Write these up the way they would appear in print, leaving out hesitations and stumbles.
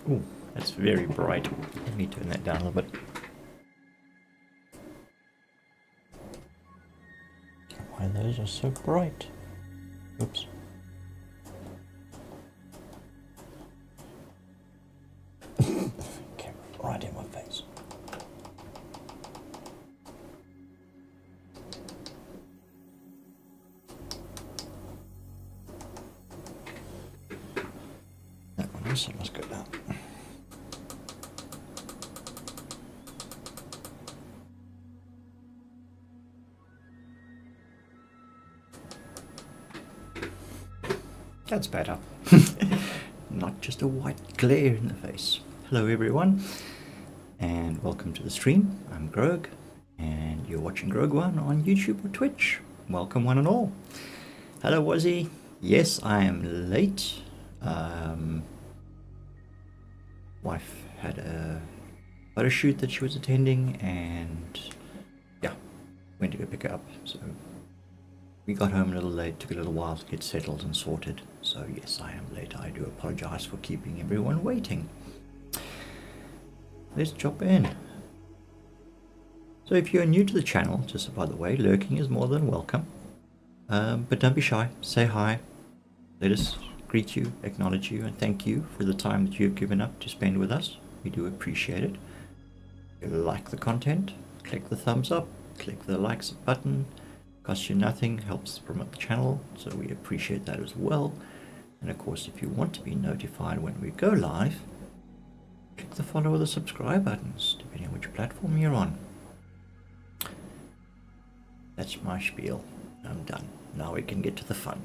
Ooh, that's very bright. Let me turn that down a little bit. Why those are so bright? Oops. Camera right in my face. That one also must go down. That's better. Not just a white glare in the face. Hello everyone, and welcome to the stream. I'm Grogue, and you're watching Grogue 1 on YouTube or Twitch. Welcome one and all. Hello, Wazzy. Yes, I am late. Wife had a photo shoot that she was attending, and yeah, went to go pick her up. So we got home a little late, took a little while to get settled and sorted. So yes, I am late. I do apologize for keeping everyone waiting. Let's jump in. So if you're new to the channel, just by the way, lurking is more than welcome. But don't be shy. Say hi. Let us greet you, acknowledge you, and thank you for the time that you've given up to spend with us. We do appreciate it. If you like the content, click the thumbs up, click the likes button. Costs you nothing, helps promote the channel, so we appreciate that as well. And of course, if you want to be notified when we go live, click the follow or the subscribe buttons, depending on which platform you're on. That's my spiel. I'm done. Now we can get to the fun.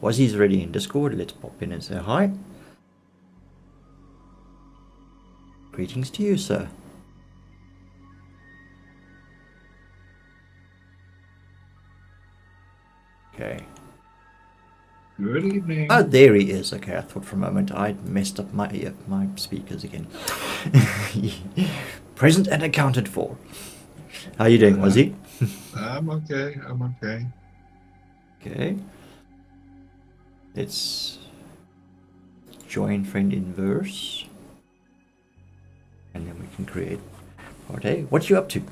Wazzy's already in Discord. Let's pop in and say hi. Greetings to you, sir. Okay. Good evening. Oh, there he is. Okay, I thought for a moment I'd messed up my speakers again. Present and accounted for. How you doing, Wazzy? I'm okay. I'm okay. Okay. Let's join friend in verse. And then we can create party. What you up to?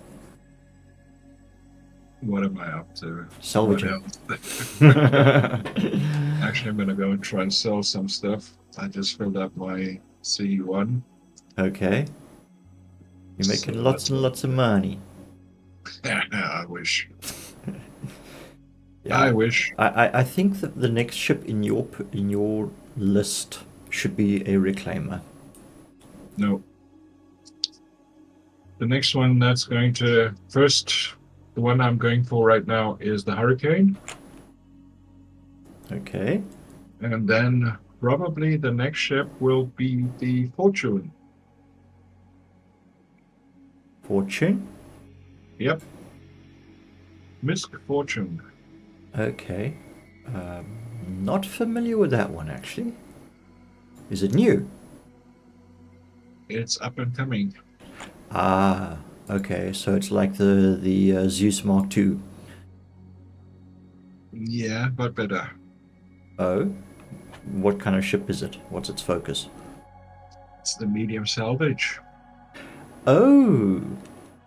What am I up to? Salvaging. Actually, I'm gonna go and try and sell some stuff. I just filled up my C1. Okay. You're making So lots and lots of money. I wish. Yeah, I wish. I think that the next ship in your list should be a reclaimer. No. The next one that's going to first, the one I'm going for right now is the Hurricane. Okay. And then probably the next ship will be the Fortune. Fortune? Yep. Misk Fortune. Okay. Not familiar with that one, actually. Is it new? It's up and coming. Ah, okay. So it's like the Zeus Mark II. Yeah, but better. Oh? What kind of ship is it? What's its focus? It's the medium salvage. Oh,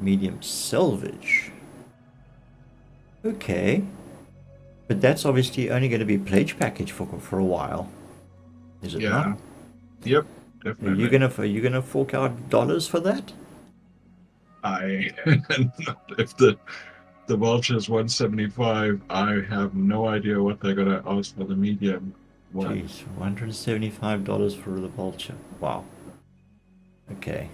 medium salvage. Okay. But that's obviously only going to be a pledge package for a while. Is it not? Yep, definitely. Are you gonna fork out dollars for that? If the vulture is 175, I have no idea what they're gonna ask for the medium one. Jeez, $175 for the vulture. Wow. Okay.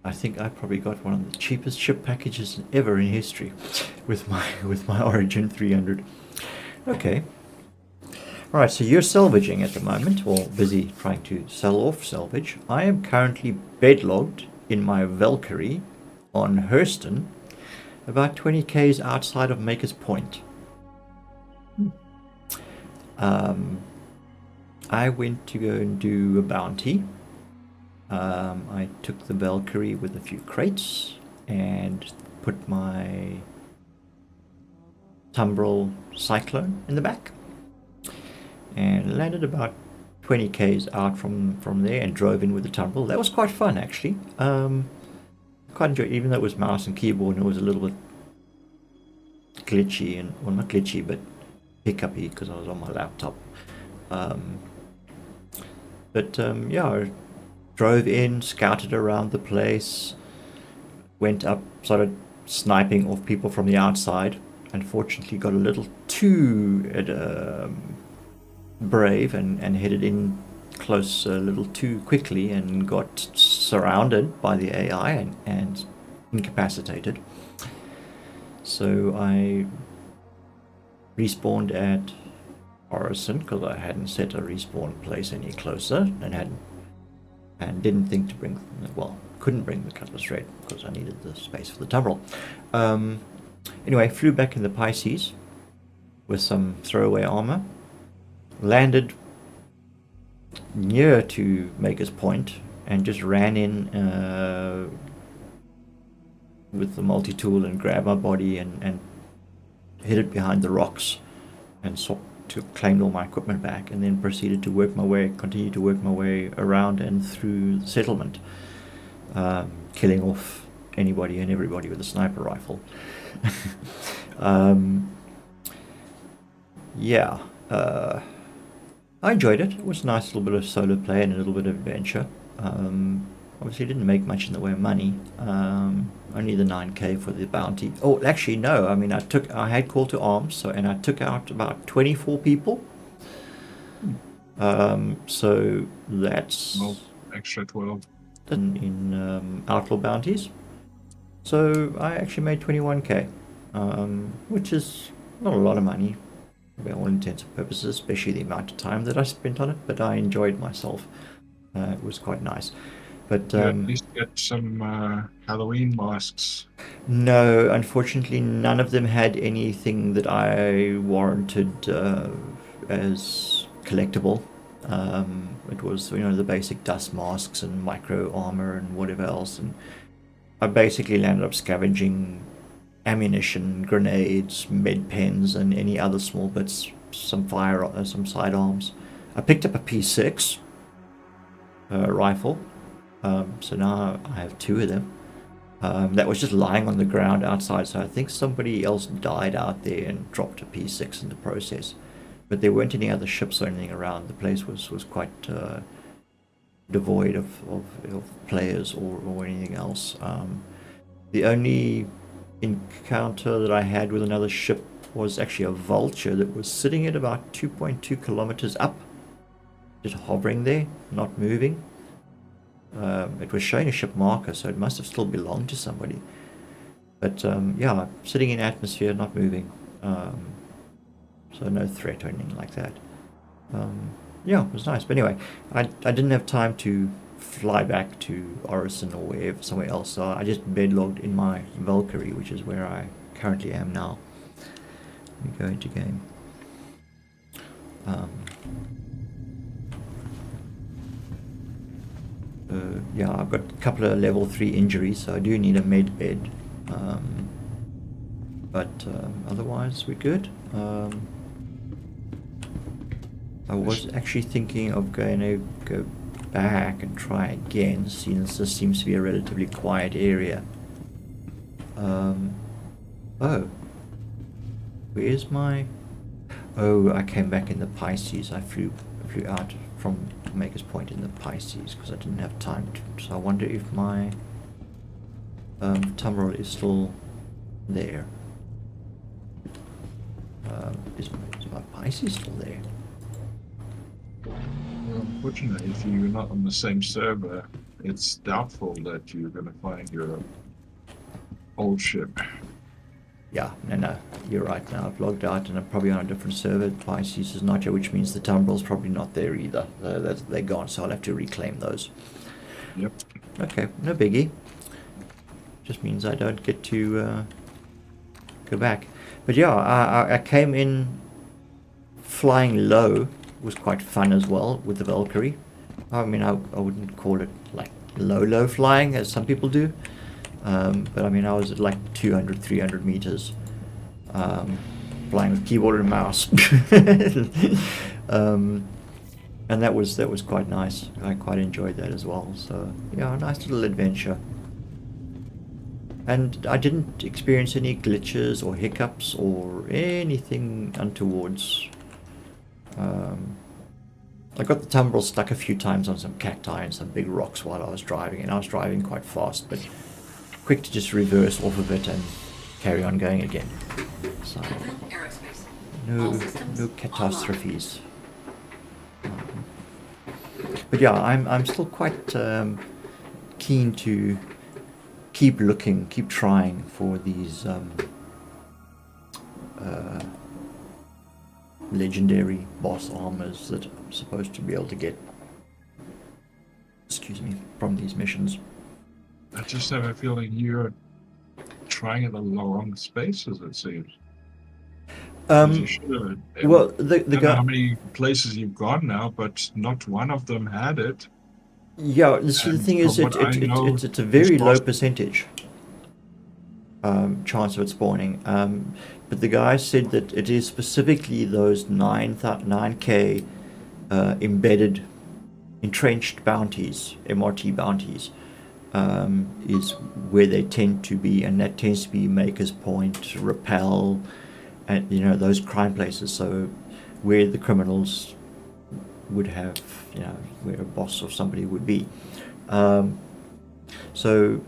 I think I probably got one of the cheapest ship packages ever in history with my Origin 300. Okay. Alright, so you're salvaging at the moment, or busy trying to sell off salvage. I am currently bedlogged in my Valkyrie on Hurston, about 20 k's outside of Maker's Point. I went to go and do a bounty. I took the Valkyrie with a few crates and put my Tumbrel Cyclone in the back, and landed about 20 k's out from there and drove in with the Tumbrel. That was quite fun, actually. Quite enjoyed, even though it was mouse and keyboard and it was a little bit glitchy, and well, not glitchy but hiccupy because I was on my laptop. Yeah, I drove in, scouted around the place, went up, started sniping off people from the outside. Unfortunately got a little too brave and headed in close a little too quickly and got surrounded by the AI and incapacitated. So I respawned at Orison because I hadn't set a respawn place any closer and didn't think to couldn't bring the Cutlass Red because I needed the space for the Tumbrel. Anyway, flew back in the Pisces with some throwaway armor, landed near to Maker's Point, and just ran in with the multi-tool and grabbed my body and hid it behind the rocks and claimed all my equipment back, and then proceeded to continue to work my way around and through the settlement, killing off anybody and everybody with a sniper rifle. Yeah, I enjoyed it. It was a nice little bit of solo play and a little bit of adventure. Obviously didn't make much in the way of money, only the 9k for the bounty. Oh, actually no, I mean I had call to arms, and I took out about 24 people. So that's extra 12 in outlaw bounties. So I actually made 21k, which is not a lot of money by all intents and purposes, especially the amount of time that I spent on it, but I enjoyed myself. It was quite nice. But at least get some Halloween masks. No, unfortunately, none of them had anything that I warranted as collectible. It was, the basic dust masks and micro armor and whatever else, and I basically landed up scavenging ammunition, grenades, med pens, and any other small bits, some sidearms. I picked up a P6 rifle, so now I have 2 of them. That was just lying on the ground outside, so I think somebody else died out there and dropped a P6 in the process. But there weren't any other ships or anything around. The place was quite devoid of players or anything else. The only encounter that I had with another ship was actually a vulture that was sitting at about 2.2 kilometers up, just hovering there, not moving. It was showing a ship marker, so it must have still belonged to somebody. But yeah, sitting in atmosphere, not moving. So no threat or anything like that. Yeah, it was nice. But anyway, I didn't have time to fly back to Orison or somewhere else, so I just bedlogged in my Valkyrie, which is where I currently am now. Let me go into game. Yeah, I've got a couple of level 3 injuries, so I do need a med bed. But otherwise, we're good. I was actually thinking of going to go back and try again, since this seems to be a relatively quiet area. Oh, where's my... Oh, I came back in the Pisces. I flew out from Maker's Point in the Pisces because I didn't have time to. So I wonder if my tumbrel is still there. Is my Pisces still there? Unfortunately, if you're not on the same server, it's doubtful that you're going to find your old ship. Yeah, no, you're right. Now I've logged out and I'm probably on a different server. Pisces is not here, which means the tumbrel's probably not there either. They're gone, so I'll have to reclaim those. Yep. Okay, no biggie. Just means I don't get to go back. But yeah, I came in flying low. Was quite fun as well with the Valkyrie. I mean, I wouldn't call it like low flying as some people do. But I mean, I was at like 200, 300 meters, flying with keyboard and mouse. And that was quite nice. I quite enjoyed that as well. So yeah, a nice little adventure. And I didn't experience any glitches or hiccups or anything untowards. I got the tumbrel stuck a few times on some cacti and some big rocks while I was driving, and I was driving quite fast, but quick to just reverse off of it and carry on going again. So no catastrophes. But yeah, I'm still quite keen to keep trying for these legendary boss armors that I'm supposed to be able to get, from these missions. I just have a feeling you're trying at the wrong spaces, it seems. Because you should have. Well, I don't know how many places you've gone now, but not one of them had it. yeah. See, the And thing is, from what I know, it's a this very low past percentage chance of it spawning. But the guy said that it is specifically those 9K embedded, entrenched bounties, MRT bounties, is where they tend to be, and that tends to be Maker's Point, Rappel, and those crime places. So where the criminals would have, where a boss or somebody would be. So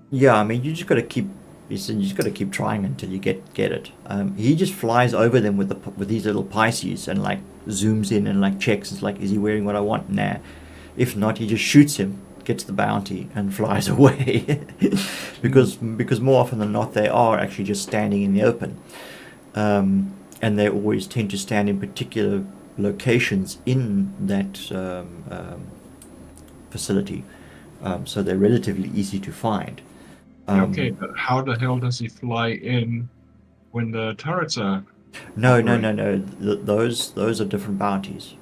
yeah, I mean, you just got to keep. You just got to keep trying until you get it. He just flies over them with these little Pisces and like zooms in and like checks. It's like, is he wearing what I want? Nah. If not, he just shoots him, gets the bounty, and flies away. because more often than not, they are actually just standing in the open, and they always tend to stand in particular locations in that facility, so they're relatively easy to find. okay, but how the hell does he fly in when the turrets are No. operating? Those are different bounties.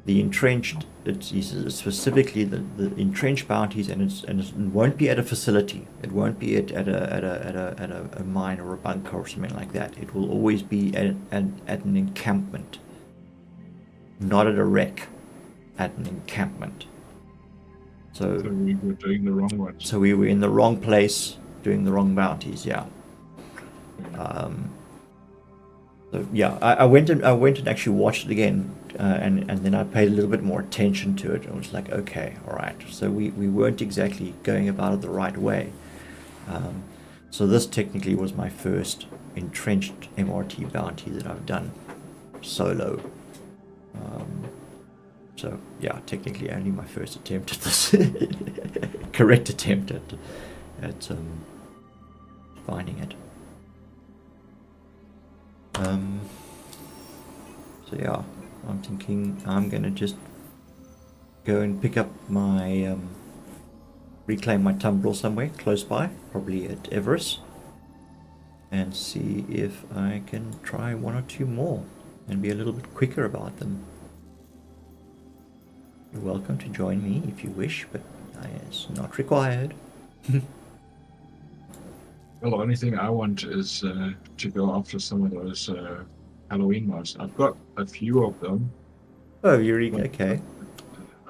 The entrenched, it's specifically the entrenched bounties, and it won't be at a facility. It won't be at a mine or a bunker or something like that. It will always be at an encampment, not at a wreck, at an encampment. So we were doing the wrong ones. So we were in the wrong place, doing the wrong bounties. Yeah. So yeah, I went and actually watched it again, and then I paid a little bit more attention to it. And it was like, okay, all right. So we weren't exactly going about it the right way. So this technically was my first entrenched MRT bounty that I've done solo. So yeah, technically only my first attempt at this, correct attempt at finding it. So yeah, I'm thinking I'm gonna just go and pick up my reclaim my tumbril somewhere close by, probably at Everest, and see if I can try one or two more and be a little bit quicker about them. You're welcome to join me if you wish, but it's not required. Well, the only thing I want is to go after some of those Halloween masks. I've got a few of them. Oh, you're okay.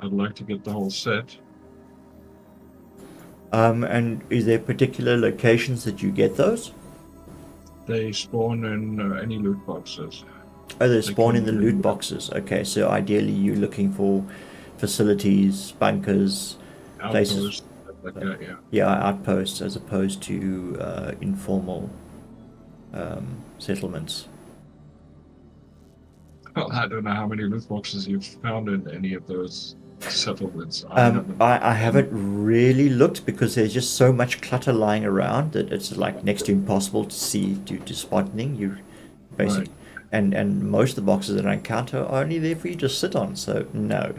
I'd like to get the whole set. And is there particular locations that you get those? They spawn in any loot boxes. Oh, they spawn in the loot boxes. Okay, so ideally you're looking for facilities, bunkers, places. Like that, yeah. Yeah, outposts as opposed to informal settlements. Well, I don't know how many loot boxes you've found in any of those settlements. I haven't really looked because there's just so much clutter lying around that it's like next to impossible to see due to spotting. You basically, Right. and most of the boxes that I encounter are only there for you to sit on. So no,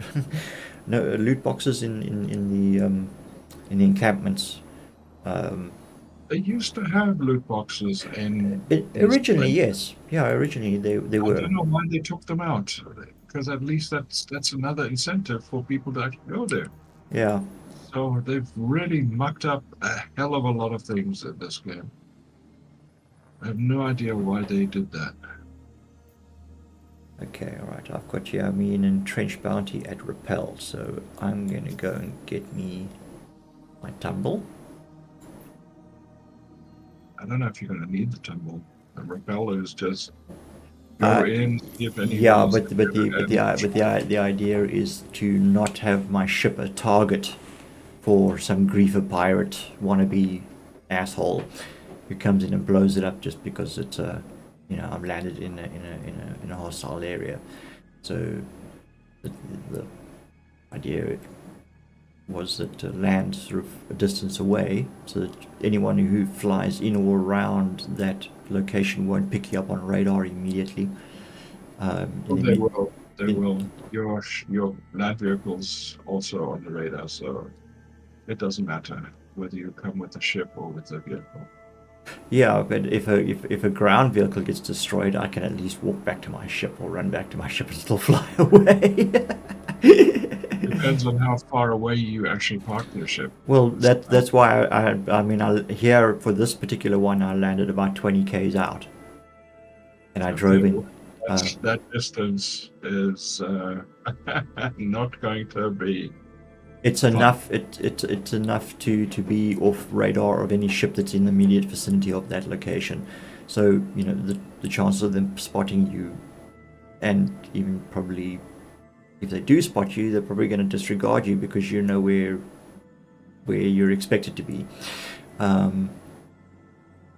no loot boxes in the encampments. They used to have loot boxes in Originally, yes, yeah, originally they I were. don't know why they took them out, because at least that's another incentive for people to actually go there. Yeah. So they've really mucked up a hell of a lot of things in this game. I have no idea why they did that. Okay, alright, I've got you. I mean, entrenched bounty at Rappel, so I'm gonna go and get me my tumble. I don't know if you're going to need the tumble. The repeller is just go in, see if any. Yeah, but the idea is to not have my ship a target for some griefer pirate wannabe asshole who comes in and blows it up just because it's I've landed in a hostile area. So the idea was that to land sort of a distance away, so that anyone who flies in or around that location won't pick you up on radar immediately. They will. They will. Your land vehicle's also on the radar, so it doesn't matter whether you come with a ship or with a vehicle. Yeah, but if a ground vehicle gets destroyed, I can at least walk back to my ship or run back to my ship and still fly away. Depends on how far away you actually park your ship. Well, that's why I mean here for this particular one I landed about 20 k's out, and I drove Okay, in. that distance is not going to be It's fun. enough. It's enough to be off radar of any ship that's in the immediate vicinity of that location. So you know the chances of them spotting you, and even probably if they do spot you, they're probably going to disregard you because you know where you're expected to be.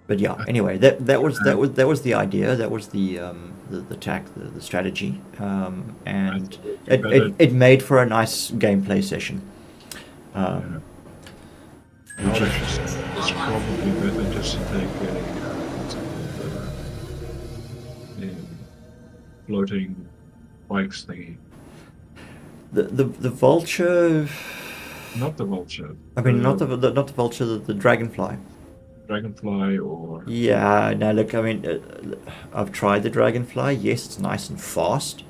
But yeah, anyway, that was the idea. That was the tack, the strategy, I and think it'd be it made for a nice gameplay session. yeah. I Which would is actually say it's probably better just to take what's it called, floating bikes thingy. the vulture. Not the vulture, I mean, not not the vulture, the dragonfly. dragonfly, or Yeah, no, look, I mean, I've tried the dragonfly. Yes, it's nice and fast,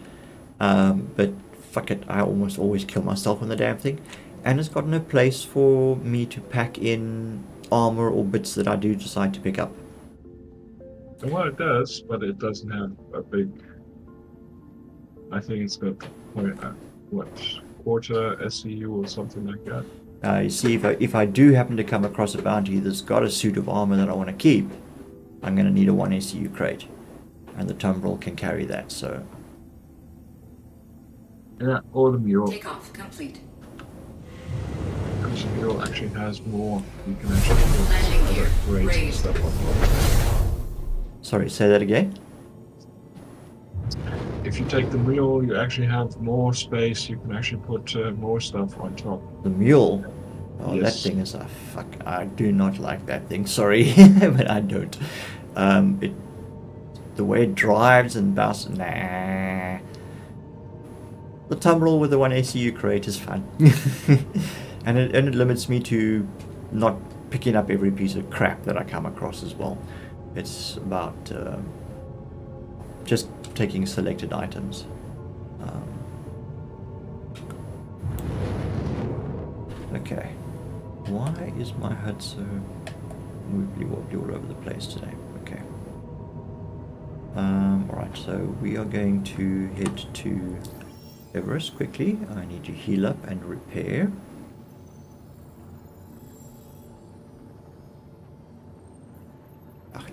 but fuck it, I almost always kill myself on the damn thing, and it's got no place for me to pack in armor or bits that I do decide to pick up. well, it does, but it doesn't have a big. I think it's got what quarter SCU or something like that. You see, if I do happen to come across a bounty that's got a suit of armor that I want to keep, I'm going to need a 1 ACU crate, and the tumbril can carry that. So Yeah, or the mule. Takeoff complete. Because the mule actually has more. You can actually put Landing gear other grades and raised. stuff on top. sorry, say that again. If you take the mule, you actually have more space. You can actually put more stuff on top. The mule. Oh, that Yes. thing is a fuck. I do not like that thing. Sorry, but I don't. It the way it drives and bounces. Nah. The tumbril with the 1 ACU crate is fun, and it limits me to not picking up every piece of crap that I come across as well. It's about just taking selected items. Okay. Why is my HUD so wibbly wobbly all over the place today? Okay. Alright, so we are going to head to Everest quickly. I need to heal up and repair.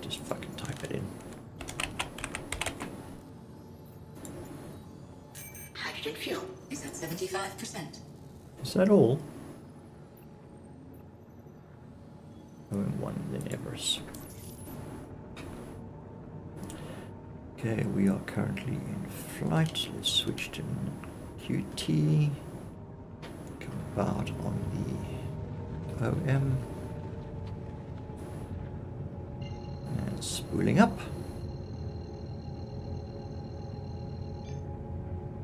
Just fucking type it in. Hydrogen fuel is at 75%. Is that all? OM1 then Everest. Okay, we are currently in flight. Let's switch to QT. Come about on the OM. And spooling up.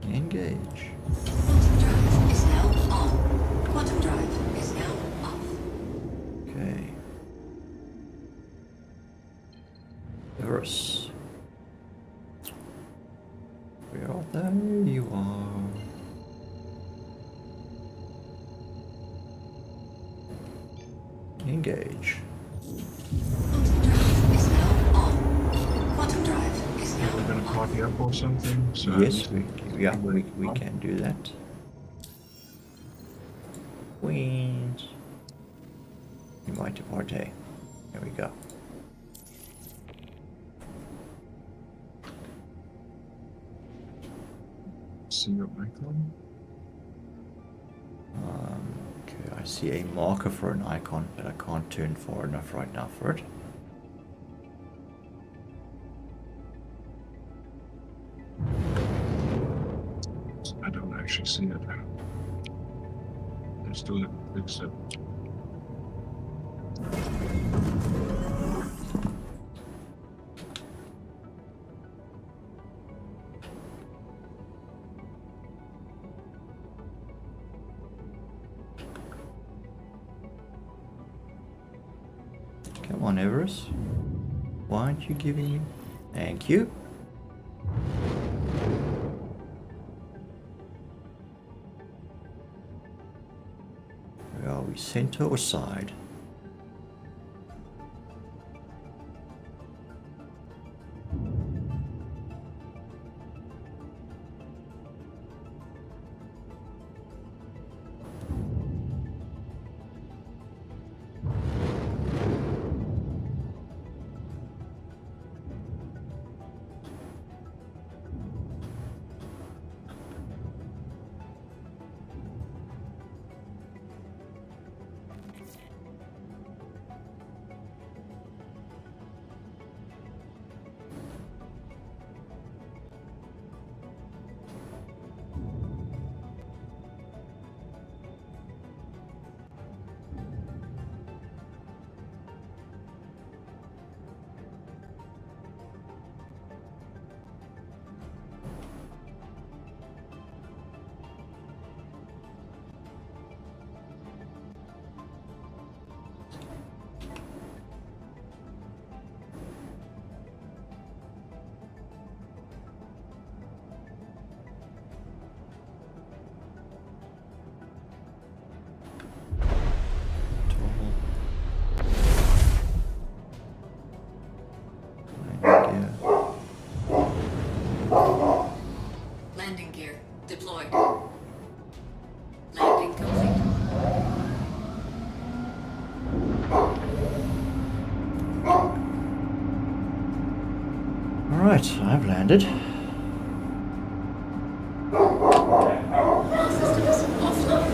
Engage. Quantum drive is now on. Quantum drive is now off. Okay. Everest. Where are they? There you are. Engage. Quantum drive is now on. Quantum drive is now We're gonna off. party up or something. So at Yes, least we can do that. Queens. Invite to party. There we go. see your icon. Okay, I see a marker for an icon, but I can't turn far enough right now for it. I don't actually see it. I still haven't fixed it. Come on, Everest. Why aren't you giving me? Thank you. Where are we? Center or side? Landing gear deployed. Landing complete. Alright, I've landed. Systems offline.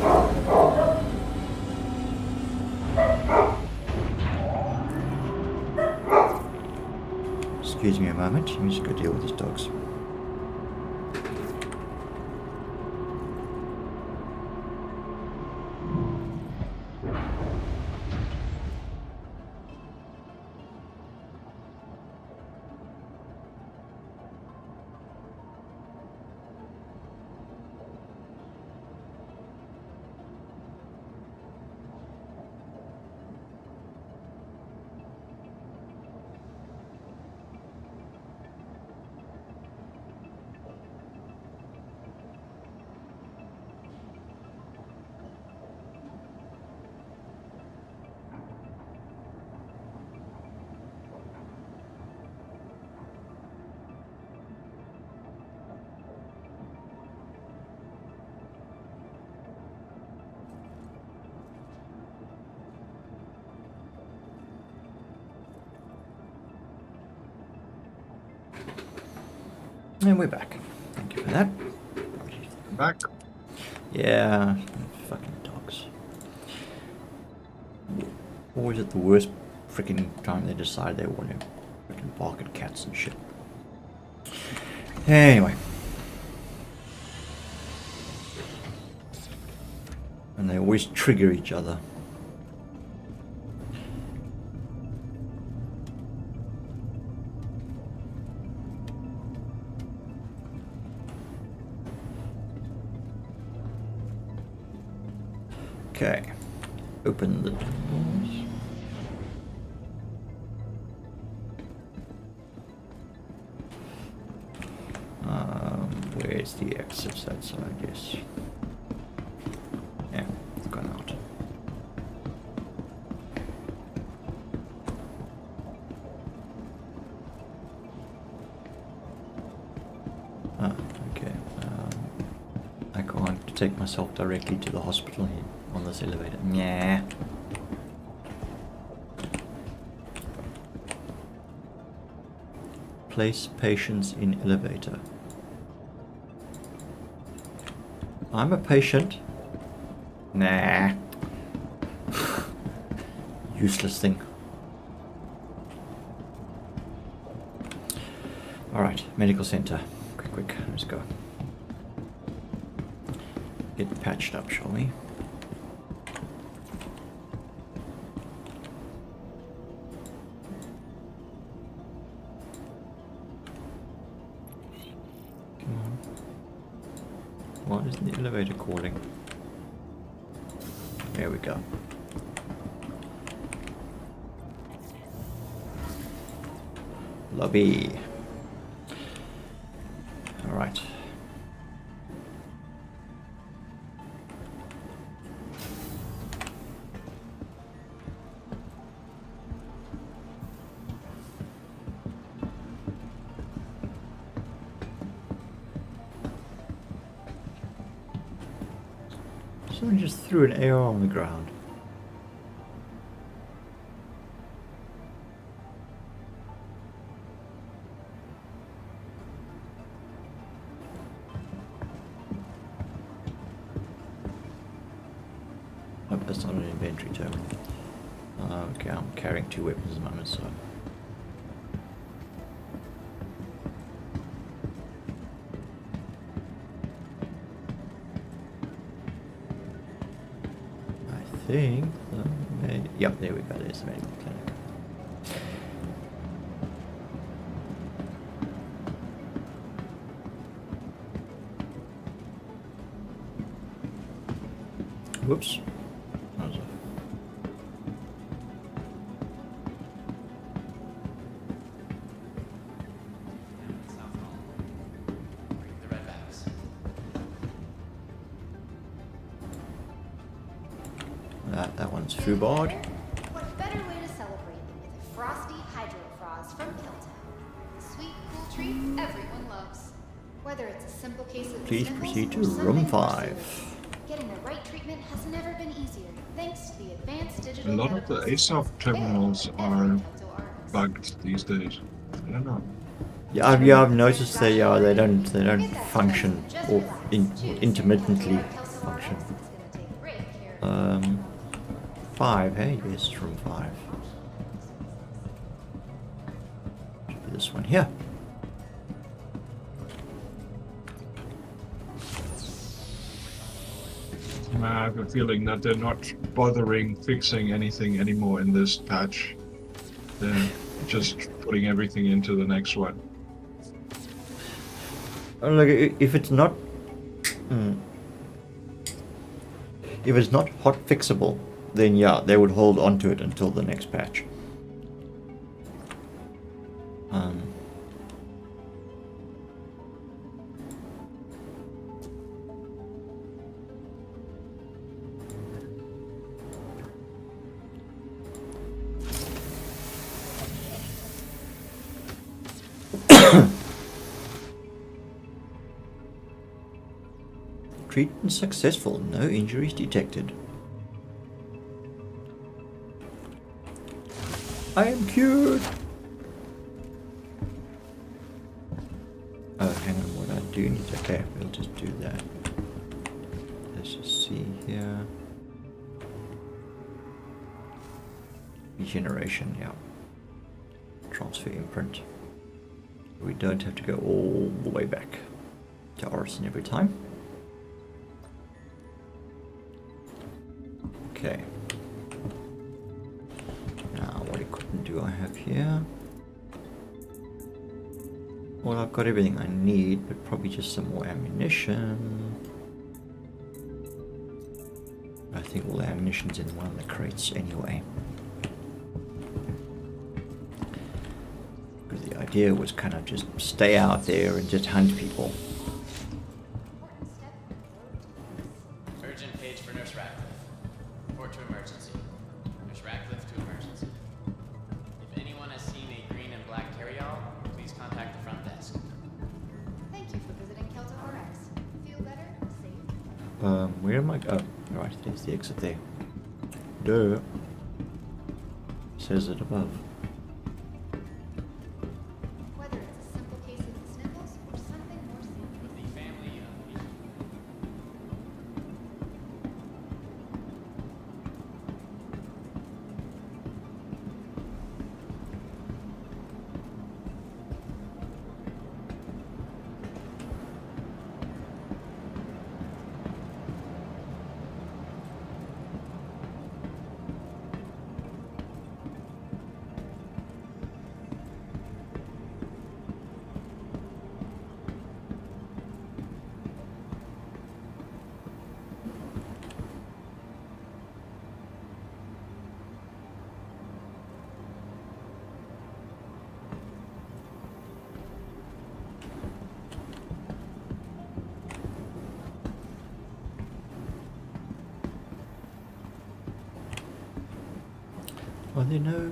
Excuse me a moment, let me just go deal with these dogs. And we're back. Thank you for that. Back. Yeah, fucking dogs. Always at the worst freaking time they decide they want to freaking bark at cats and shit. Anyway. And they always trigger each other. Okay, open the doors. Where's the exits? That side, yes. Yeah, it's gone out. Okay. I can't take myself directly to the hospital here on this elevator. Yeah. Place patients in elevator. I'm a patient. Nah. Useless thing. Alright, medical center. Quick, let's go. Get patched up, shall we? Come on. Why isn't the elevator calling? There we go. lobby. Alright. Someone just threw an AR on the ground. Oh, that's not an inventory terminal. Okay, I'm carrying 2 weapons at the moment, so... I think... yep, there we go, there's the medical clinic. Whoops. That was The redbacks. that one's foobarred. What better way to celebrate than with a frosty hydrofrost from Killtown? A sweet, cool treat everyone loves. Whether it's a simple case of the Please sniffles proceed to or something room more 5. serious. Getting the right treatment has never been easier, thanks to the advanced A digital lot of the medical ASOP systems terminals available are at every Killto RX. bugged these days. I don't know. Yeah, I've noticed they don't function or intermittently function. 5, hey, yes, room 5. Should be this one here. I have a feeling that they're not bothering fixing anything anymore in this patch. They're just putting everything into the next one. Look, if it's not, if it's not hot fixable, then yeah, they would hold on to it until the next patch. Treatment successful, no injuries detected. I am cured! Oh, hang on, what I do need to... Okay, we'll just do that. Let's just see here. Regeneration, yeah. Transfer imprint. We don't have to go all the way back to Orison every time. Okay. Now, what equipment do I have here? Well, I've got everything I need, but probably just some more ammunition. I think all the ammunition's in one of the crates anyway. Because the idea was kind of just stay out there and just hunt people. Urgent page for Nurse Radcliffe. Report to emergency. Nurse Radcliffe to emergency. If anyone has seen a green and black carryall, please contact the front desk. Thank you for visiting Killto RX. Feel better? Safe? Where am I? Oh, right, there's the exit there. Duh. Says it above. Whether it's a simple case of the sniffles or something more serious. The family Are there no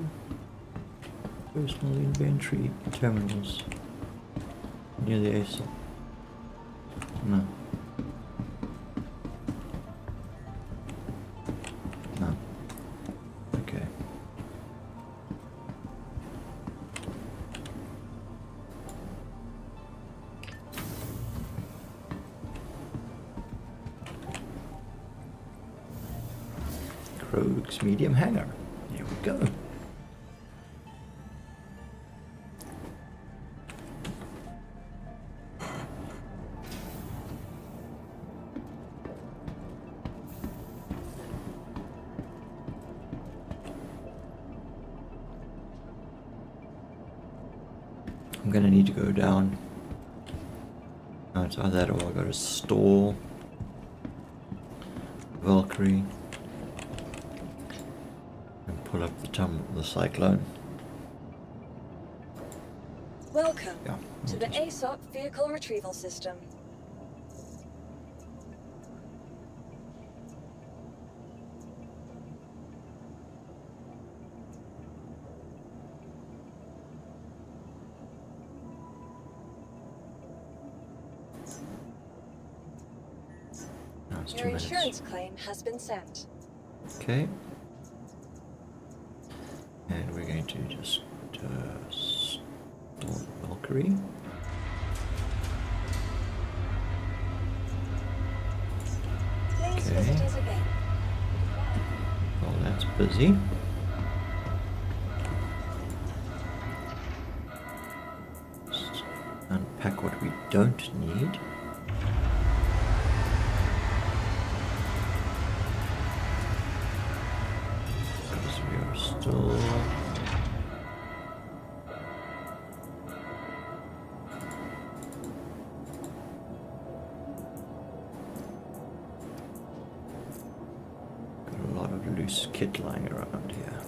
personal inventory terminals near the ASOP? No. No. Okay. Grogue's medium hangar. Here we go. I'm gonna need to go down. No, it's either that or I gotta store Valkyrie and pull up the cyclone. Welcome Yeah, to the ASOP Vehicle Retrieval System. No, it's 2 Your minutes. insurance claim has been sent. Okay. And we're going to just store Valkyrie. Please Okay. visit us again. Well, that's busy. Just unpack what we don't need. Because we are still... got a lot of loose kit lying around here.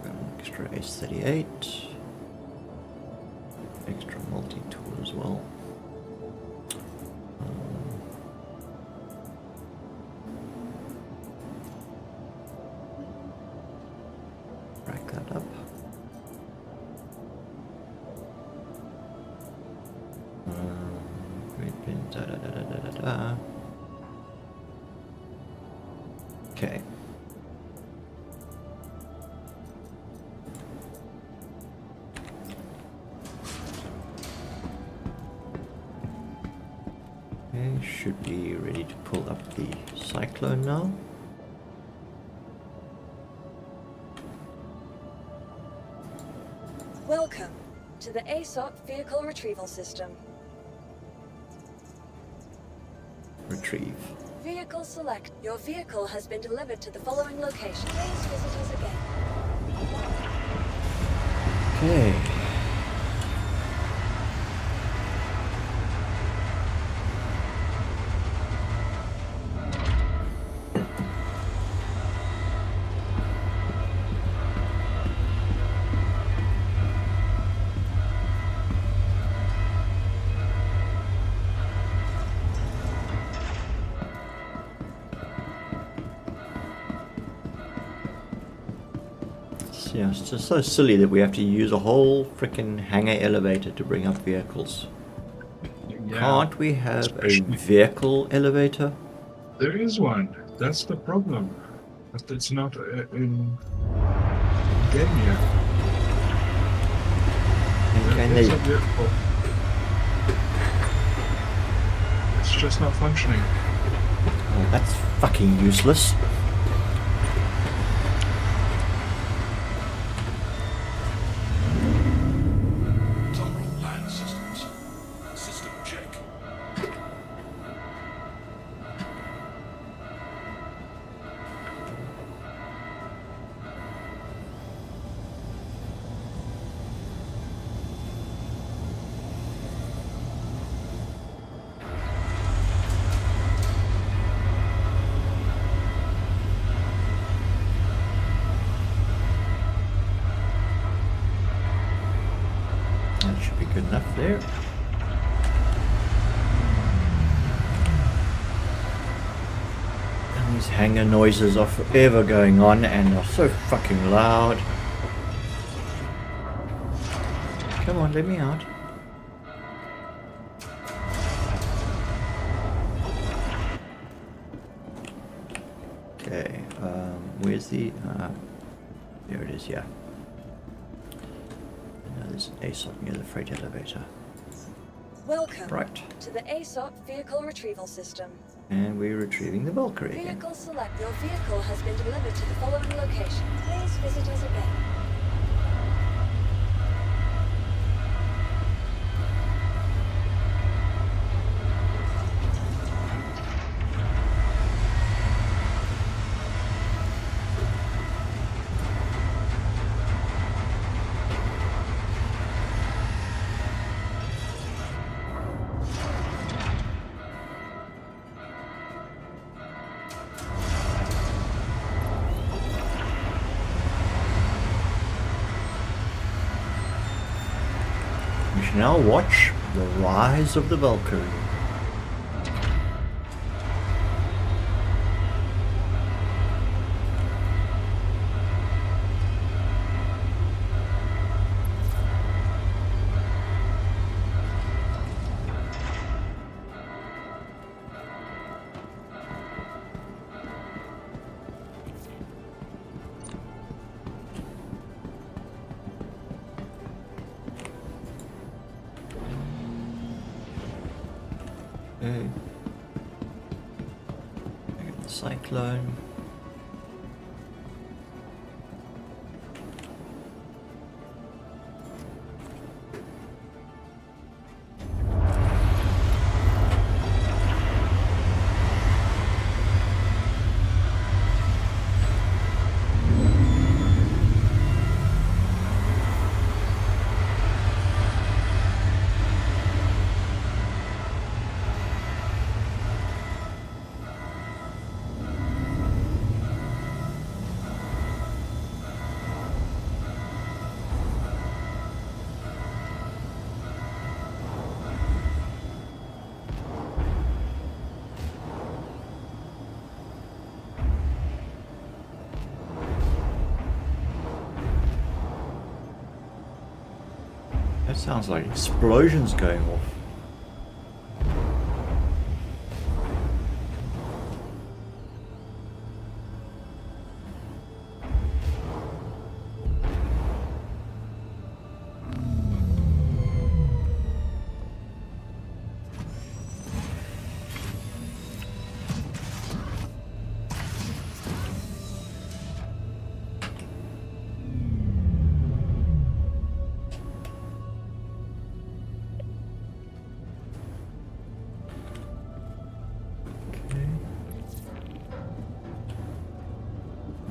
But extra Ace-38, extra multi-tool as well. Rack that up. Great pin, da da da da da da da. Okay. Okay, should be ready to pull up the cyclone now. Welcome to the ASOP Vehicle Retrieval System. Retrieve. Vehicle select. Your vehicle has been delivered to the following location. Please visit us again. Okay. Yeah, it's just so silly that we have to use a whole frickin' hangar elevator to bring up vehicles. Yeah, Can't we have especially- a vehicle elevator? There is one. That's the problem. But it's not in game yet. And can There is they? a vehicle. It's just not functioning. Oh, that's fucking useless. Tunneling land systems. System check. That should be good enough there. And these hanger noises are forever going on and are so fucking loud. Come on, let me out. Okay, where's the... there it is, yeah. Now there's an ASOP near the freight elevator. Welcome Right. to the ASOP Vehicle Retrieval System. And we're retrieving the Valkyrie again. Vehicle select. Your vehicle has been delivered to the following location. Please visit us again. We shall now watch the rise of the Valkyrie. Okay. I got the cyclone. That sounds like explosions going off.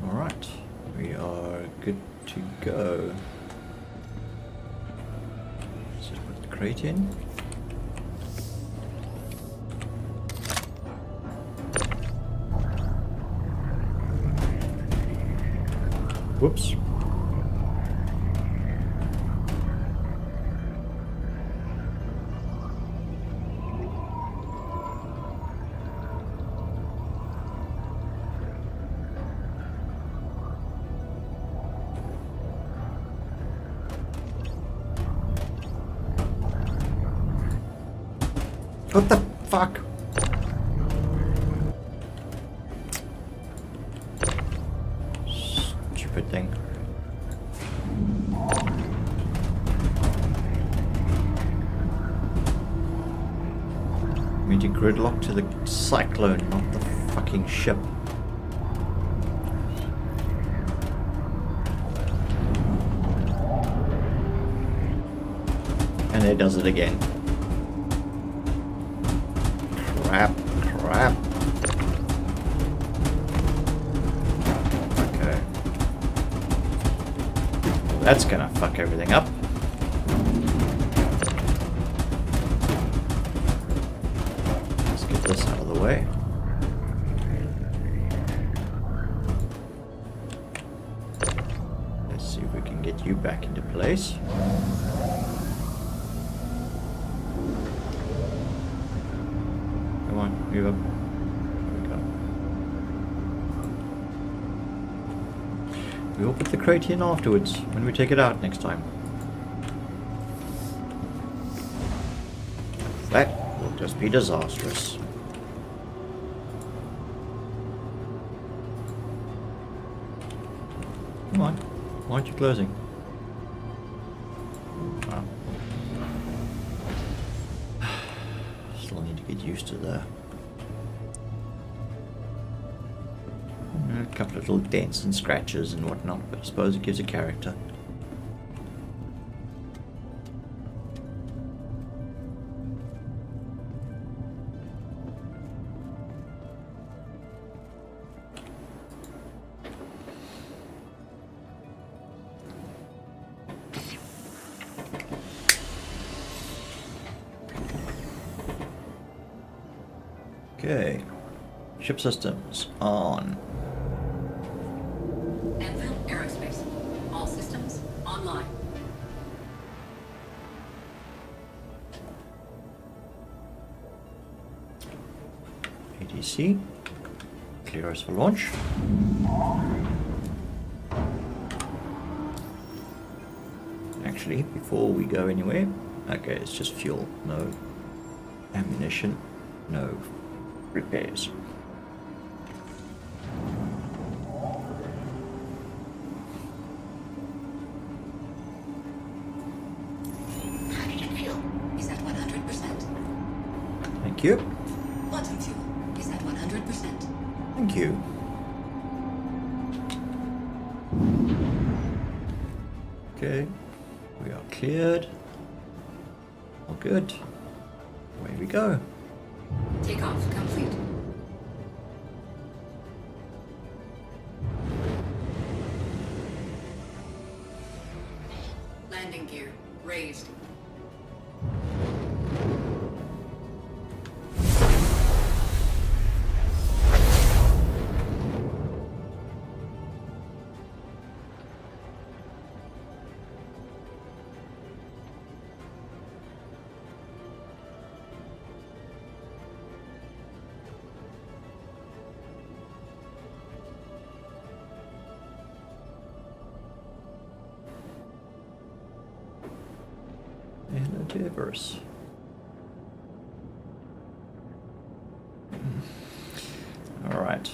Alright, we are good to go. Let's just put the crate in. Whoops. What the fuck? Stupid thing. We need to gridlock to the cyclone, not the fucking fucking ship. And it does it again. Crap, crap. Okay. That's gonna fuck everything up. Let's get this out of the way. Let's see if we can get you back into place. Come on, move up. There we go. We'll put the crate in afterwards, when we take it out next time. That will just be disastrous. Come on, why aren't you closing? Oh. Still need to get used to the... A couple of little dents and scratches and whatnot, but I suppose it gives a character. Okay, ship systems on. Anvil Aerospace. All systems online. ATC, clear us for launch. Actually, before we go anywhere, okay, it's just fuel, no ammunition, no repairs. Hydrogen fuel is at 100%. Thank you. Quantum fuel is at 100%. Thank you. Okay, we are cleared. All good. Away we go. Takeoff complete. Landing gear raised. And a diverse. All right.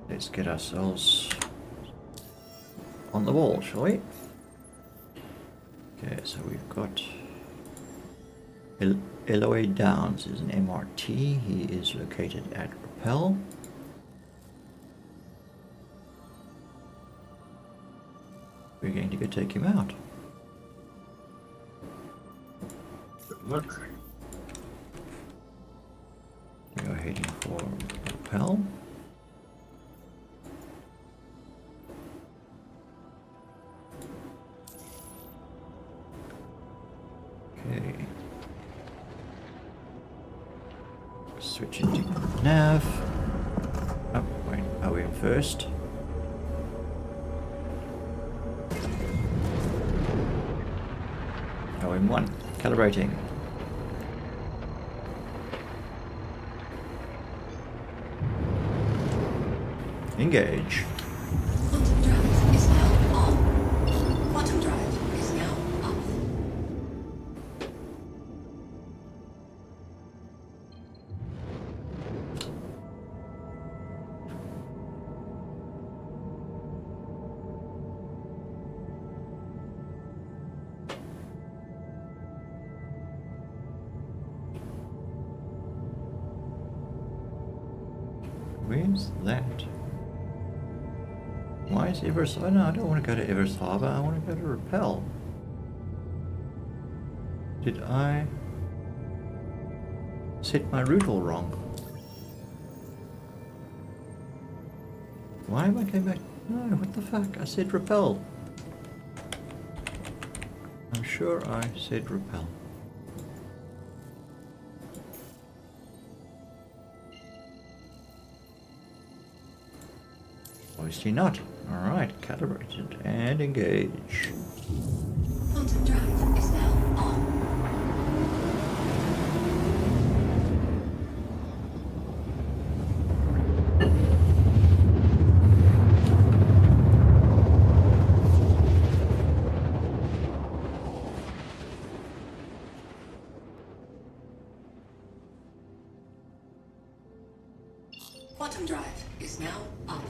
Let's get ourselves on the wall, shall we? Okay, so we've got Eloy Downs is an MRT. He is located at Rappel. We're going to go take him out. Good luck. We are heading for Rappel. Okay. Switch into nav. Oh, wait, are we in first? Oh, in one. Calibrating. Engage. Quantum drive is now on. Quantum drive is now off. Where's that? Why is Everest? Oh no, I don't want to go to Everest Harbor. I want to go to Rappel. Did I set my route all wrong? Why am I going back? No, what the fuck? I said Rappel. I'm sure I said Rappel. Obviously not. Alright, calibrated and engage. Quantum drive is now on. Quantum drive is now off.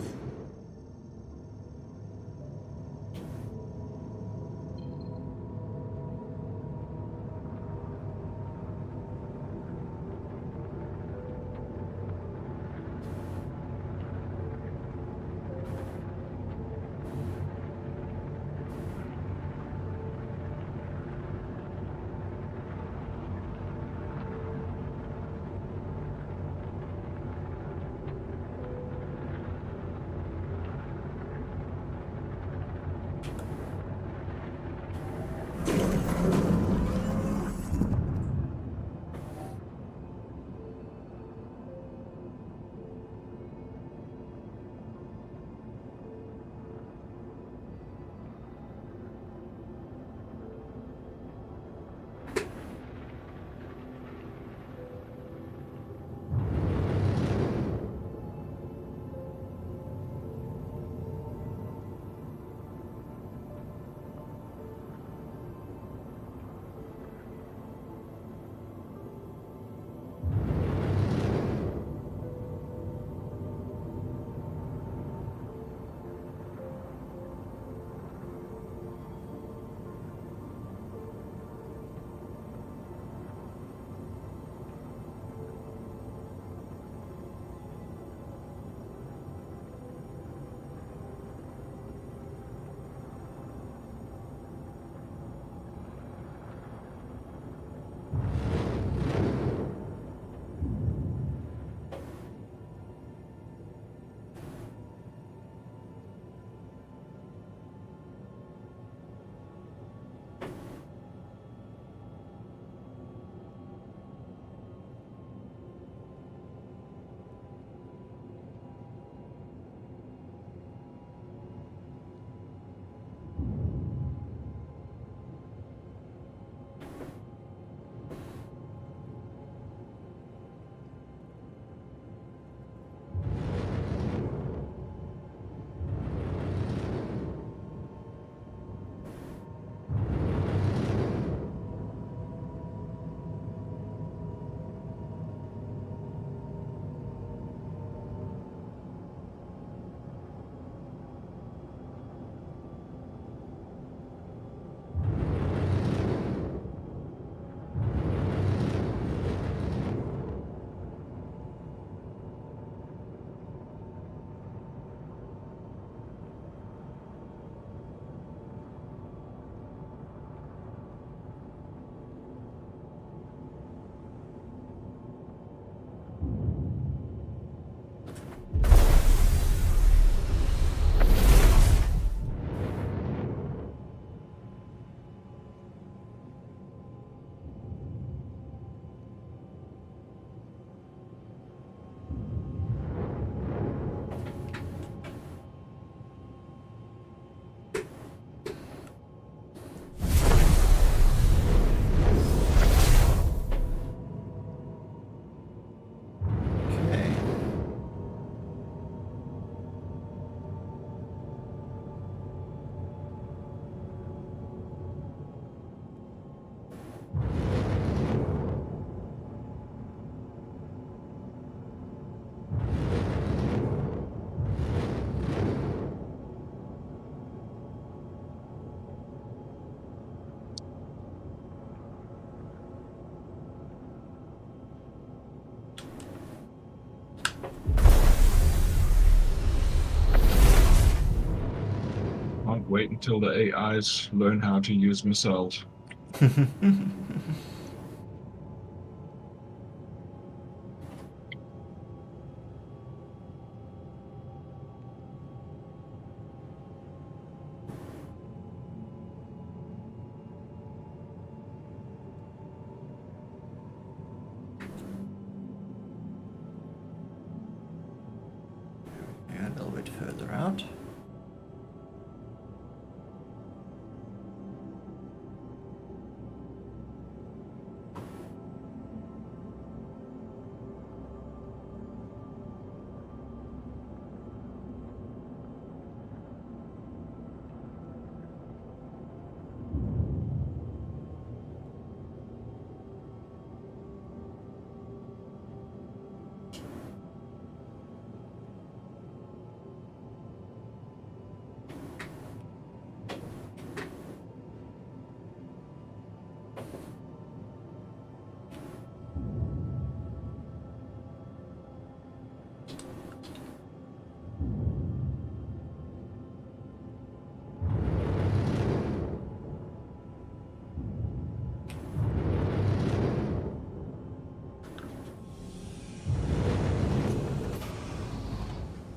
wait until the AIs learn how to use missiles. Yeah, a little bit further out.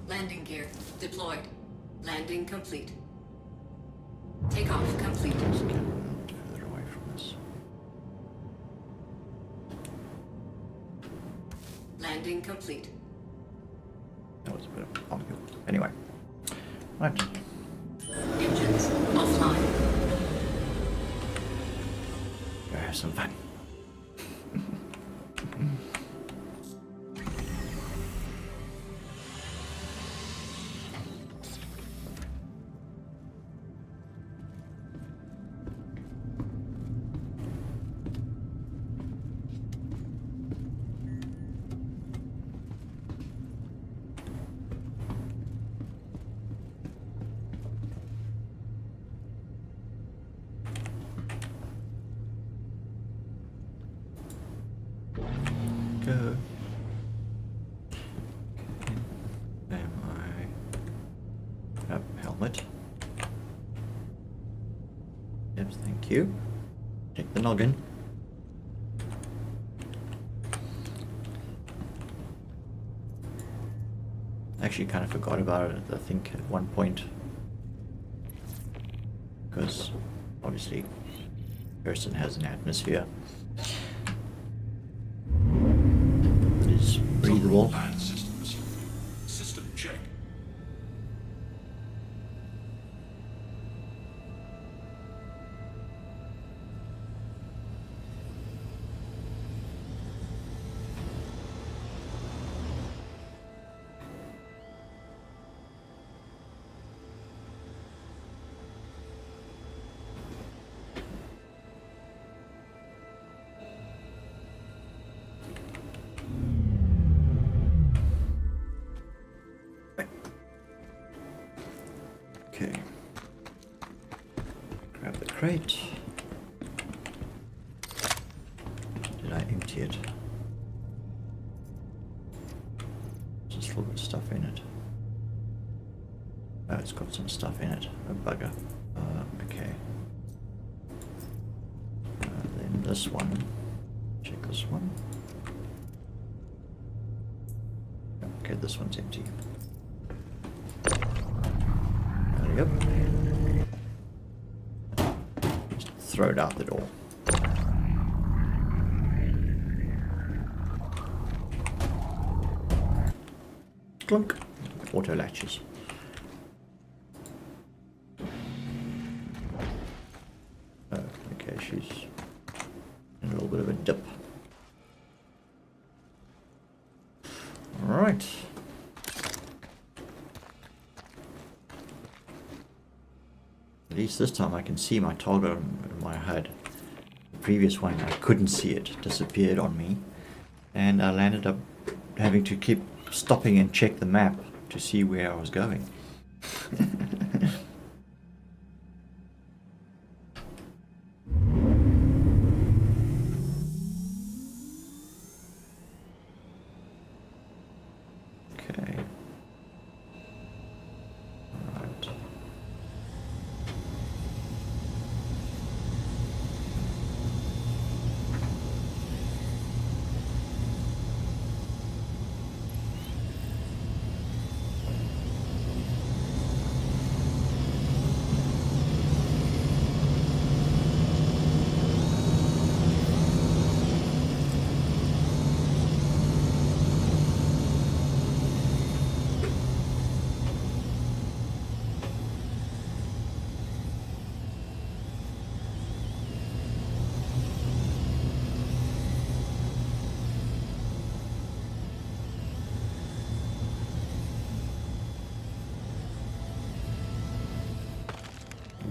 Landing gear deployed. Landing complete. Takeoff complete. Let's get a little bit further away from this. Landing complete. That was a bit of a uphill. Anyway. Right. Engines offline. Go have some fun. Go. Am I? Helmet. Yep, thank you. Take the noggin. Actually, kind of forgot about it. I think at one point, because obviously, person has an atmosphere. Breathable. Land systems. System check. Okay. Grab the crate. Did I empty it? Just a little bit of stuff in it. Oh, it's got some stuff in it. A bugger. Okay. Then this one. Check this one. Okay, this one's empty. Yep. Just throw it out the door. Clunk. Auto latches. Oh, okay, she's in a little bit of a dip. All right. At least this time I can see my target on my HUD. The previous one I couldn't see it, disappeared on me, and I landed up having to keep stopping and check the map to see where I was going. Okay. Alright.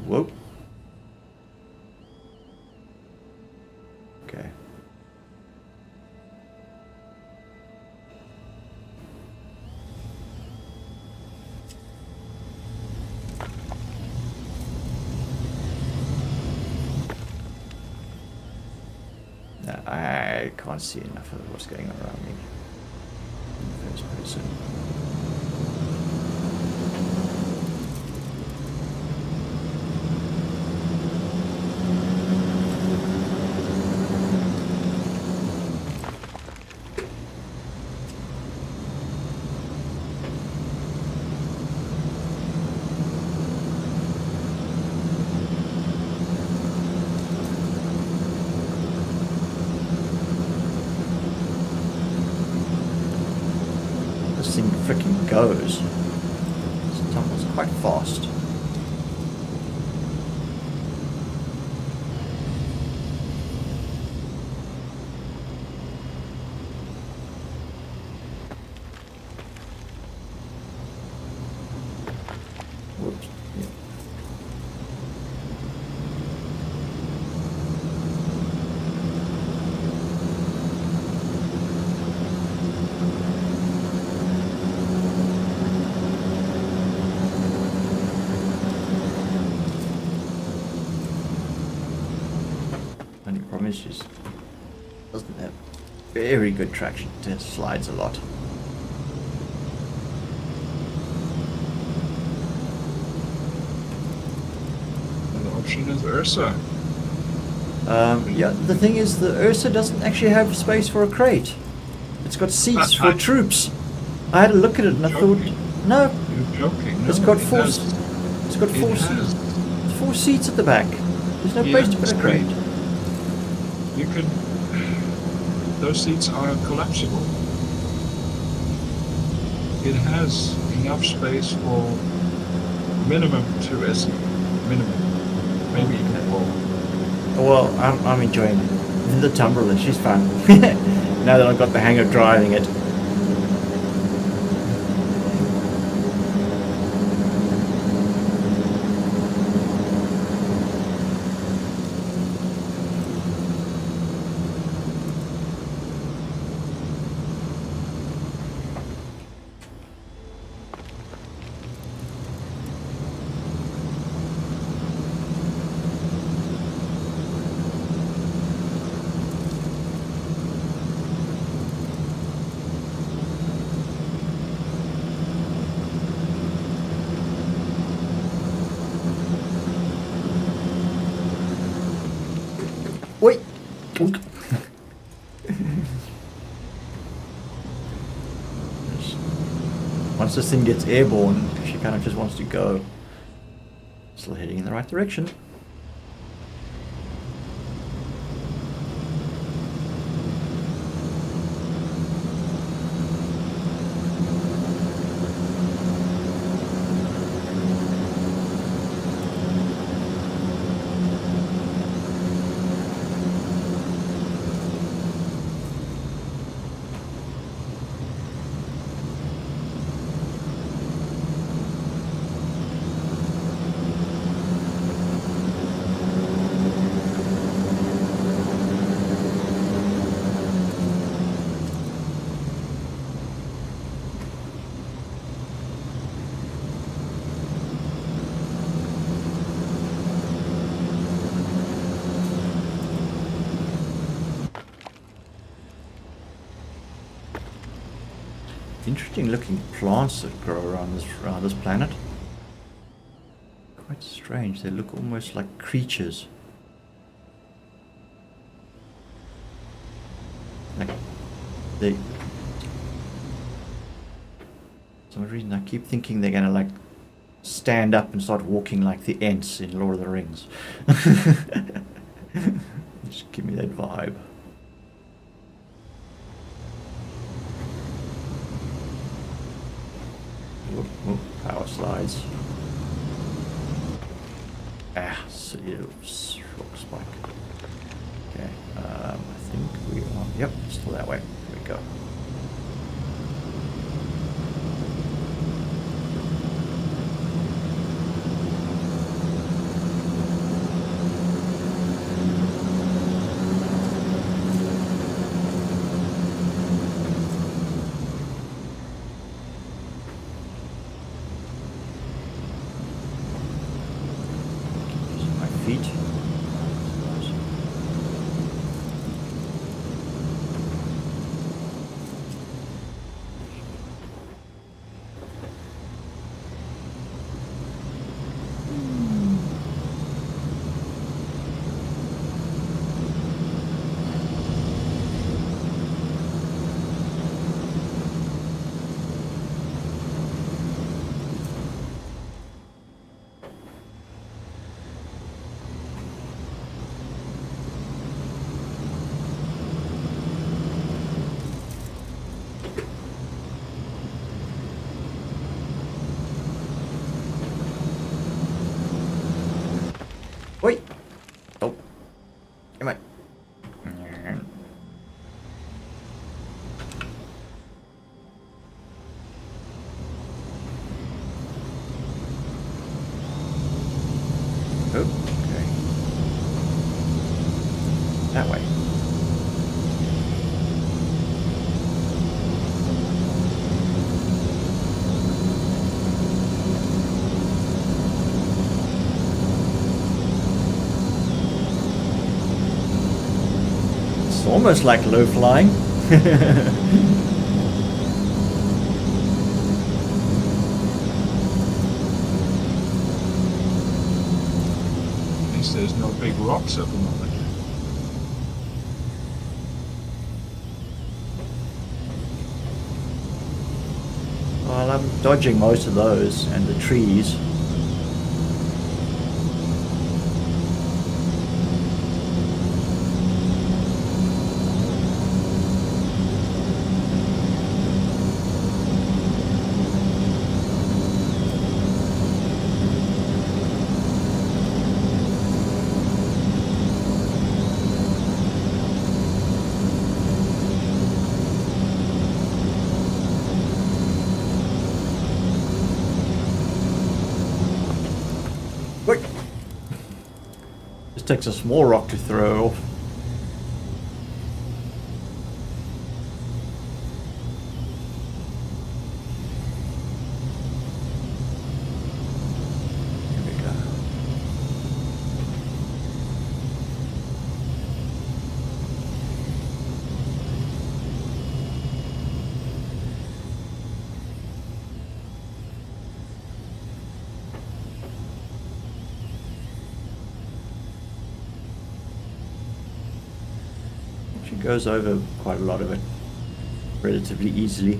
Whoa. Okay. No, I can't see enough of what's going on around me in the first person. This thing freaking goes. This tumble's quite fast. Whoops. Yeah. Only problem is she doesn't have very good traction. It slides a lot. Another option is Ursa. Yeah, the thing is, the Ursa doesn't actually have space for a crate. It's got seats for troops. I had a look at it and I thought, no, You're joking. it's No, got it four. has. It's got four It seats. has. It's 4 seats at the back. There's no Yeah, place to put a it's crate. You can. Those seats are collapsible. It has enough space for minimum 2 SE. Minimum. Maybe even more. Well, I'm enjoying the Tumblr. She's fun. Now that I've got the hang of driving it. Wait. Oink. Once this thing gets airborne, she kind of just wants to go. Still heading in the right direction. Interesting looking plants that grow around this planet. Quite strange. They look almost like creatures. Like they. For some reason, I keep thinking they're gonna like stand up and start walking like the Ents in Lord of the Rings. Just give me that vibe. Oh, power slides. Ah, so rock spike. Okay, I think we are. Yep, still that way. Here we go. feet. Wait! Oh. Come on. Oh, okay. That way. It's almost like low flying. At least there's no big rocks at the moment. Well, I'm dodging most of those and the trees. Wait. This takes a small rock to throw off. Here we go. She goes over quite a lot of it relatively easily.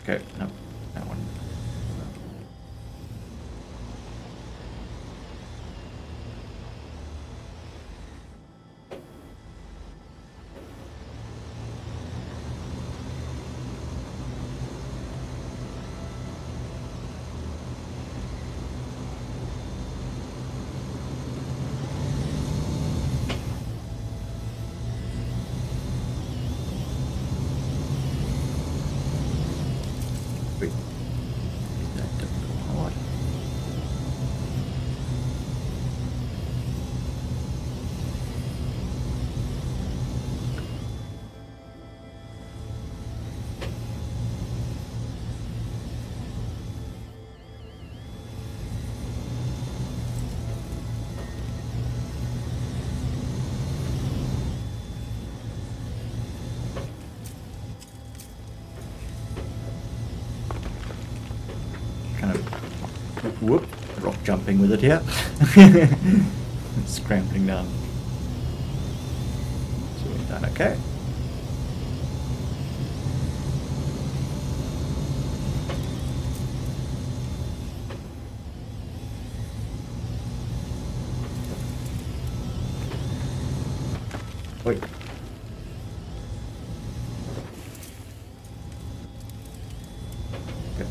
Okay, no, that one. Wait. That doesn't go hard. Whoop, rock jumping with it here. Scrambling down. So we're done, okay. Wait. Okay.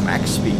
Max speed.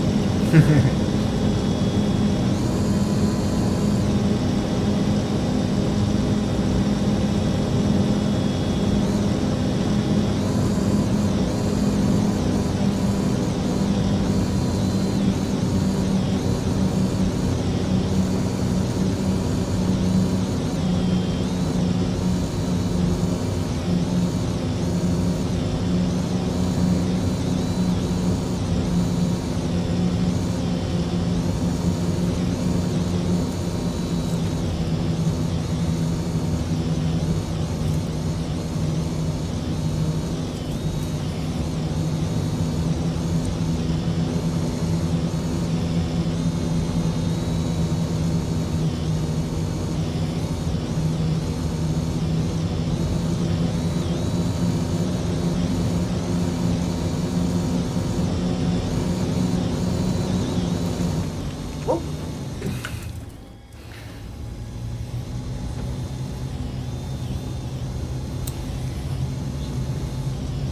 Oh.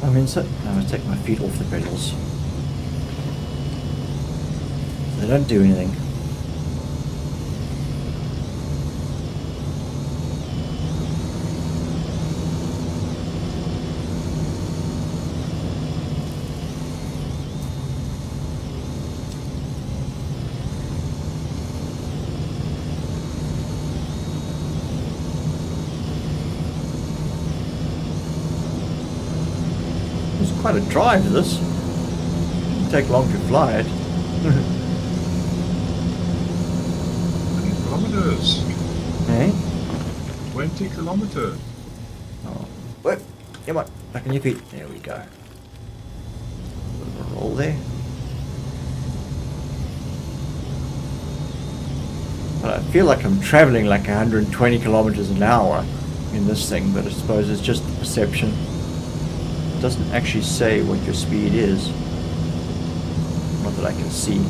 I'm inside. I'm gonna take my feet off the pedals. They don't do anything. It's quite a drive, this. It'll take long to fly it. 20 kilometers. Eh? 20 kilometers. Oh. Wait, come on, back on your feet. There we go. Bit of a roll there. But I feel like I'm traveling like 120 kilometers an hour in this thing, but I suppose it's just perception. It doesn't actually say what your speed is. Not that I can see.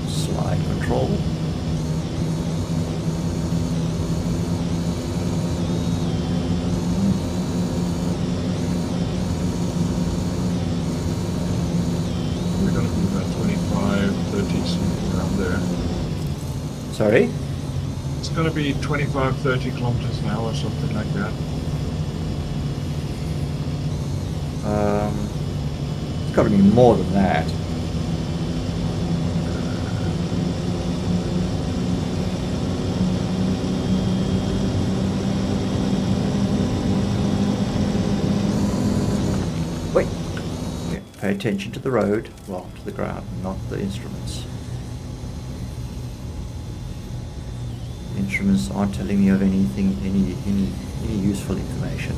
Slide control. there. Sorry? It's gonna be 25, 30 kilometers an hour or something like that. It's got to be more than that. Wait. Okay, pay attention to the road, well, to the ground, not the instruments. The instruments aren't telling me of anything, any useful information.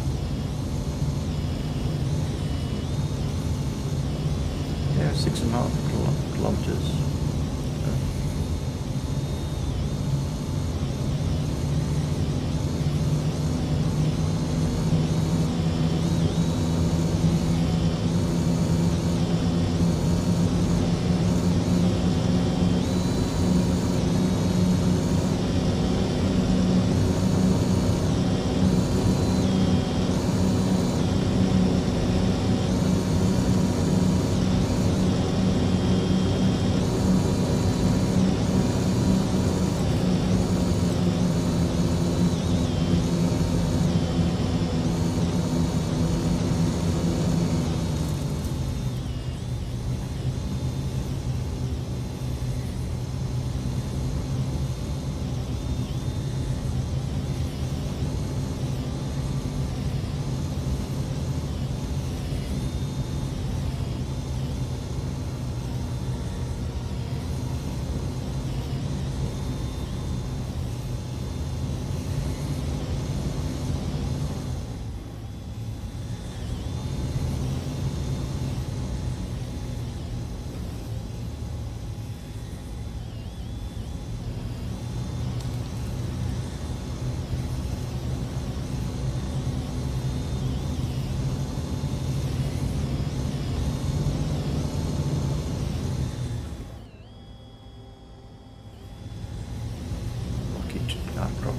Yeah, 6.5 kilometers.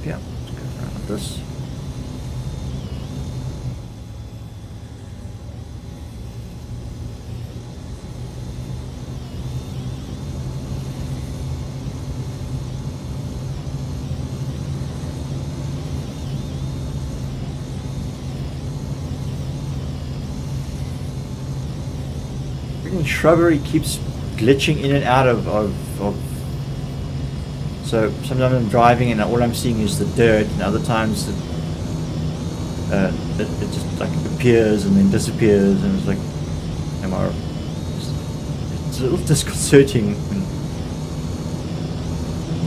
Yeah, let's go around with this. Freaking shrubbery keeps glitching in and out of so sometimes I'm driving and all I'm seeing is the dirt, and other times it just like appears and then disappears, and it's like, it's a little disconcerting when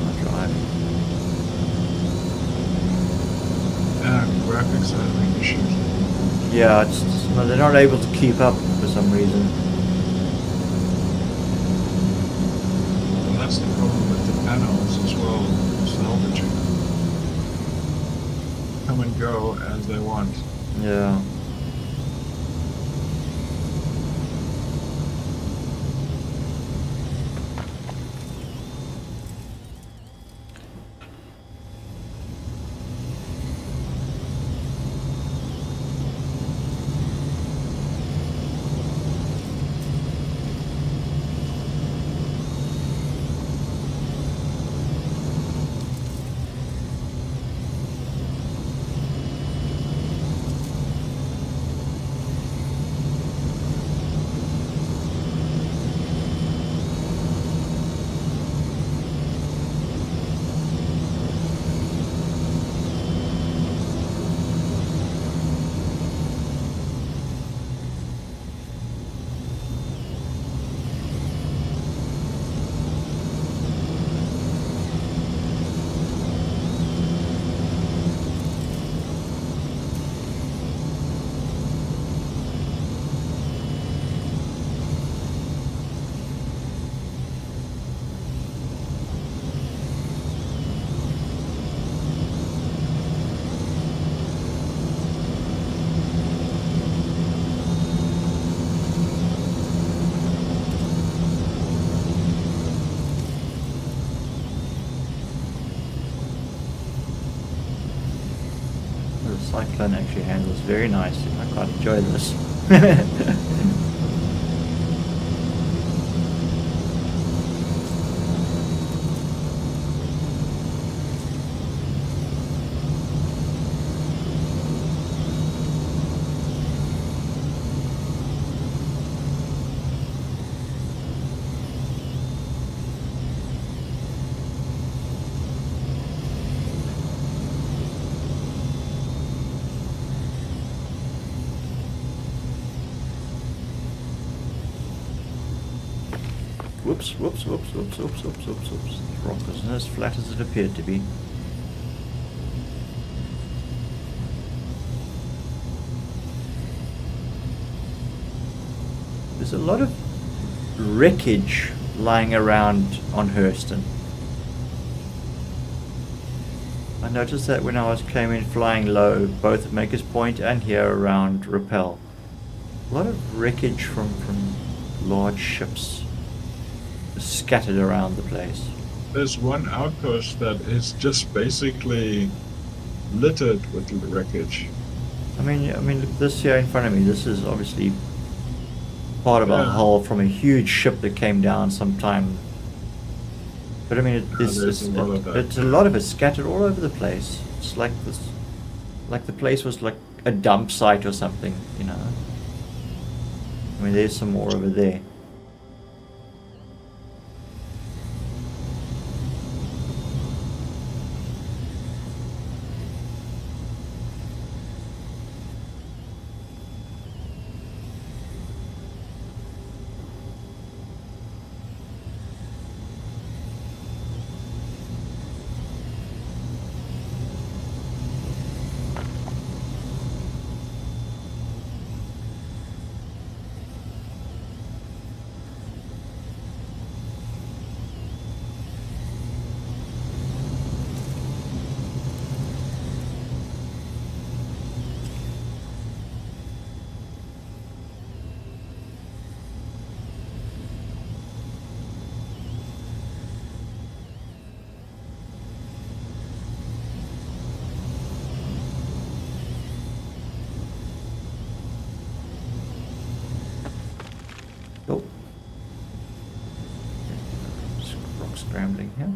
I'm driving. Graphics are having issues. Yeah, it's just, they're not able to keep up for some reason. And that's the problem with the panels as well, salvaging. Come and go as they want. Yeah. The Cyclone actually handles very nicely. I quite enjoy this. Whoops, whoops, whoops, whoops, whoops, whoops, whoops, whoops. The rock isn't as flat as it appeared to be. There's a lot of wreckage lying around on Hurston. I noticed that when I was claiming flying low, both at Maker's Point and here around Rappel. A lot of wreckage from large ships scattered around the place. There's one outpost that is just basically littered with wreckage. I mean, look, this here in front of me, this is obviously part of a Yeah. hull from a huge ship that came down sometime. But I mean, there's a lot of that. it's a lot of it scattered all over the place. It's like this, like the place was like a dump site or something, you know. I mean, there's some more over there. Oh. Rock scrambling here.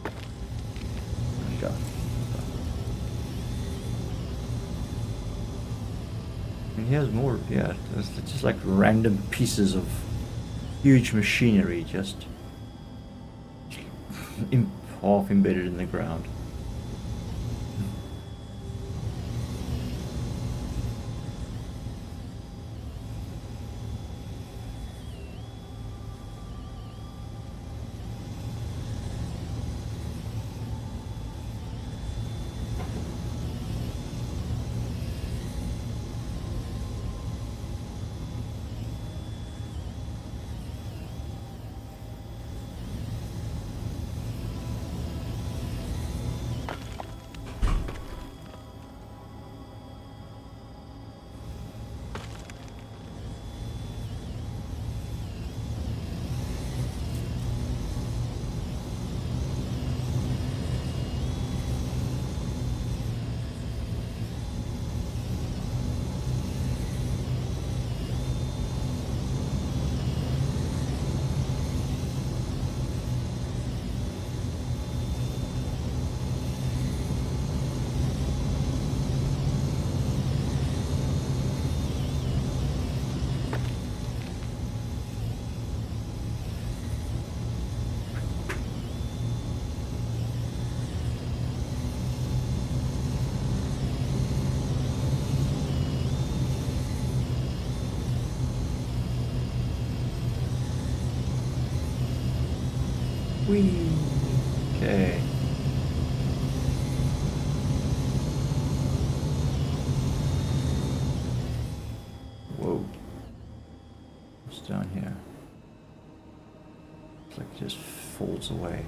There we go. And here's more, yeah, it's just like random pieces of huge machinery just half embedded in the ground. Whee! Okay. Whoa. What's down here? It's like it just falls away.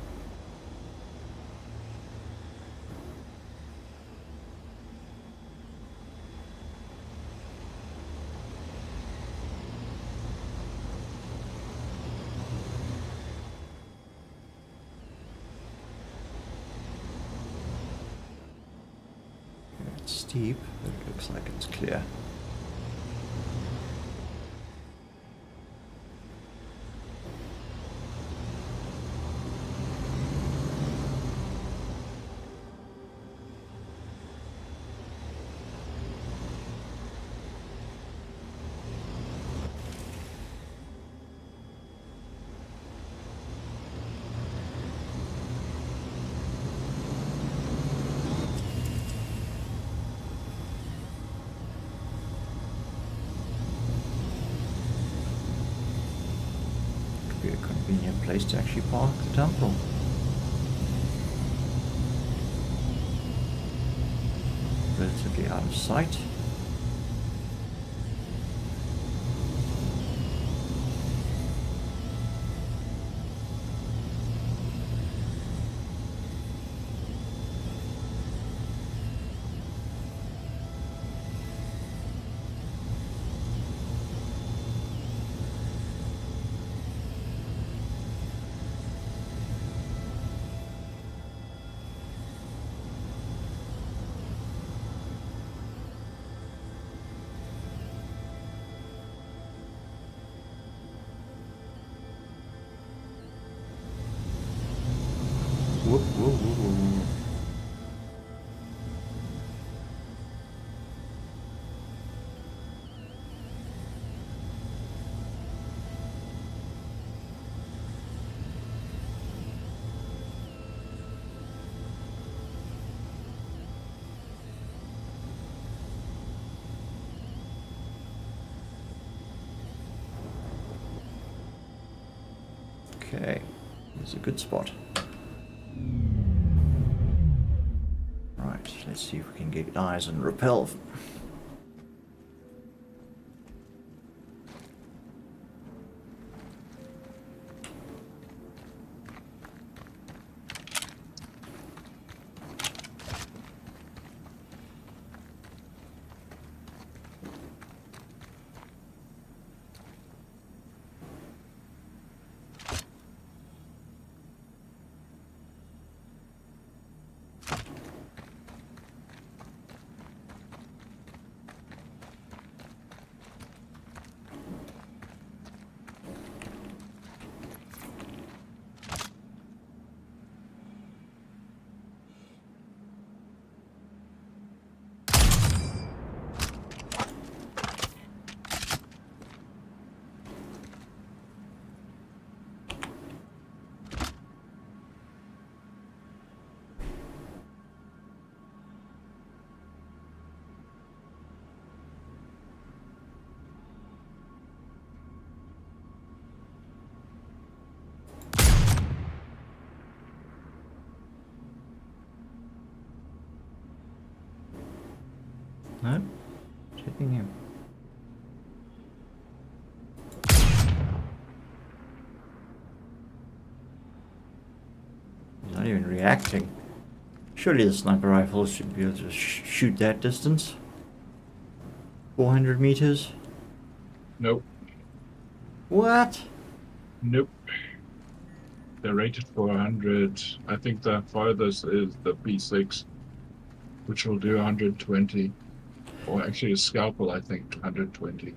It's steep, but it looks like it's clear. be a convenient place to actually park the temple. Relatively out of sight. Whoop, whoop, whoop, whoop, whoop. Okay, this is a good spot. Right, let's see if we can get eyes on rappel. No? Checking him. He's not even reacting. Surely the sniper rifle should be able to shoot that distance. 400 meters? Nope. What? Nope. They're rated for 100. I think the farthest is the P6, which will do 120. Or actually a scalpel, I think, 120.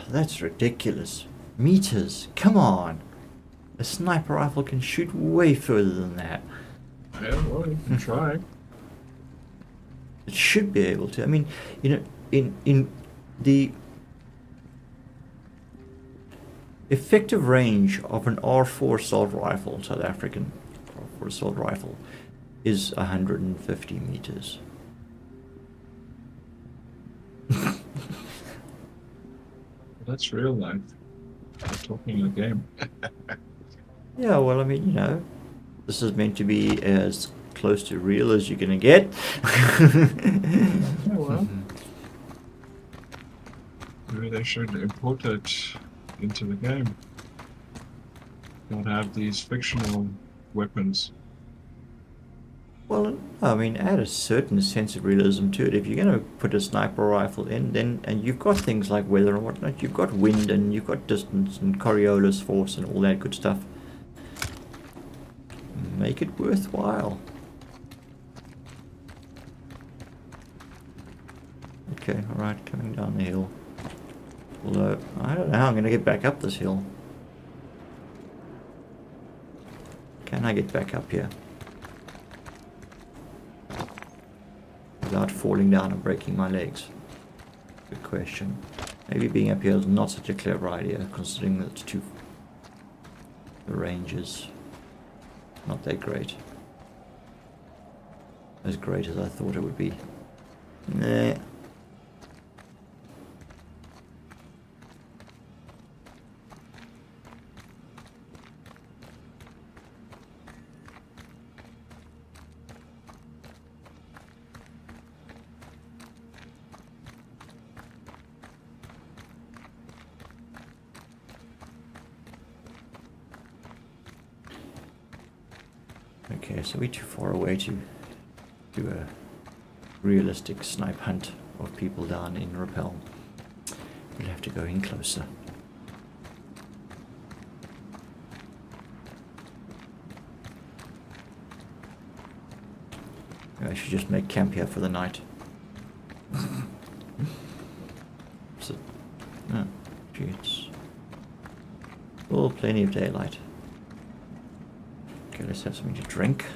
That's ridiculous. Meters? Come on. A sniper rifle can shoot way further than that. Yeah, well, you can try. It should be able to. I mean, you know, in the effective range of an R4 assault rifle, South African R4 assault rifle, is 150 meters. That's real life. We're talking a game. Yeah, well, I mean, you know, this is meant to be as close to real as you're gonna get. Yeah, well. Maybe they should import it into the game. Don't have these fictional weapons. Well, I mean, add a certain sense of realism to it. If you're going to put a sniper rifle in, then, and you've got things like weather and whatnot, you've got wind and you've got distance and Coriolis force and all that good stuff. Make it worthwhile. Okay, alright, coming down the hill. Although, I don't know how I'm going to get back up this hill. Can I get back up here? Without falling down and breaking my legs? Good question. Maybe being up here is not such a clever idea, considering that the range is not that great. As great as I thought it would be. Nah. Okay, so we're too far away to do a realistic snipe hunt of people down in Rappel. We'll have to go in closer. I should just make camp here for the night. So, oh, gee, it's all plenty of daylight. Okay, let's have something to drink.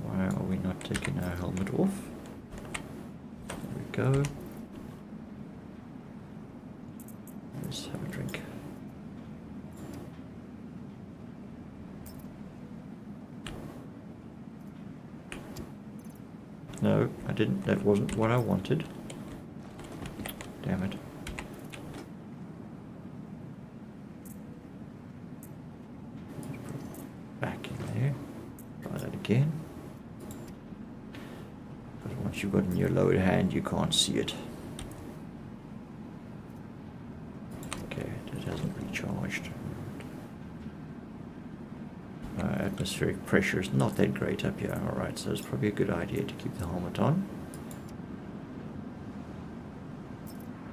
Why are we not taking our helmet off? There we go. Let's have a drink. No, I didn't. That wasn't what I wanted. Damn it. Back in there. Try that again. But once you've got in your lower hand, you can't see it. Okay, that hasn't recharged. Atmospheric pressure is not that great up here. Alright, so it's probably a good idea to keep the helmet on.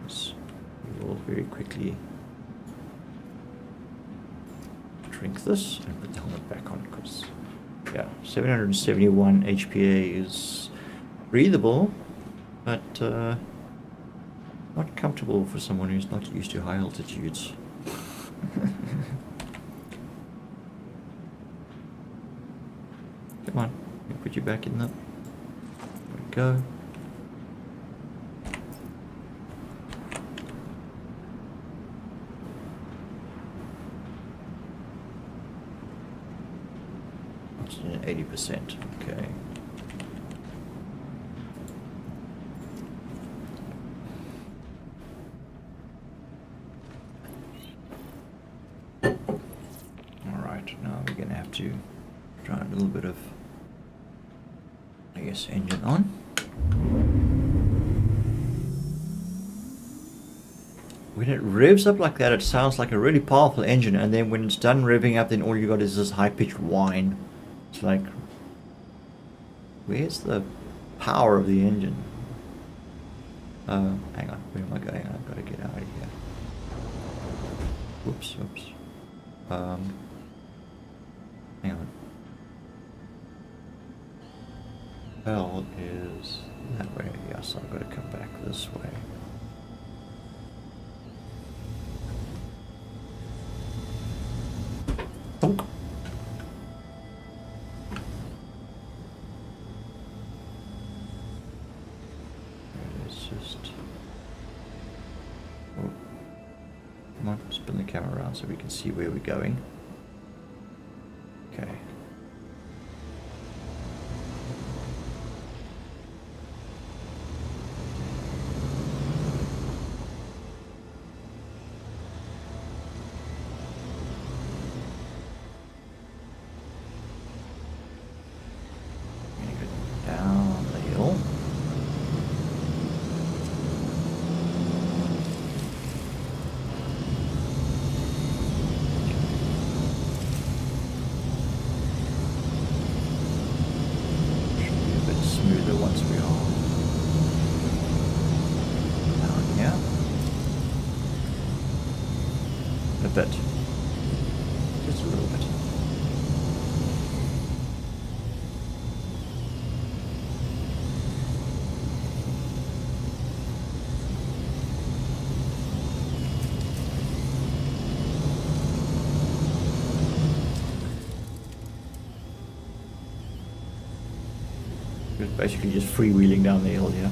We will very quickly drink this and put the helmet back on because, yeah, 771 HPA is breathable, but not comfortable for someone who's not used to high altitudes. Come on, let me put you back in there. There we go. It's 80%, okay. Alright, now we're gonna have to try a little bit of, I guess, engine on. When it revs up like that, it sounds like a really powerful engine, and then when it's done revving up, then all you got is this high-pitched whine. It's like, where's the power of the engine? Hang on, where am I going? I've got to get out of here. Whoops, whoops. Hang on. Hell is that way. Yes, I've got to come back this way. Donk. It's just. Oh. Come on, spin the camera around so we can see where we're going. Okay. Down the hill. Should be a bit smoother once we are down here. A bit. Just a little bit. It was basically just freewheeling down the hill here.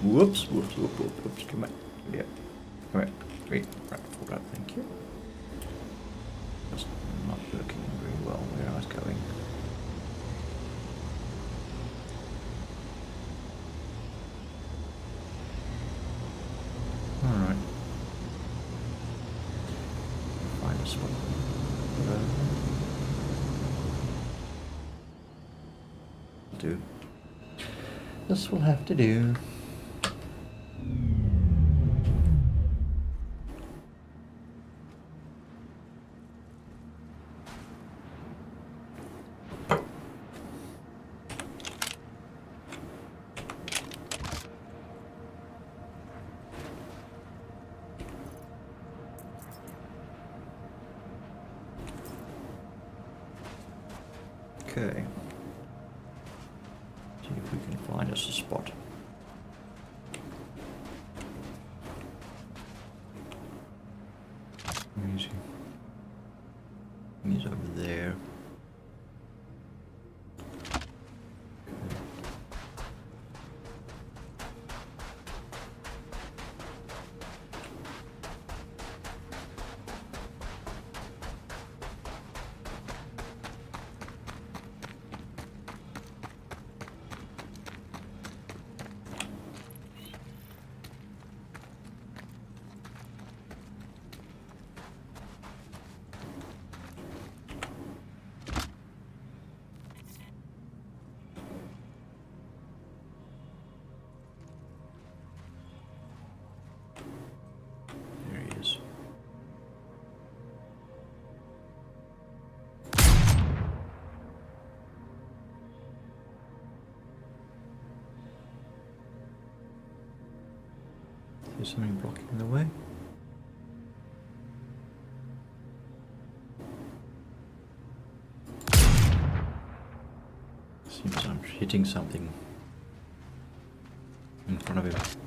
Whoops, whoops, whoops, whoops, whoops. Come on. Yeah. Come on. Wait. Right, hold up. Thank you. Just not working very well where I was going. Alright. Find a spot. Do. This will have to do. Okay. See if we can find us a spot. Where is he? He's over there. There he is. Is there something blocking the way? Seems I'm hitting something in front of him.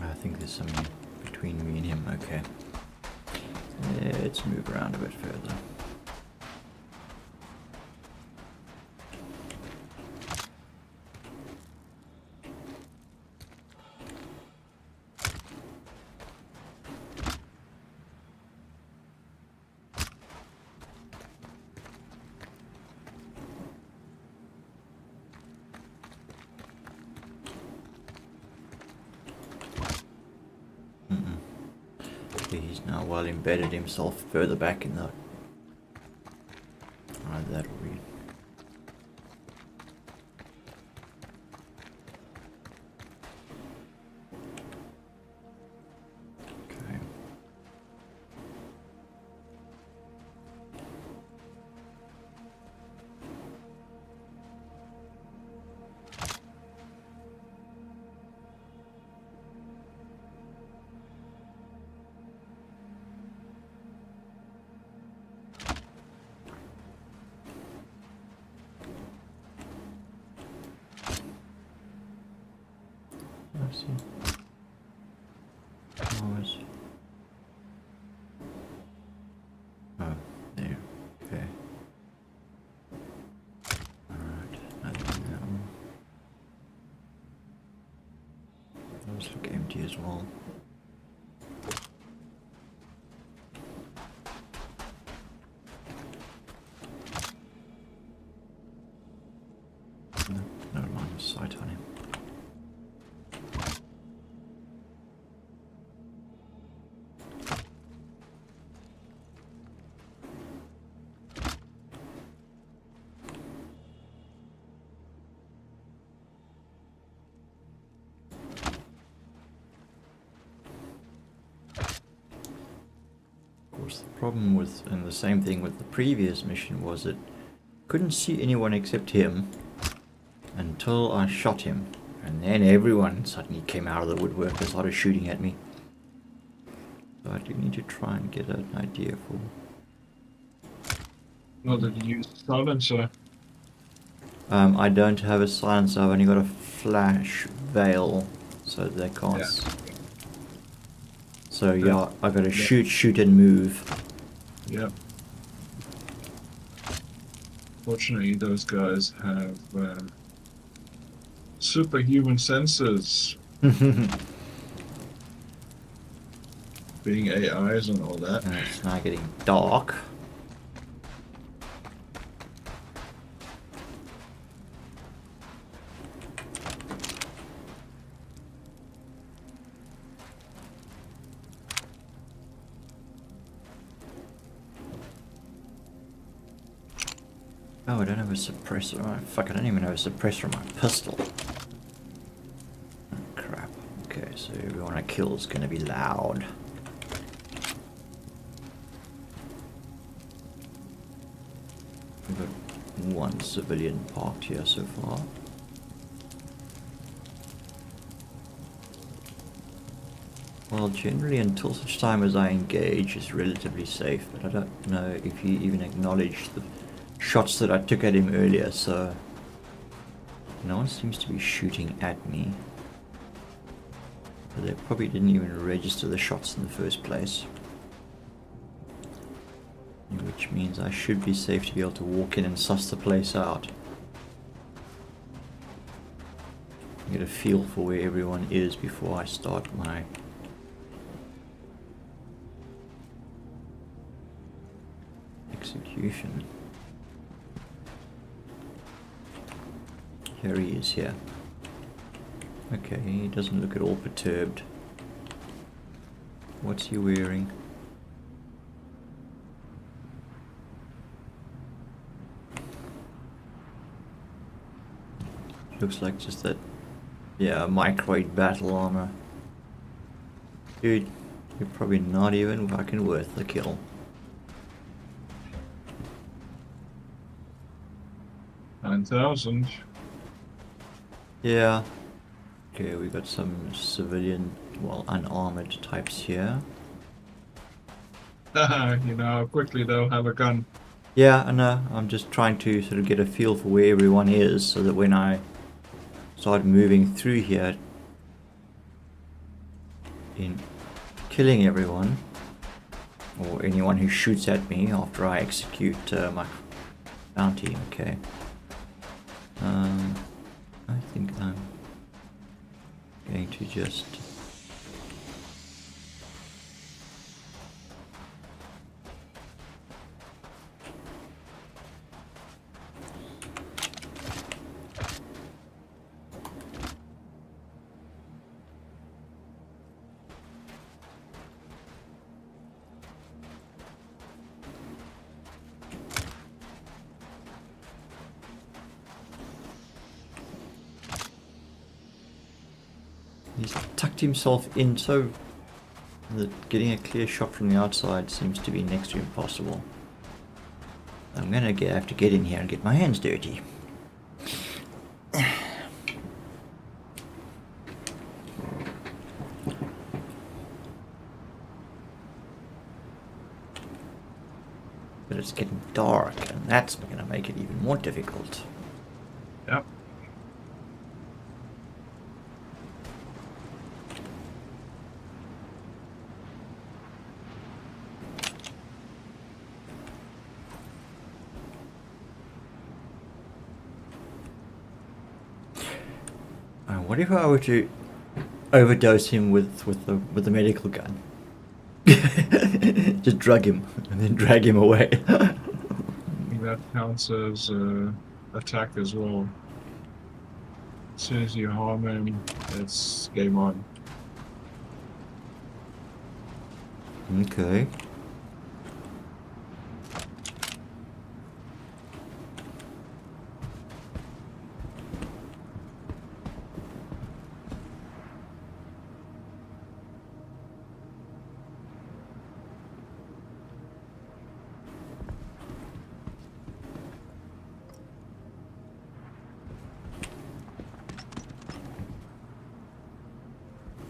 I think there's something between me and him. Okay. Let's move around a bit further. He's now well embedded himself further back in the... Alright, that'll read. Okay. I see. Always. Oh, there. Okay. Alright, nothing in that one. Those look empty as well. No line of sight on him. Of course, the problem with, and the same thing with the previous mission, was that couldn't see anyone except him until I shot him, and then everyone suddenly came out of the woodwork and started shooting at me. I do need to try and get an idea for. Not that you use silencer. I don't have a silencer. I've only got a flash veil, so they can't. Yeah. So yeah, I got to Yeah. shoot, and move. Yeah. Fortunately, those guys have superhuman senses, being AIs and all that. And it's now getting dark. Oh, I don't have a suppressor. Oh, fuck, I don't even have a suppressor on my pistol. Oh, crap. Okay, so everyone I kill is going to be loud. We've got one civilian parked here so far. Well, generally until such time as I engage is relatively safe, but I don't know if he even acknowledged the shots that I took at him earlier, so no one seems to be shooting at me. But they probably didn't even register the shots in the first place. Which means I should be safe to be able to walk in and suss the place out. Get a feel for where everyone is before I start my execution. Here he is here. Okay, he doesn't look at all perturbed. What's he wearing? Looks like just that, yeah, microwave battle armor. Dude, you're probably not even fucking worth the kill. $9,000. Yeah. Okay, we got some civilian, well, unarmored types here. You know how quickly they'll have a gun. Yeah, I know. I'm just trying to sort of get a feel for where everyone is so that when I start moving through here in killing everyone or anyone who shoots at me after I execute my bounty. Okay. I think I'm going to just he's tucked himself in so that getting a clear shot from the outside seems to be next to impossible. I'm gonna have to get in here and get my hands dirty. But it's getting dark, and that's gonna make it even more difficult. Yep. What if I were to overdose him with the medical gun? Just drug him and then drag him away. I think that counts as attack as well. As soon as you harm him, it's game on. Okay.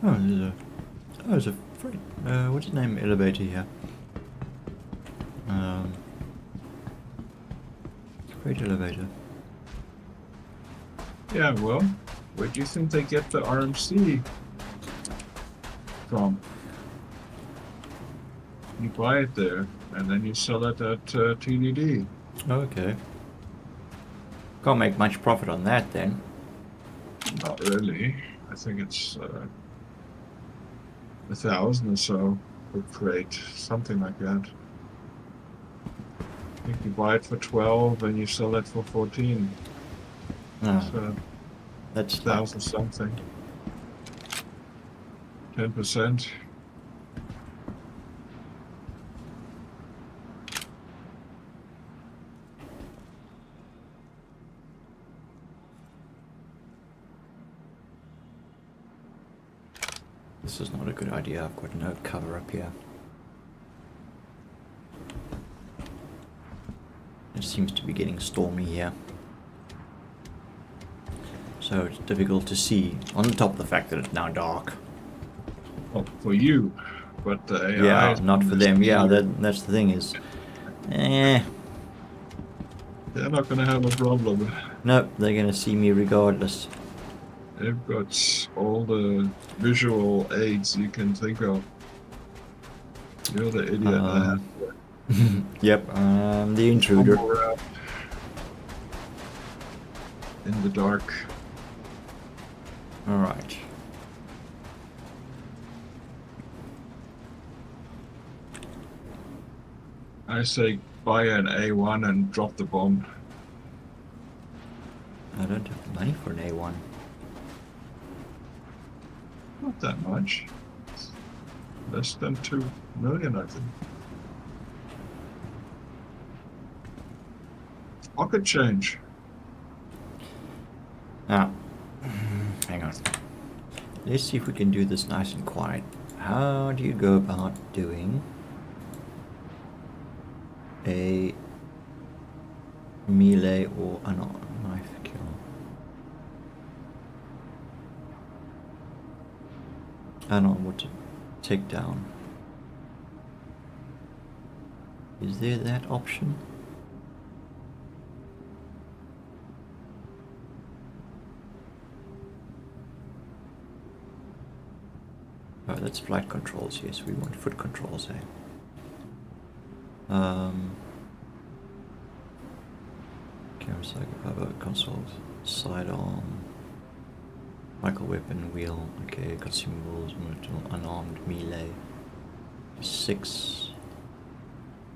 Oh, there's a freight, what's the name elevator here? Freight elevator. Yeah, well, where do you think they get the RMC from? You buy it there, and then you sell it at TDD. Okay. Can't make much profit on that then. Not really. I think it's 1,000 or so per crate, something like that. I think you buy it for 12 and you sell it for 14. No, So that's 1,000 something. 10%. This is not a good idea. I've got no cover up here. It seems to be getting stormy here. So it's difficult to see, on top of the fact that it's now dark. Well, for you, but the AI Yeah, is not for them. Yeah, that's the thing is... they're not going to have a problem. No, they're going to see me regardless. They've got all the visual aids you can think of. You're the idiot that Yep, the intruder. fumble around in the dark. Alright. I say buy an A1 and drop the bomb. I don't have the money for an A1. Not that much. Less than 2 million, I think. Pocket change. Now, hang on. Let's see if we can do this nice and quiet. How do you go about doing a melee or unarmed knife kill? Unarmed what to take down. Is there that option? Oh, that's flight controls. Yes, we want foot controls, eh? Camera cycle, power consoles, sidearm, rifle weapon, wheel. Okay, consumables, military, unarmed, melee. 6.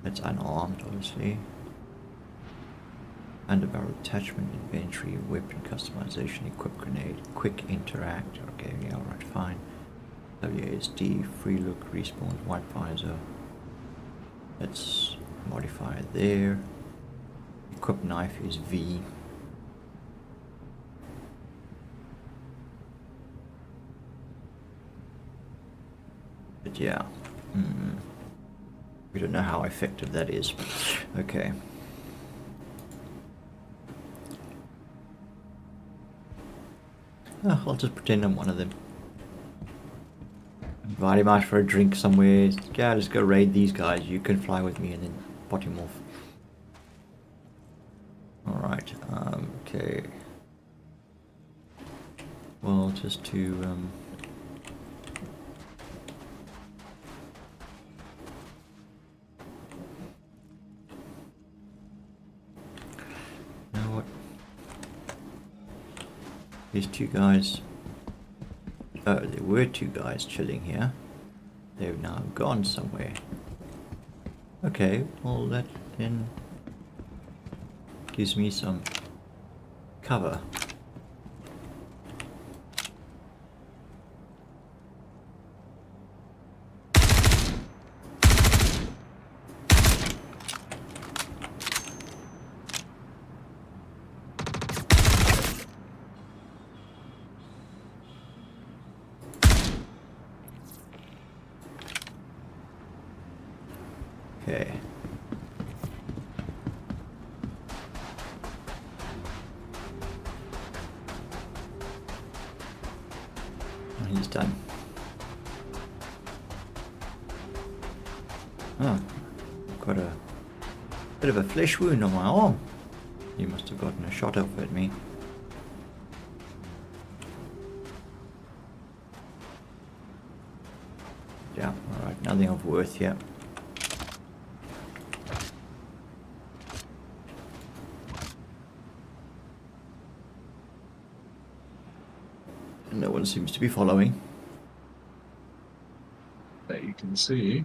That's unarmed, obviously. Underbarrel attachment, inventory, weapon customization, equip grenade, quick interact. Okay, yeah, alright, fine. WASD, free look, respawn, white visor. Let's modify it there. Equip knife is V. But yeah, we don't know how effective that is. Okay. Oh, I'll just pretend I'm one of them. Invite him out for a drink somewhere. Yeah, let's go raid these guys. You can fly with me and then pot him off. Alright, okay. Well, just to, you know what? These two guys. Oh, there were 2 guys chilling here. They've now gone somewhere. Okay, well that then gives me some cover. Okay. He's done. Bit of a flesh wound on my arm. You must have gotten a shot off at me. Yeah, alright, nothing of worth yet. And no one seems to be following. That you can see.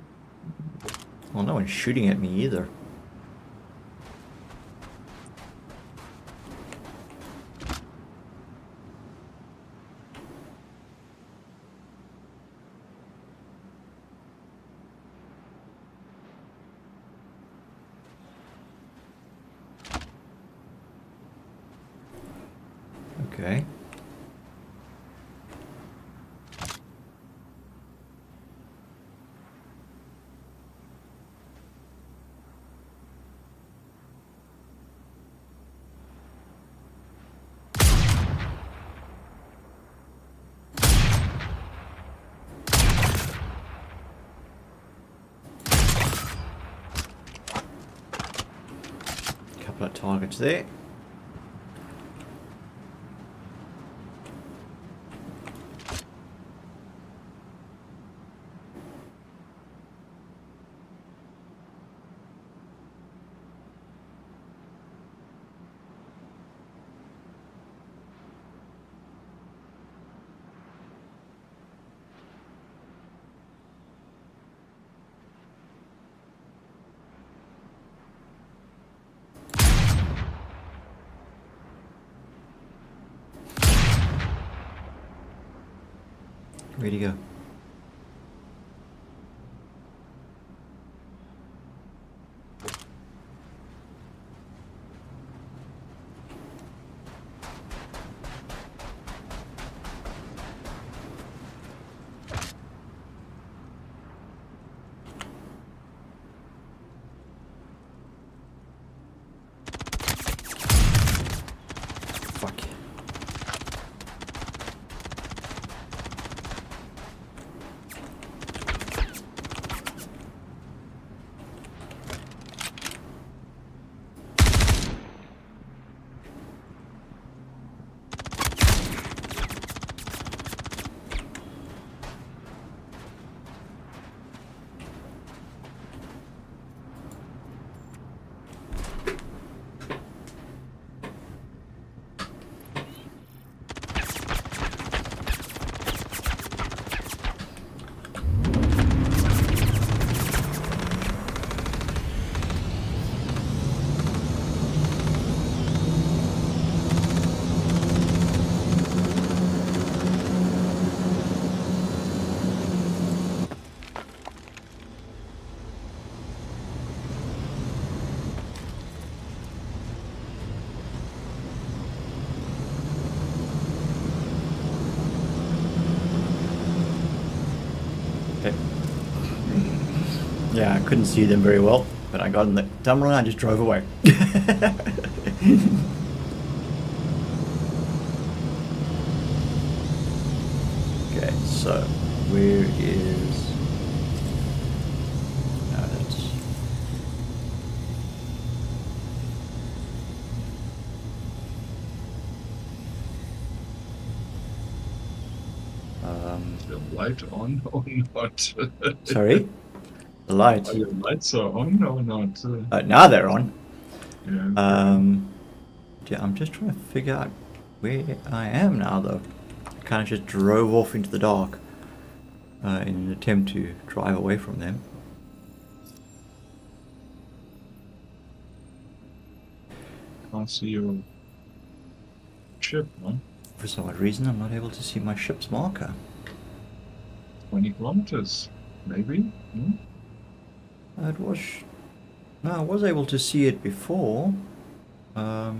Well, no one's shooting at me either. Okay. Couple of targets there. Where'd he go? Fuck. Okay. Yeah, I couldn't see them very well, but I got in the tunnel and I just drove away. Okay, so where is... No, that's... The light on or not? Sorry? The lights. Are your lights are on or not? Now they're on. Yeah. Yeah, I'm just trying to figure out where I am now, though. I kind of just drove off into the dark in an attempt to drive away from them. Can't see your ship, huh? For some odd reason, I'm not able to see my ship's marker. 20 kilometers, maybe? Hmm? It was... No, I was able to see it before. Fuck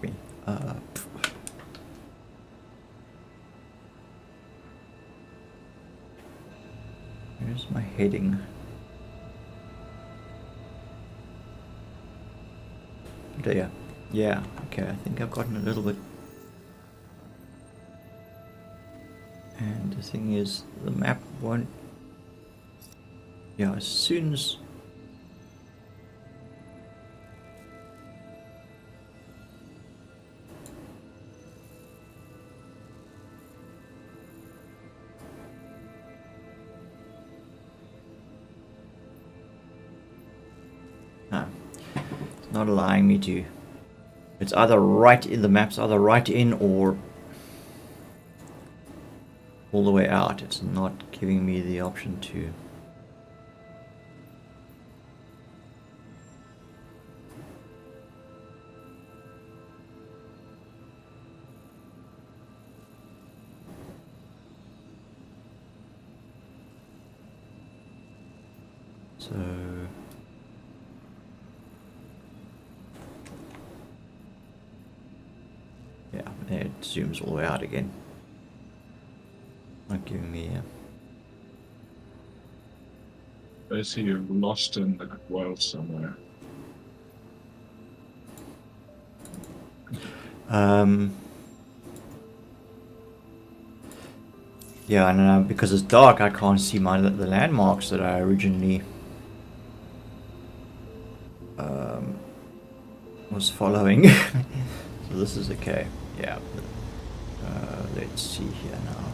me. Where's my heading? There. Yeah, okay, I think I've gotten a little bit... And thing is, the map won't... Yeah, as soon as... No, it's not allowing me to... It's either right in the map's either right in or all the way out. It's not giving me the option to... So... Yeah, it zooms all the way out again. Not giving me Basically, you're lost in the world somewhere. Yeah, and because it's dark, I can't see the landmarks that I originally was following. So this is okay. Yeah. Let's see here now.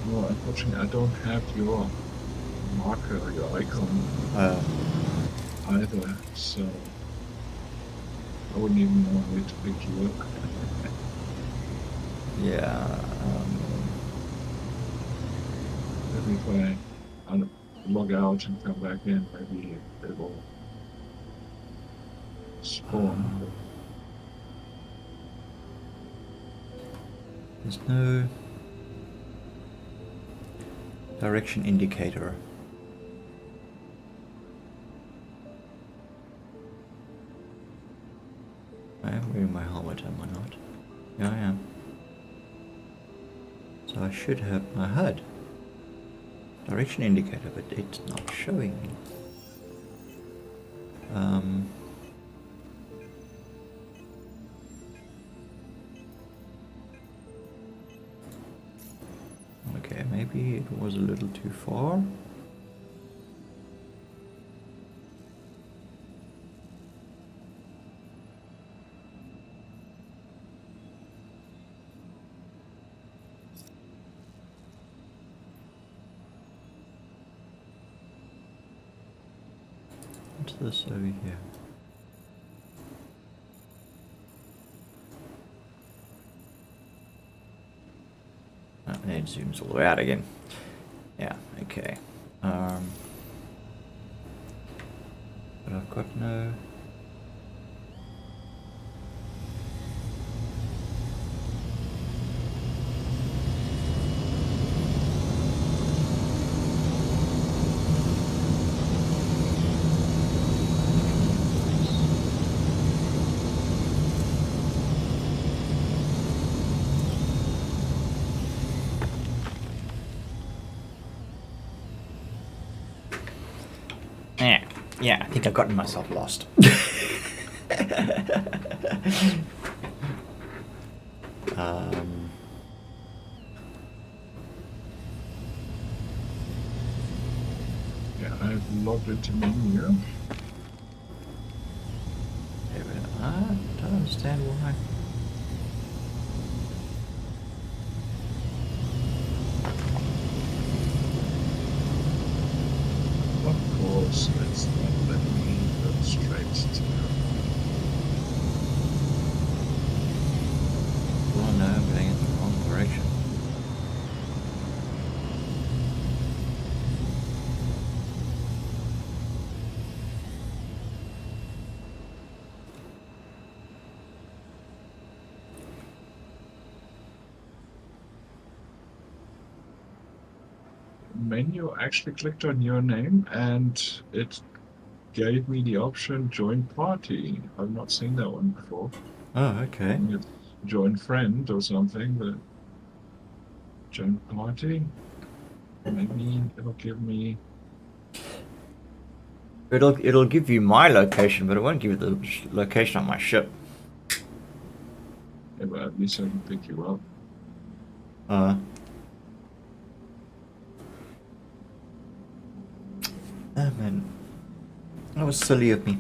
Well, unfortunately, I don't have your marker or your icon either, so I wouldn't even know where to pick you up. Yeah. Maybe if I log out and come back in, maybe it will spawn. There's no direction indicator. I am wearing my helmet, am I not? Yeah, I am. So I should have my HUD direction indicator, but it's not showing me. Okay, maybe it was a little too far. What's this over here? And it zooms all the way out again. Yeah, okay. But I've got no... Yeah, I think I've gotten myself lost. Yeah, I've logged into menu. I don't understand why. Of course, it's not letting me go straight to... Oh no, I'm going in the wrong direction. Menu, actually clicked on your name and it gave me the option join party. I've not seen that one before. Oh, okay. It's join friend or something, but join party. Maybe it'll give me... It'll give you my location, but it won't give you the location on my ship. Yeah, but at least I can pick you up. Oh man, that was silly of me.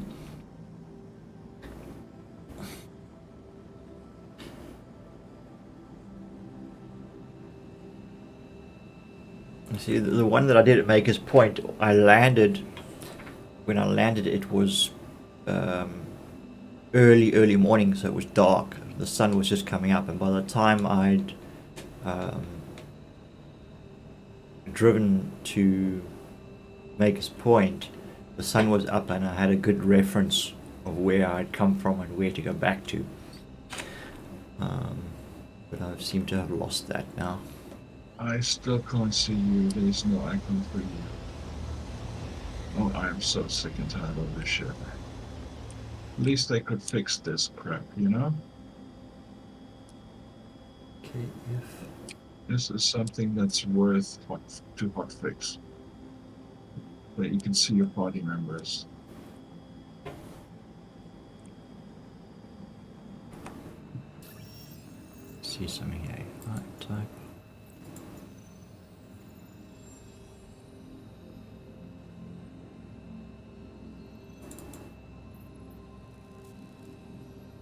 You see, the one that I did at Maker's Point, I landed. When I landed, it was early morning, so it was dark. The sun was just coming up, and by the time I'd driven to Maker's Point, the sun was up, and I had a good reference of where I'd come from and where to go back to. But I seem to have lost that now. I still can't see you. There's no icon for you. Oh, I am so sick and tired of this shit. At least they could fix this crap, you know? Okay, if This is something that's worth to hotfix. Where you can see your party members. see something here, right, type.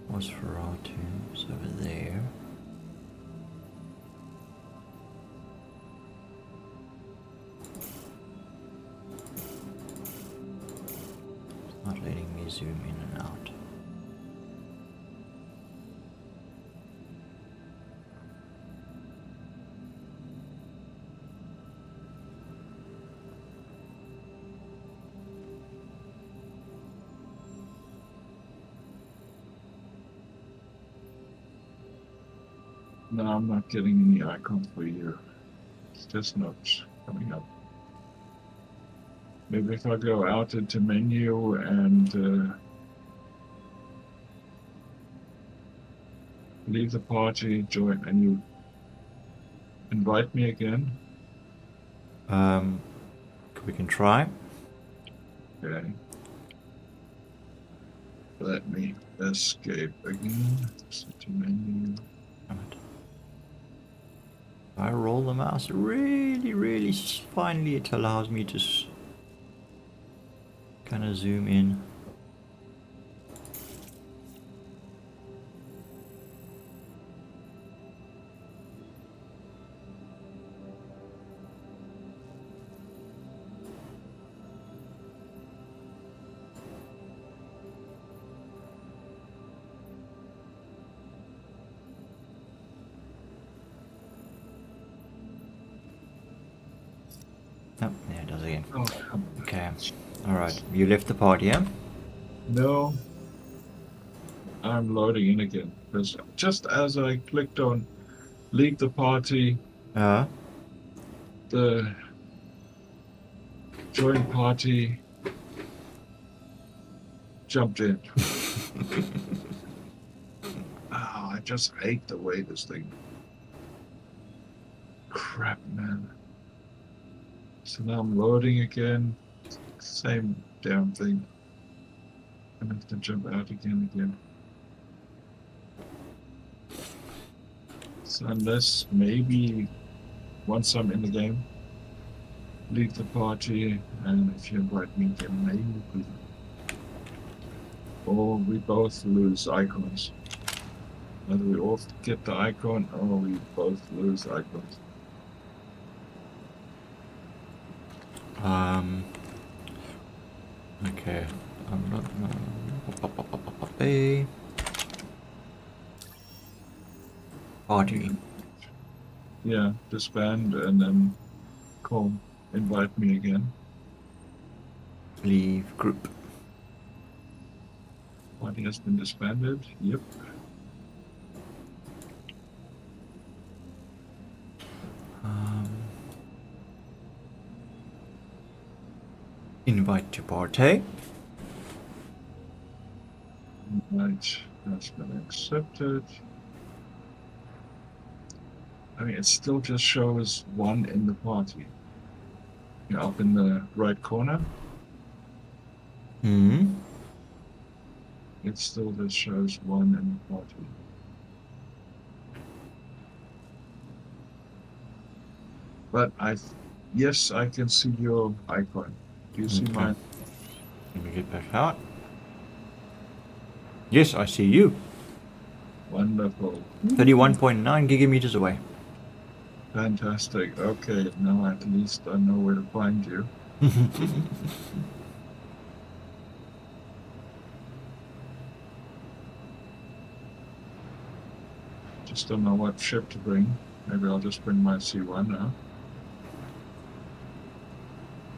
Was Ferratu's over there. It's not letting me zoom in and out. No, I'm not getting any icon for you. It's just not coming up. Maybe if I go out into menu and leave the party, join, and you invite me again. We can try. Okay. Let me escape again. Set to menu. Damn it. If I roll the mouse really finally, it allows me to kind of zoom in. Oh, there it does again. Oh, come on. Okay. Alright, you left the party, yeah? No. I'm loading in again. Because just as I clicked on leave the party, the join party jumped in. I just hate the way this thing. Crap, man. So now I'm loading again. Same damn thing. I'm gonna have to jump out again. So unless maybe once I'm in the game, leave the party, and if you invite me again, maybe. Or we both lose icons. Either we all get the icon, or we both lose icons. Okay. Party. Yeah, disband and then call, invite me again. Leave group. Party has been disbanded. Yep. Invite to party. Right, that's been accepted. I mean, it still just shows one in the party. You know, up in the right corner, it still just shows one in the party. But yes, I can see your icon. Do you see Okay. mine? Let me get back out. Yes, I see you. Wonderful. 31.9 gigameters away. Fantastic. Okay, now at least I know where to find you. Just don't know what ship to bring. Maybe I'll just bring my C1 now.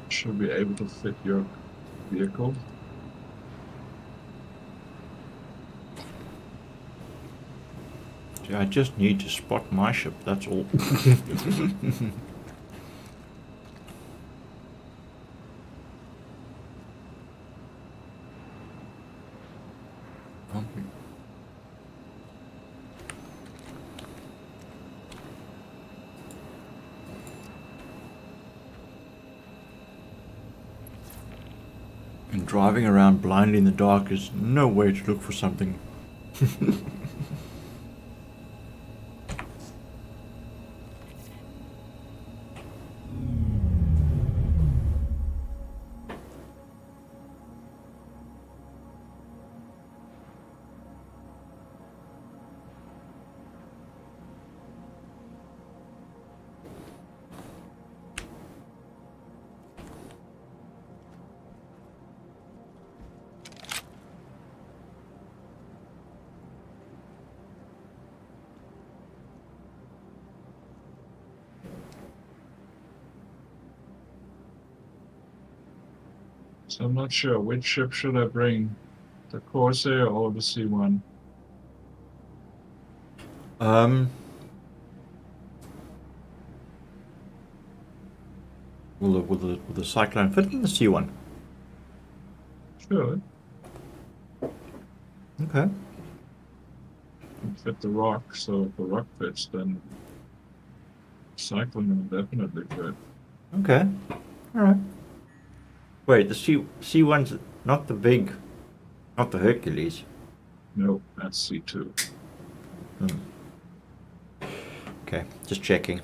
Should be able to fit your vehicle. See, I just need to spot my ship, that's all. And driving around blindly in the dark is no way to look for something. So I'm not sure which ship should I bring, the Corsair or the C1. Um, will the Cyclone fit in the C1? Sure, Okay. and fit the rock. So if the rock fits, then cycling will definitely fit. Okay. Alright. Wait, the C1's not the big, not the Hercules. Nope, that's C2. Okay, just checking.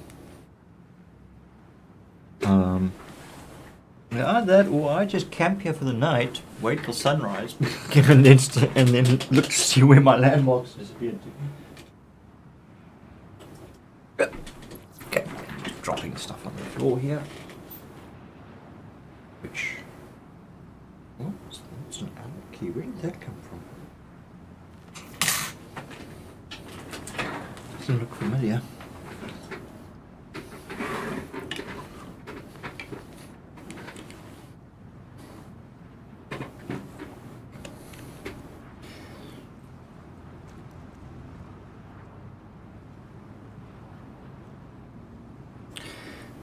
Yeah, that, or I just camp here for the night, wait till sunrise, and then look to see where my landmarks disappeared to. Okay, just dropping stuff on the floor here. Which, oh, that's an Allen key. Where did that come from? Doesn't look familiar.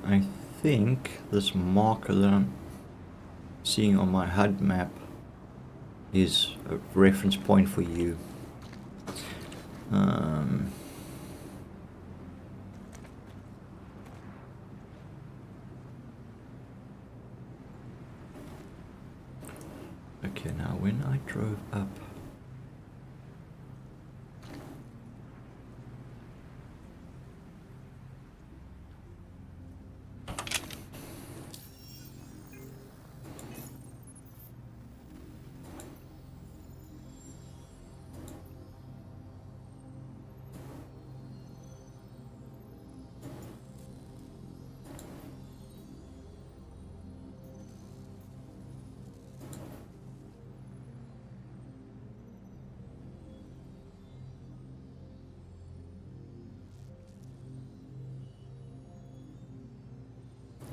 I think this marker that I'm seeing on my HUD map is a reference point for you. Okay, now when I drove up,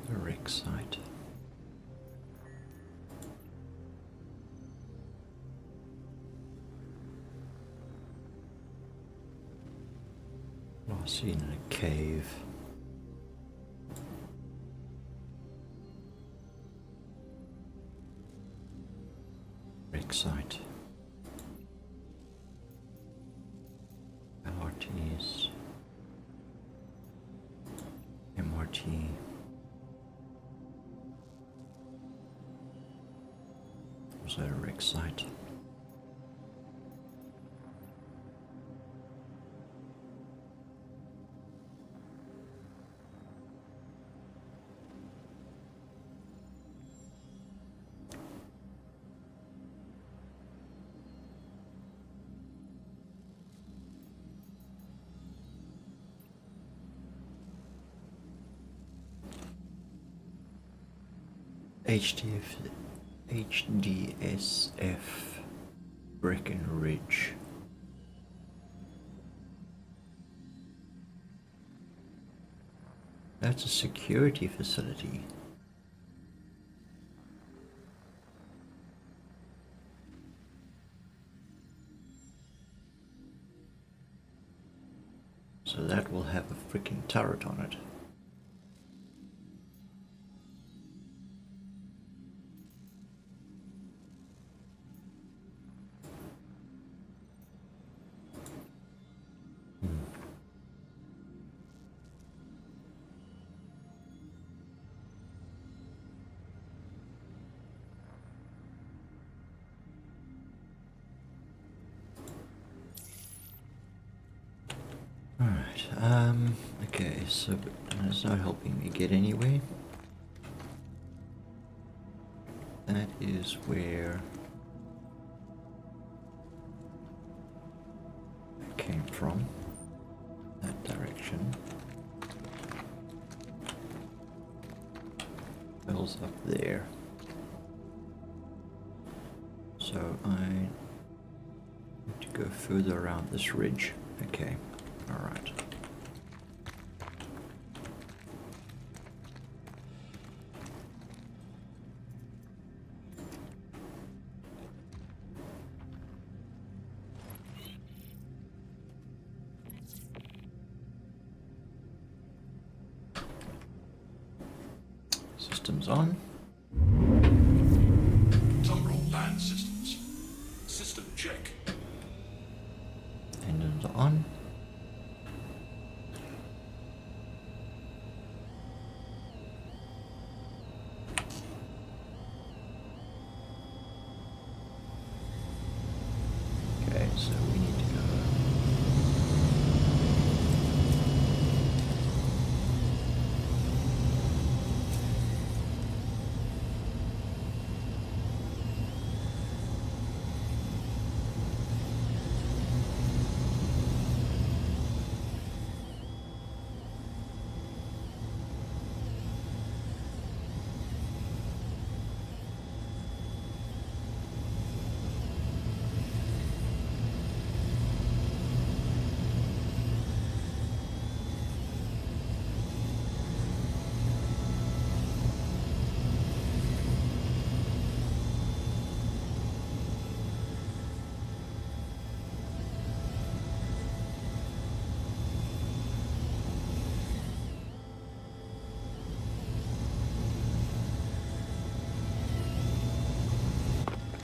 the wreck site. Last seen in a cave. Wreck site. LRTs. MRT. Was that a wreck site? HDSF Breckenridge. That's a security facility. So that will have a freaking turret on it. Alright, okay, so it's not helping me get anywhere. That is where I came from, that direction. Bell's up there. So I need to go further around this ridge. Okay, alright. Systems on. Tumbrel land systems. System check. Engines on. Okay, so we need to go.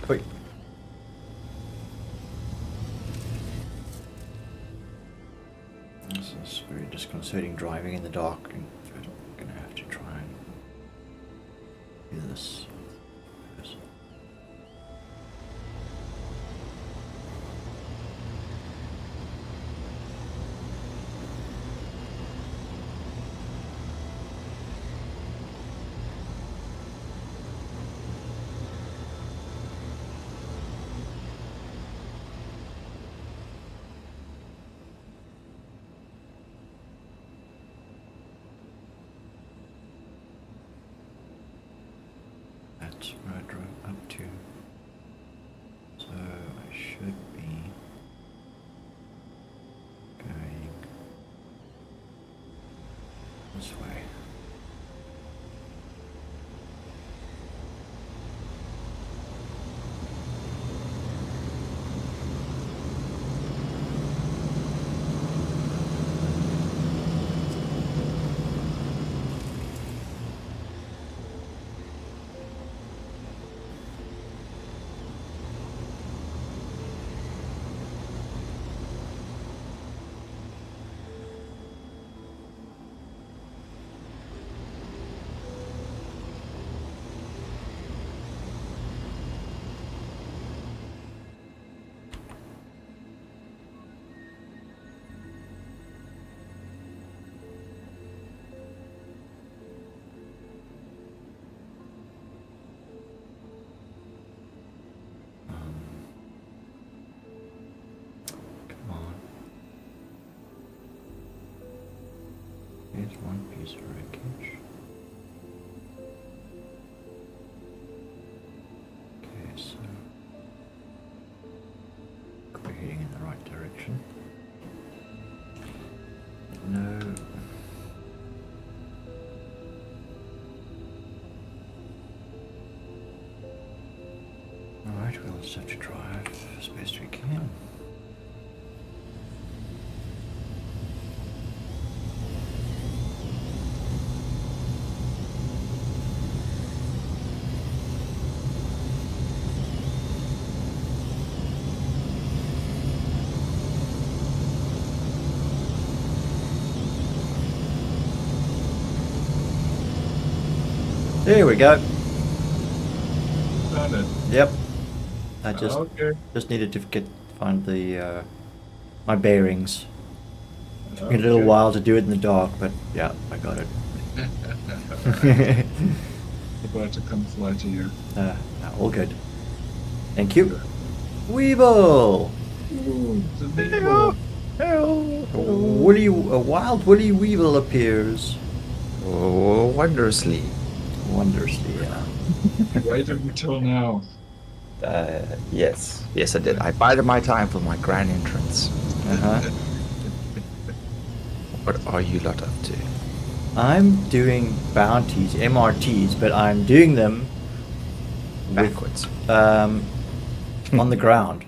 Wait. This is very disconcerting driving in the dark, and I'm gonna have to try and do this. Yes. That's where I drove up to. So I should be going this way. Come on. Here's one piece of wreckage. just have to drive as best we can. There we go. Done it. Yep. I just Okay. needed to find the my bearings. Took me a little while to do it in the dark, but yeah, I got it. About to come fly to you. No, all good. Thank you. Weevil! Ooh, the Weevil. A wild woolly weevil appears. Oh, wondrously. Wondrously, yeah. Waited until now. Yes. Yes, I did. I bided my time for my grand entrance. Uh-huh. What are you lot up to? I'm doing bounties, MRTs, but I'm doing them Backwards. on the ground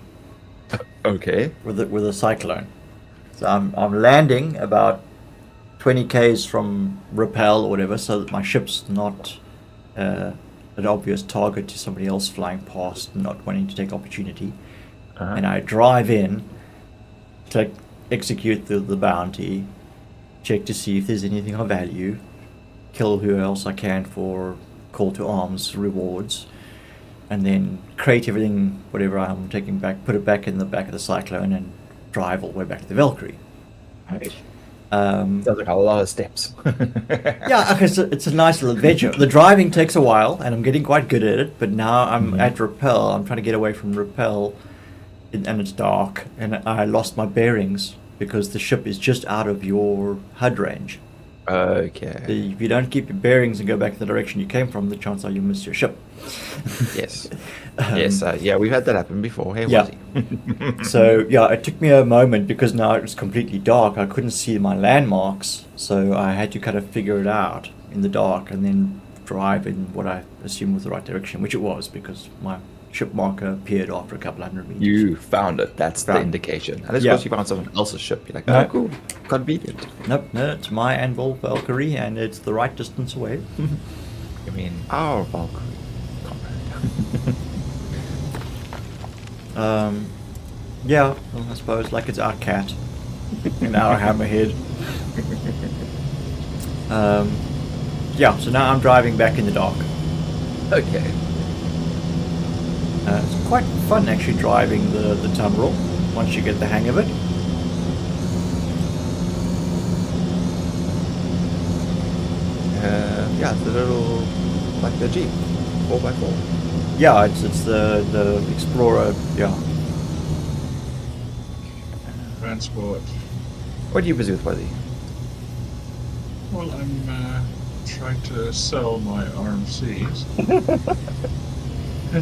Okay. with a cyclone. So I'm landing about 20 k's from rappel or whatever, so that my ship's not an obvious target to somebody else flying past and not wanting to take opportunity. Uh-huh. And I drive in to execute the bounty, check to see if there's anything of value, kill who else I can for call to arms rewards, and then crate everything, whatever I'm taking back, put it back in the back of the Cyclone and drive all the way back to the Valkyrie. Right. Sounds like a lot of steps. Yeah, it's a nice little adventure. The driving takes a while, and I'm getting quite good at it, but now I'm at rappel. I'm trying to get away from rappel, and it's dark, and I lost my bearings because the ship is just out of your HUD range. Okay. If you don't keep your bearings and go back the direction you came from, the chance are you miss your ship. Yes. Yes. Yeah, we've had that happen before. Hey, Yeah. Wazzy. So yeah, it took me a moment because now it was completely dark. I couldn't see my landmarks, so I had to kind of figure it out in the dark and then drive in what I assumed was the right direction, which it was because my ship marker appeared after a couple hundred meters. You found it. That's the Right. indication. Unless Yeah. you found someone else's ship. You're like, No. oh, cool. Convenient. Nope, no, it's my Anvil Valkyrie, and it's the right distance away. I mean, our Valkyrie comrade. Yeah, well, I suppose like it's our cat and our hammerhead. Yeah, so now I'm driving back in the dark. Okay. It's quite fun actually driving the tumbrel once you get the hang of it. Yeah, it's a little like the Jeep, 4x4. Yeah, it's the Explorer. Yeah. Transport. What are you busy with, Wazzy? Well, I'm trying to sell my RMCs.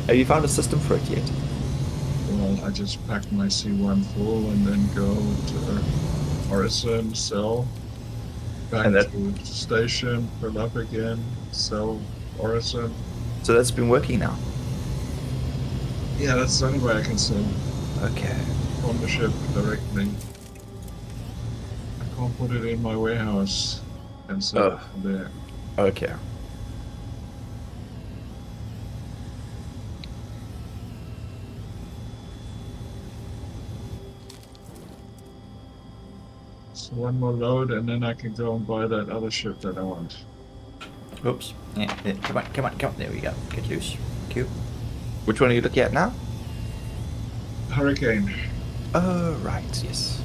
Have you found a system for it yet? Well, I just packed my C1 full and then go to RSM, sell, back And that- to the station, fill up again, sell RSM. So that's been working now. Yeah, that's the only way I can sell Okay. on the ship directly. I can't put it in my warehouse and sell it from there. Okay. So one more load and then I can go and buy that other ship that I want. Oops. Yeah, come on. There we go. Get loose. Thank you. Which one are you looking at now? Hurricane. Oh, right. Yes.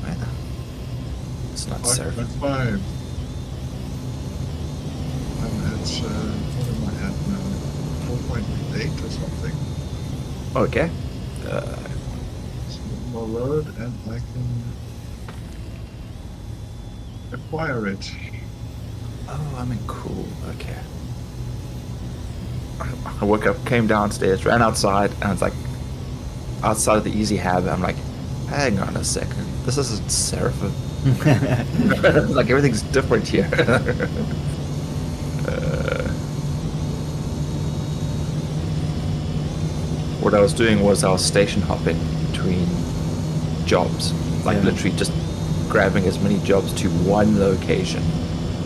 Right now. It's not surfing. 5.5. I'm at, what am I at now? 4.8 or something. Okay. So one more load and I can acquire it. Oh, I mean, cool. Okay. I woke up, came downstairs, ran outside, and it's like outside of the easy hab. I'm like, hang on a second, this isn't Seraphim. Like everything's different here. what I was doing was I was station hopping between jobs, like Yeah. literally just grabbing as many jobs to one location,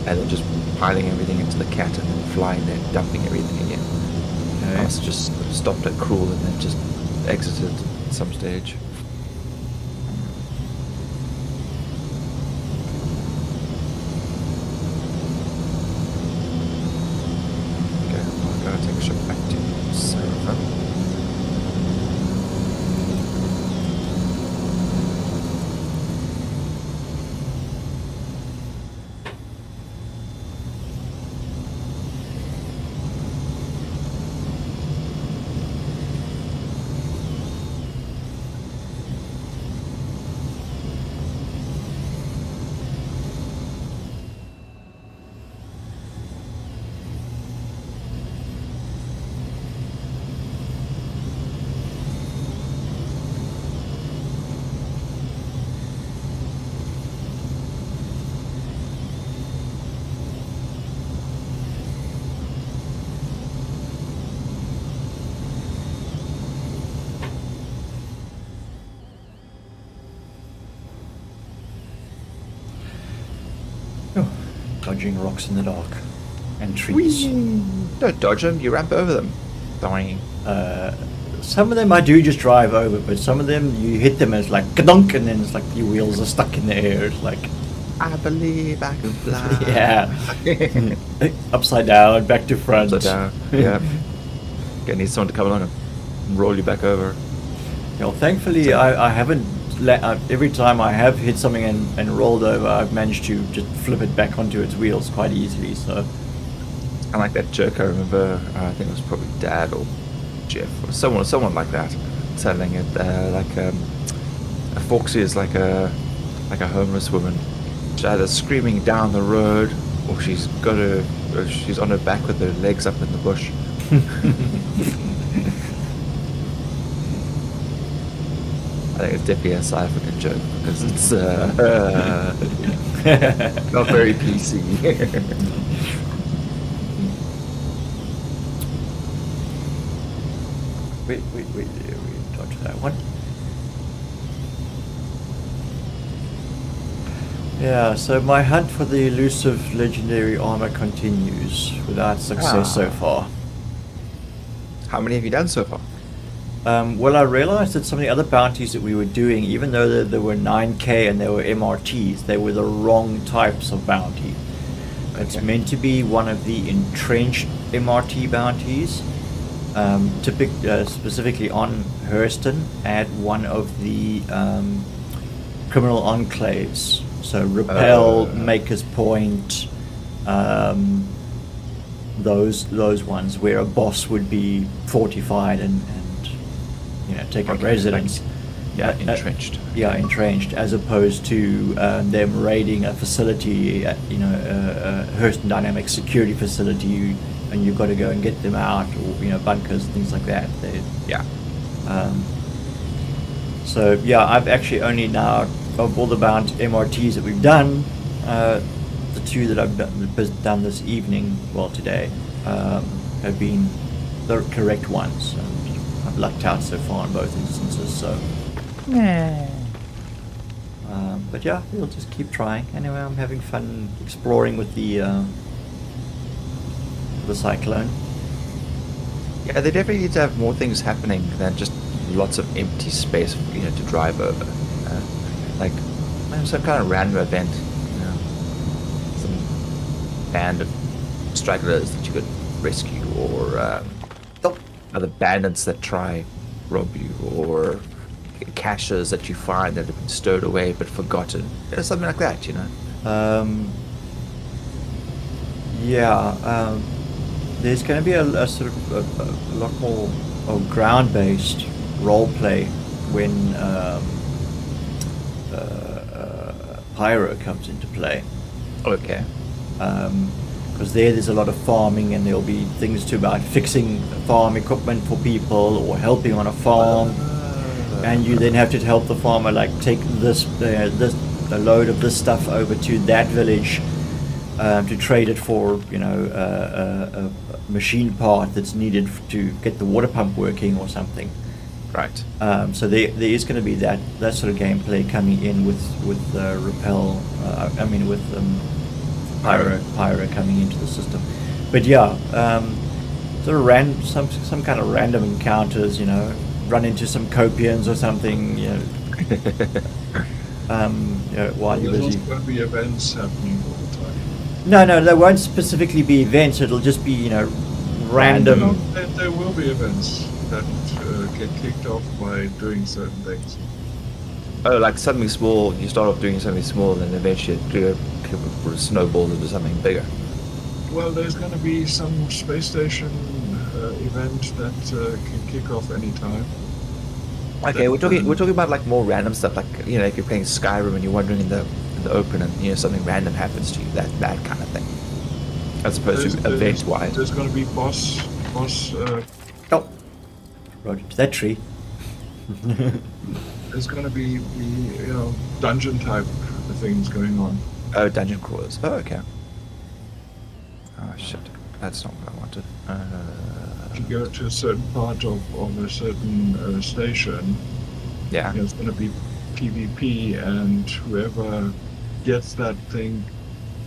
and then just piling everything into the cat and then flying there, dumping everything again. I Okay. was just stopped at Cruel and then just exited at some stage. Okay, I'll go take a shot back to Seraphin. Oh, dodging rocks in the dark and trees. Don't dodge them, you ramp over them. Dying. Some of them I do just drive over, but some of them you hit them and it's like kadunk, and then it's like your wheels are stuck in the air. It's like, I believe I can fly. yeah, upside down, back to front. Upside down. Yeah. Gonna need someone to come along and roll you back over. You know, thankfully, I haven't. Every time I have hit something and rolled over, I've managed to just flip it back onto its wheels quite easily. So, I like that joke. I remember. I think it was probably Dad or Jeff or someone like that, telling it a Foxy is like a homeless woman. She's either screaming down the road or she's on her back with her legs up in the bush. I think it's definitely a South African joke because it's not very PC. wait, we dodge that one. Yeah, so my hunt for the elusive legendary armor continues without success so far. How many have you done so far? Well, I realized that some of the other bounties that we were doing, even though there were 9K and there were MRTs, they were the wrong types of bounty. It's Okay. meant to be one of the entrenched MRT bounties, specifically on Hurston, at one of the criminal enclaves. So Repel, Maker's Point, those ones where a boss would be fortified and take up Okay, residence. like, entrenched. Yeah, entrenched, as opposed to them raiding a facility, a Hurston Dynamics security facility, and you've got to go and get them out, or bunkers, things like that. Yeah. So yeah, I've actually only now, of all the bound MRTs that we've done, the two that I've done this evening, well today, have been the correct ones. I've lucked out so far in both instances. So, but yeah, we'll just keep trying. Anyway, I'm having fun exploring with the cyclone. Yeah, they definitely need to have more things happening than just lots of empty space, to drive over. Like some kind of random event, some band of stragglers that you could rescue, or other bandits that try rob you, or caches that you find that have been stowed away but forgotten. Something like that, There's going to be a sort of a lot more ground-based role play when Pyro comes into play. Okay. Because there's a lot of farming, and there'll be things too about fixing farm equipment for people or helping on a farm, and you then have to help the farmer take a load of this stuff over to that village to trade it for a machine part that's needed to get the water pump working or something. Right. So there is going to be that sort of gameplay coming in with repel. I mean with pyro coming into the system. But yeah, sort of some kind of random encounters. You know, run into some copians or something. You know, while you're There's busy. also going to be events happening all the time. No, there won't specifically be events. It'll just be, you know, random. No, there will be events that get kicked off by doing certain things. Oh, like something small. You start off doing something small, and eventually it snowballs into something bigger. Well, there's going to be some space station event that can kick off any time. Okay, we're talking about like more random stuff, like, you know, if you're playing Skyrim and you're wandering in the open and, you know, something random happens to you, that kind of thing, as opposed to event wise. There's going to be boss. Oh, rode into that tree. There's going to be dungeon type things going on. Oh, dungeon crawlers. Oh, okay. Oh shit, that's not what I wanted. If you go to a certain part of a certain station, Yeah. there's going to be PvP, and whoever gets that thing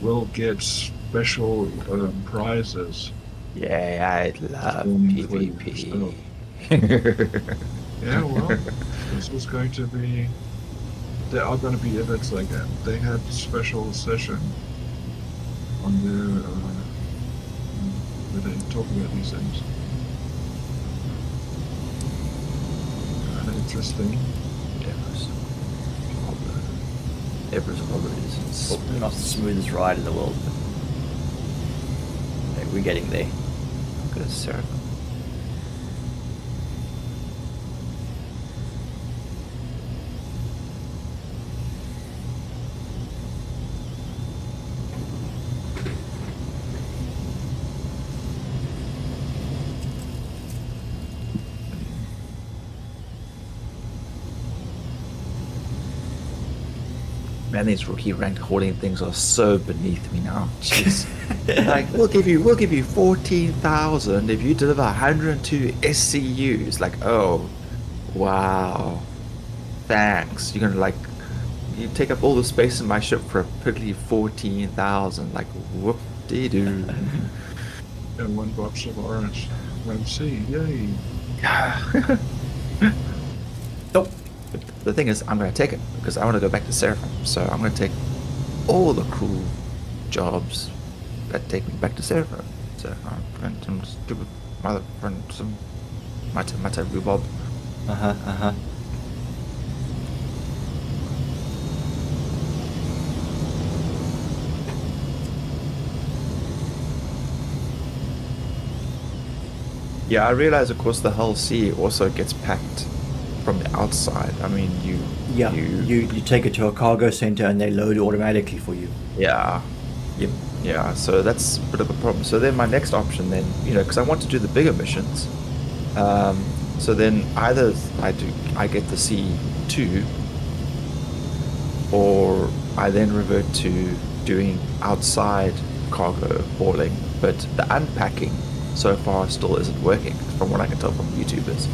will get special prizes. Yeah, I love For you, PvP. Yeah, well, this was going to be. There are going to be events like that. They had a special session on their where they talk about these things. Kind of interesting. Everest Harbor is Well, not the smoothest ride in the world, but hey, we're getting there. good as Sarah. Man, these rookie ranked hoarding things are so beneath me now. Jeez. Like, we'll give you 14,000 if you deliver 102 SCUs. Like, oh, wow, thanks. You're gonna, like, you take up all the space in my ship for a piddly 14,000. Like, whoop-de-doo. And one box of orange. MC, yay! Nope. But the thing is, I'm gonna take it because I want to go back to Seraphim. So I'm gonna take all the cool jobs that take me back to Seraphim. So I'm some stupid mother friend, some mata rhubarb. Yeah, I realize, of course, the Hull Sea also gets packed from the outside. I mean, you take it to a cargo center and they load automatically for you. Yeah. Yep. Yeah, so that's a bit of a problem. So then my next option then, you know, because I want to do the bigger missions. So then either I get the C2, or I then revert to doing outside cargo hauling. But the unpacking so far still isn't working, from what I can tell from YouTubers.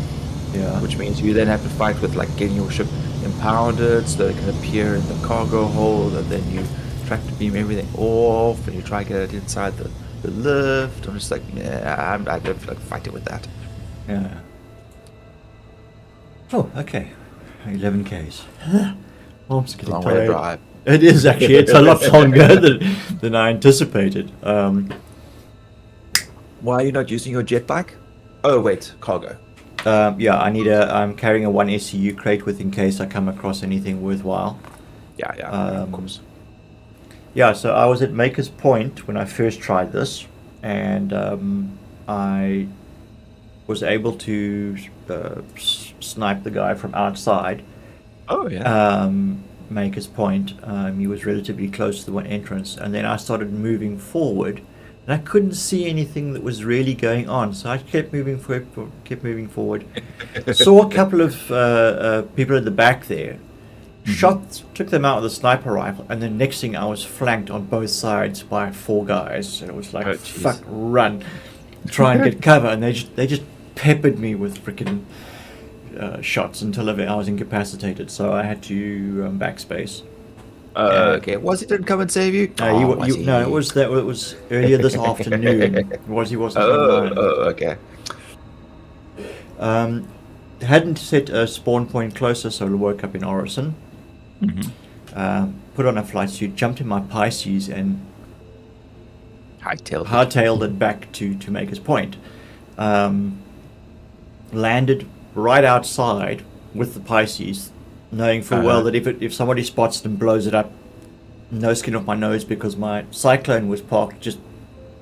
Yeah. Which means you then have to fight with, like, getting your ship impounded so that it can appear in the cargo hold, and then you try to beam everything off, and you try to get it inside the lift. I'm just like, yeah, I don't feel like fighting with that. Yeah. Oh, okay. 11 Ks. Oh, I'm just getting Long way to tired. drive. It is actually. It's a lot longer than I anticipated. Why are you not using your jet bike? Oh wait, cargo. Yeah, I'm carrying a 1 SCU crate with in case I come across anything worthwhile. Yeah, of course. Yeah, so I was at Maker's Point when I first tried this, and I was able to snipe the guy from outside. Oh yeah. Maker's Point. He was relatively close to the one entrance, and then I started moving forward, and I couldn't see anything that was really going on. So I kept moving forward. Saw a couple of people at the back there. Took them out with a sniper rifle, and the next thing I was flanked on both sides by 4 guys, and it was like, Oh, fuck, run, try and get cover, and they just peppered me with freaking shots until I was incapacitated, so I had to backspace. Okay. Was he didn't come and save you? No, Was he? no, it was earlier this afternoon. He wasn't online. Okay. Hadn't set a spawn point closer, so I woke up in Orison. Put on a flight suit, jumped in my Pisces, and hardtailed it back to make his point. Landed right outside with the Pisces, knowing full well that if somebody spots it and blows it up, no skin off my nose, because my Cyclone was parked just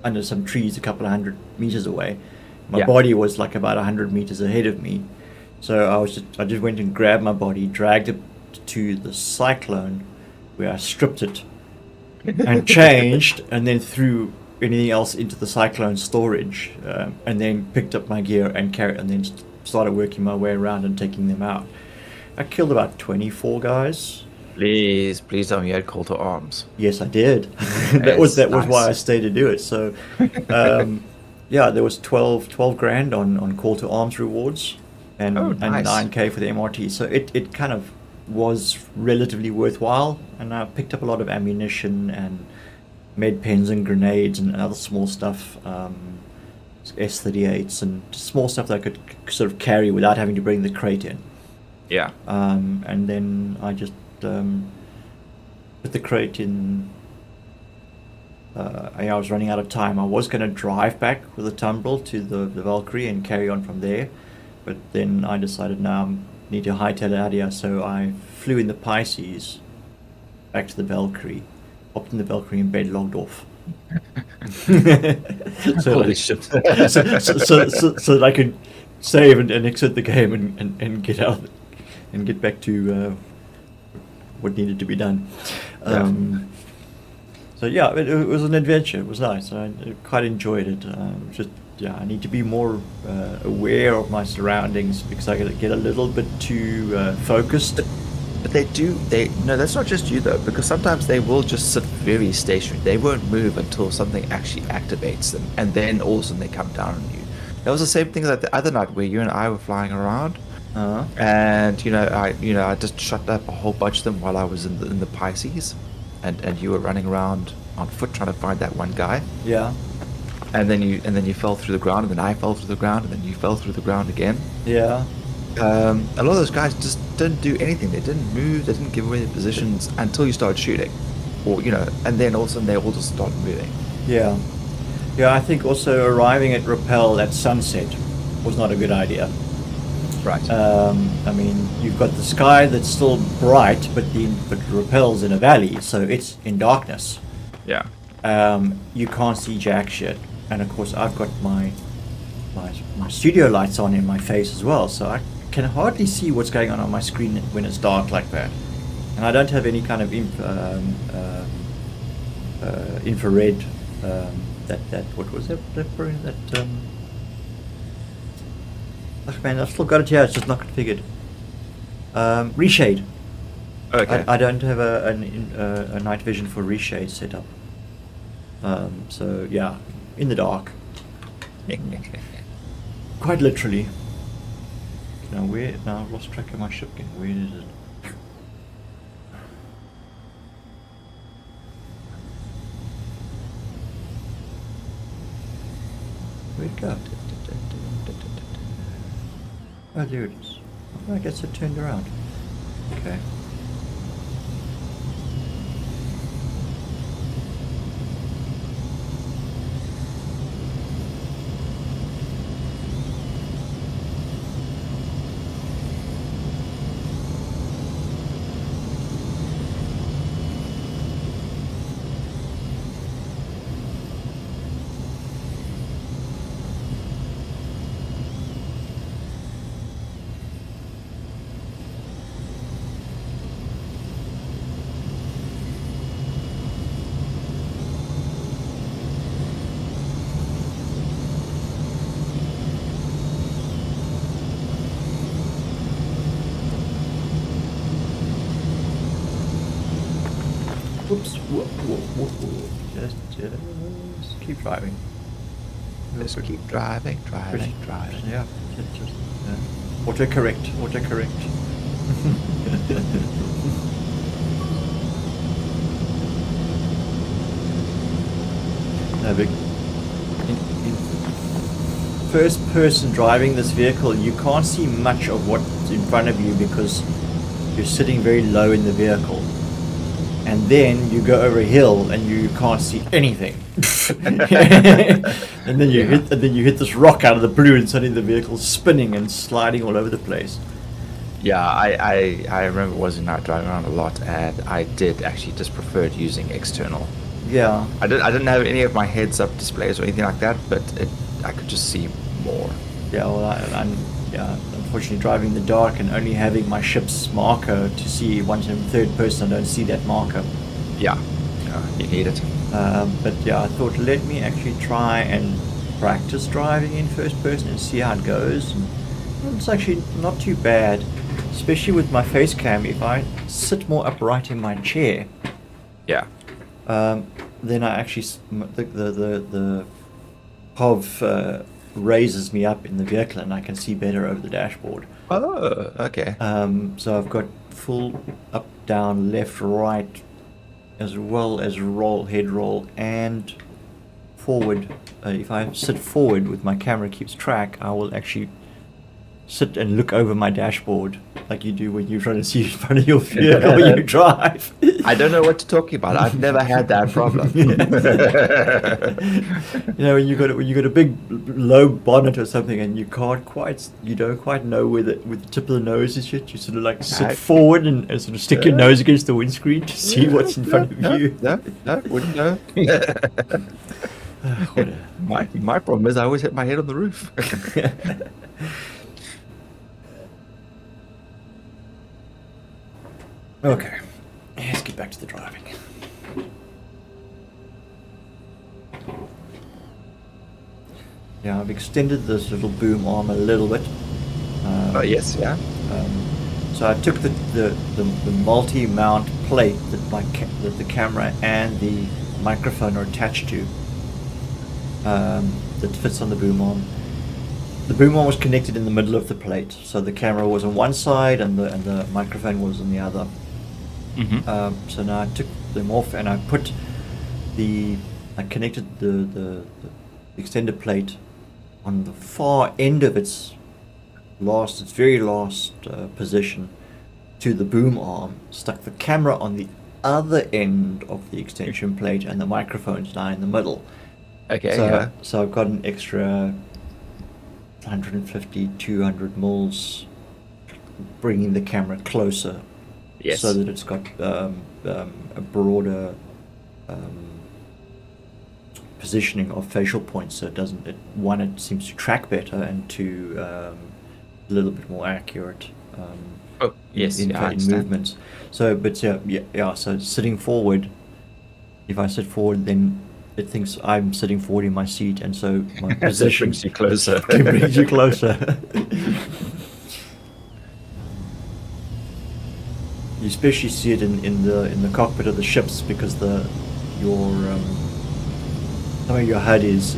under some trees a couple of 100 meters away. My body was like about 100 meters ahead of me, so I just went and grabbed my body, dragged it to the Cyclone, where I stripped it and changed, and then threw anything else into the Cyclone storage, and then picked up my gear and then started working my way around and taking them out. I killed about 24 guys. Please tell me you had call to arms. Yes, I did. that was why I stayed to do it. So, yeah, there was 12 grand on call to arms rewards, and nice. 9K for the MRT. So it kind of was relatively worthwhile, and I picked up a lot of ammunition and med pens and grenades and other small stuff, S38s and small stuff that I could sort of carry without having to bring the crate in. Yeah. And then I just put the crate in. I was running out of time. I was going to drive back with the Tumbril to the Valkyrie and carry on from there, but then I decided now I need to hightail it out of here, so I flew in the Pisces back to the Valkyrie, hopped in the Valkyrie and bed logged off. Holy shit. so that I could save and exit the game and get out and get back to what needed to be done. So yeah, it was an adventure. It was nice. I quite enjoyed it. I need to be more aware of my surroundings, because I get a little bit too focused. But no, that's not just you though, because sometimes they will just sit very stationary. They won't move until something actually activates them, and then all of a sudden they come down on you. That was the same thing like the other night where you and I were flying around, and I just shot up a whole bunch of them while I was in the Pisces, and you were running around on foot trying to find that one guy. Yeah. And then you fell through the ground, and then I fell through the ground, and then you fell through the ground again. Yeah. A lot of those guys just didn't do anything. They didn't move. They didn't give away their positions until you started shooting, or and then all of a sudden they all just started moving. Yeah. Yeah, I think also arriving at Rappel at sunset was not a good idea. Right. I mean, you've got the sky that's still bright, but Rappel's in a valley, so it's in darkness. Yeah. You can't see jack shit, and of course I've got my studio lights on in my face as well, so I can hardly see what's going on my screen when it's dark like that. And I don't have any kind of infrared. What was that? Oh man, I've still got it here. It's just not configured. Reshade. Okay. I don't have a night vision for reshade set up. So yeah, in the dark. Quite literally. Now I've lost track of my ship again. Where is it? Where'd it go? Oh, there it is. Oh, I guess it turned around. Okay. Whoops. Whoa. Just keep driving. Just keep driving. Yeah. Just Autocorrect. No, but in first person driving this vehicle, you can't see much of what's in front of you because you're sitting very low in the vehicle. And then you go over a hill and you can't see anything. and then you hit this rock out of the blue and suddenly the vehicle's spinning and sliding all over the place. Yeah, I remember wasn't out driving around a lot, and I did actually just preferred using external. Yeah. I didn't have any of my heads-up displays or anything like that, but I could just see more. Yeah, well, unfortunately driving in the dark and only having my ship's marker to see once in third person, I don't see that marker. Yeah, you need it. But yeah, I thought let me actually try and practice driving in first person and see how it goes. And it's actually not too bad, especially with my face cam. If I sit more upright in my chair, Yeah. then I actually the POV raises me up in the vehicle and I can see better over the dashboard. Oh, okay. So I've got full up, down, left, right, as well as head roll, and forward. If I sit forward with my camera keeps track, I will actually sit and look over my dashboard like you do when you're trying to see in front of your vehicle when you drive. I don't know what you're talking about. I've never had that problem. You know, when you got a big low bonnet or something, and you don't quite know where the tip of the nose is yet. You sort of like sit forward and sort of stick your nose against the windscreen to see what's in front of you. No, wouldn't know. My problem is I always hit my head on the roof. Okay, let's get back to the driving. Yeah, I've extended this little boom arm a little bit. Oh yes, yeah. So I took the multi-mount plate that the camera and the microphone are attached to. That fits on the boom arm. The boom arm was connected in the middle of the plate, so the camera was on one side and the microphone was on the other. Mm-hmm. So now I took them off and I connected the extended plate on the far end of its very last position to the boom arm, stuck the camera on the other end of the extension plate, and the microphone's now in the middle. Okay. So I've got an extra 150, 200 mils, bringing the camera closer. Yes. So that it's got a broader positioning of facial points, so it seems to track better, and two, a little bit more accurate. In movements. So, but yeah. So sitting forward, if I sit forward, then it thinks I'm sitting forward in my seat, and so my position brings you closer. It brings you closer. You especially see it in the cockpit of the ships, because some of your HUD is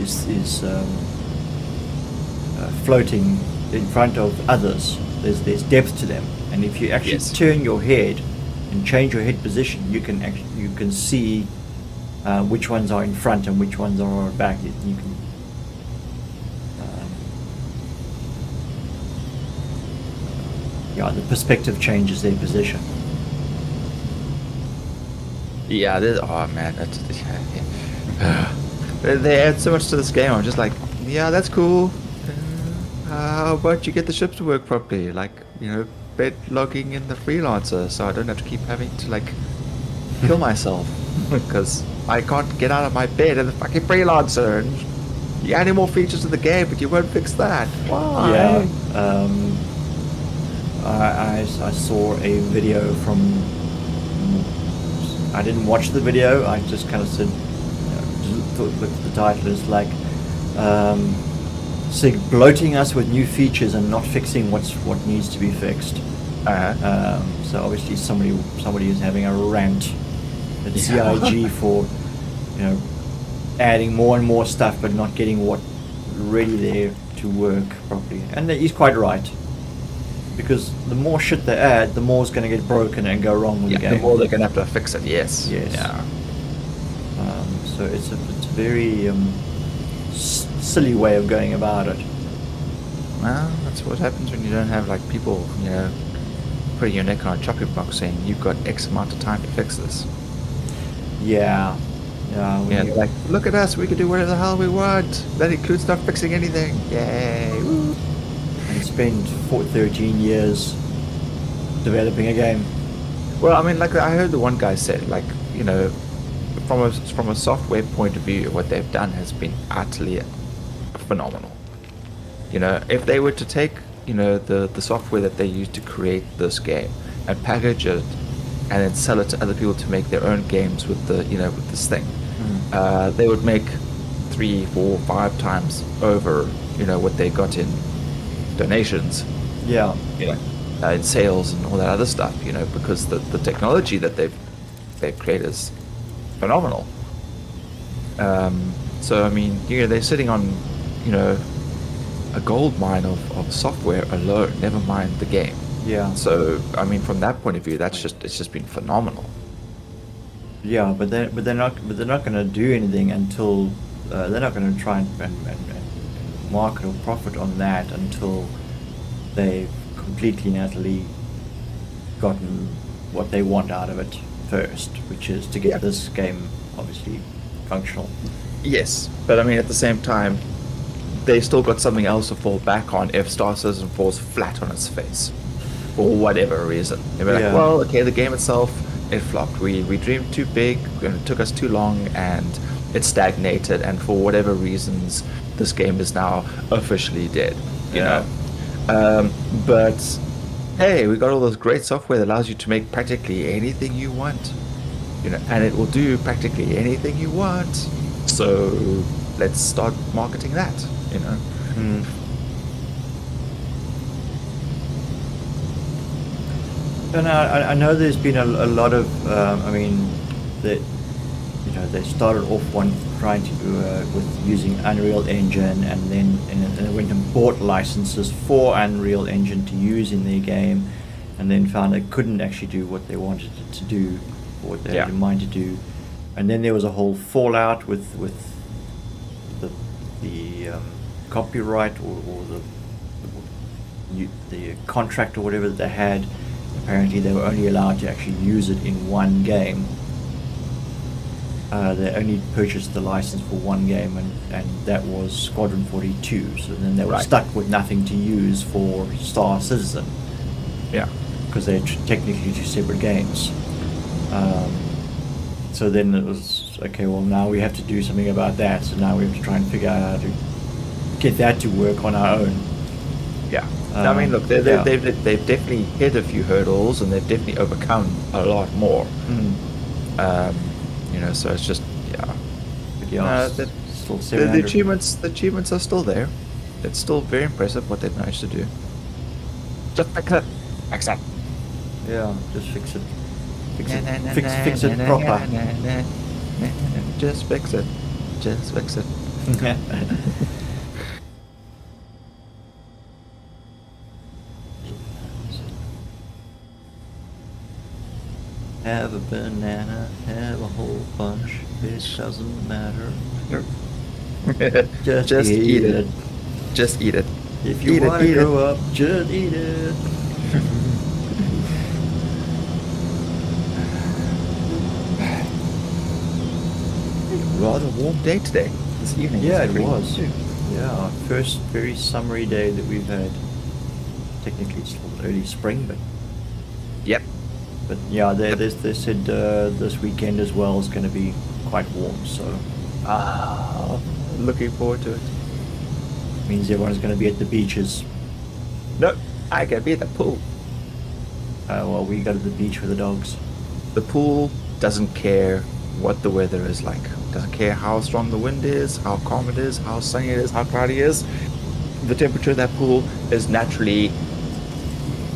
floating in front of others. There's depth to them, and if you actually turn your head and change your head position, you can see which ones are in front and which ones are back. You can the perspective changes their position. Yeah, they add so much to this game. I'm just like, yeah, that's cool. How about you get the ships to work properly? Like, bed logging in the freelancer, so I don't have to keep having to like kill myself because I can't get out of my bed in the fucking freelancer. And you add more features to the game, but you won't fix that. Why? Yeah. I saw a video from. I didn't watch the video. I just kind of said, looked at the title. It's like bloating us with new features and not fixing what needs to be fixed. So obviously somebody is having a rant at CIG for adding more and more stuff, but not getting what really there to work properly. And he's quite right. because the more shit they add, the more is going to get broken and go wrong with the game. The more they're gonna have to fix it. Yes. Yes. Yeah. So it's a very silly way of going about it. Well, that's what happens when you don't have like people, putting your neck on a chopping block saying you've got X amount of time to fix this. Yeah. Yeah. when Yeah, you- like look at us, we can do whatever the hell we want. That includes not fixing anything. Yay! Woo. and spend 13 years developing a game. Well, I mean, like I heard the one guy say, like from a software point of view, what they've done has been utterly phenomenal. If they were to take the software that they used to create this game and package it and then sell it to other people to make their own games with with this thing, they would make 3, 4, 5 times over what they got in donations, Yeah. in sales and all that other stuff, because the technology that they've created is phenomenal. So I mean, they're sitting on a gold mine of software alone, never mind the game. Yeah. So I mean, from that point of view, it's just been phenomenal. Yeah, but they're not going to do anything until they're not going to try and market or profit on that until they've completely and utterly gotten what they want out of it first, which is to get this game obviously functional. Yes, but I mean, at the same time, they still got something else to fall back on if Star Citizen falls flat on its face for whatever reason. They'll be like, Yeah. well, okay, the game itself, it flopped. We dreamed too big, and it took us too long, and it stagnated, and for whatever reasons, this game is now officially dead. But hey, we got all this great software that allows you to make practically anything you want, and it will do practically anything you want. So let's start marketing that, And I know there's been a lot of, they started off trying to with using Unreal Engine, and then they went and bought licenses for Unreal Engine to use in their game, and then found they couldn't actually do what they wanted it to do, or what they had in mind to do, and then there was a whole fallout with the copyright or the contract or whatever that they had. Apparently they were only allowed to actually use it in one game. They only purchased the license for one game, and that was Squadron 42. So then they were stuck with nothing to use for Star Citizen. Yeah. Because they're technically two separate games. So then it was, okay, well now we have to do something about that. So now we have to try and figure out how to get that to work on our own. Yeah. I mean, look, they've definitely hit a few hurdles, and they've definitely overcome a lot more. So it's just, But yeah, still the 700. achievements are still there. It's still very impressive what they've managed to do. Just fix it. Fix it. Yeah, just fix it. Fix it proper. Just fix it. Just fix it. Have a banana, have a whole bunch, it doesn't matter. Just eat it. Just eat it. If you Eat it, want to eat grow up, just eat it. Rather warm day today. This evening. Yeah, It's it pretty was. too. Yeah, our first very summery day that we've had. Technically it's still early spring, Yep. but yeah, they said this weekend as well is going to be quite warm, so Looking forward to it. means everyone's going to be at the beaches. No, I can be at the pool. Well, we go to the beach with the dogs. The pool doesn't care what the weather is like. Doesn't care how strong the wind is, how calm it is, how sunny it is, how cloudy it is. The temperature of that pool is naturally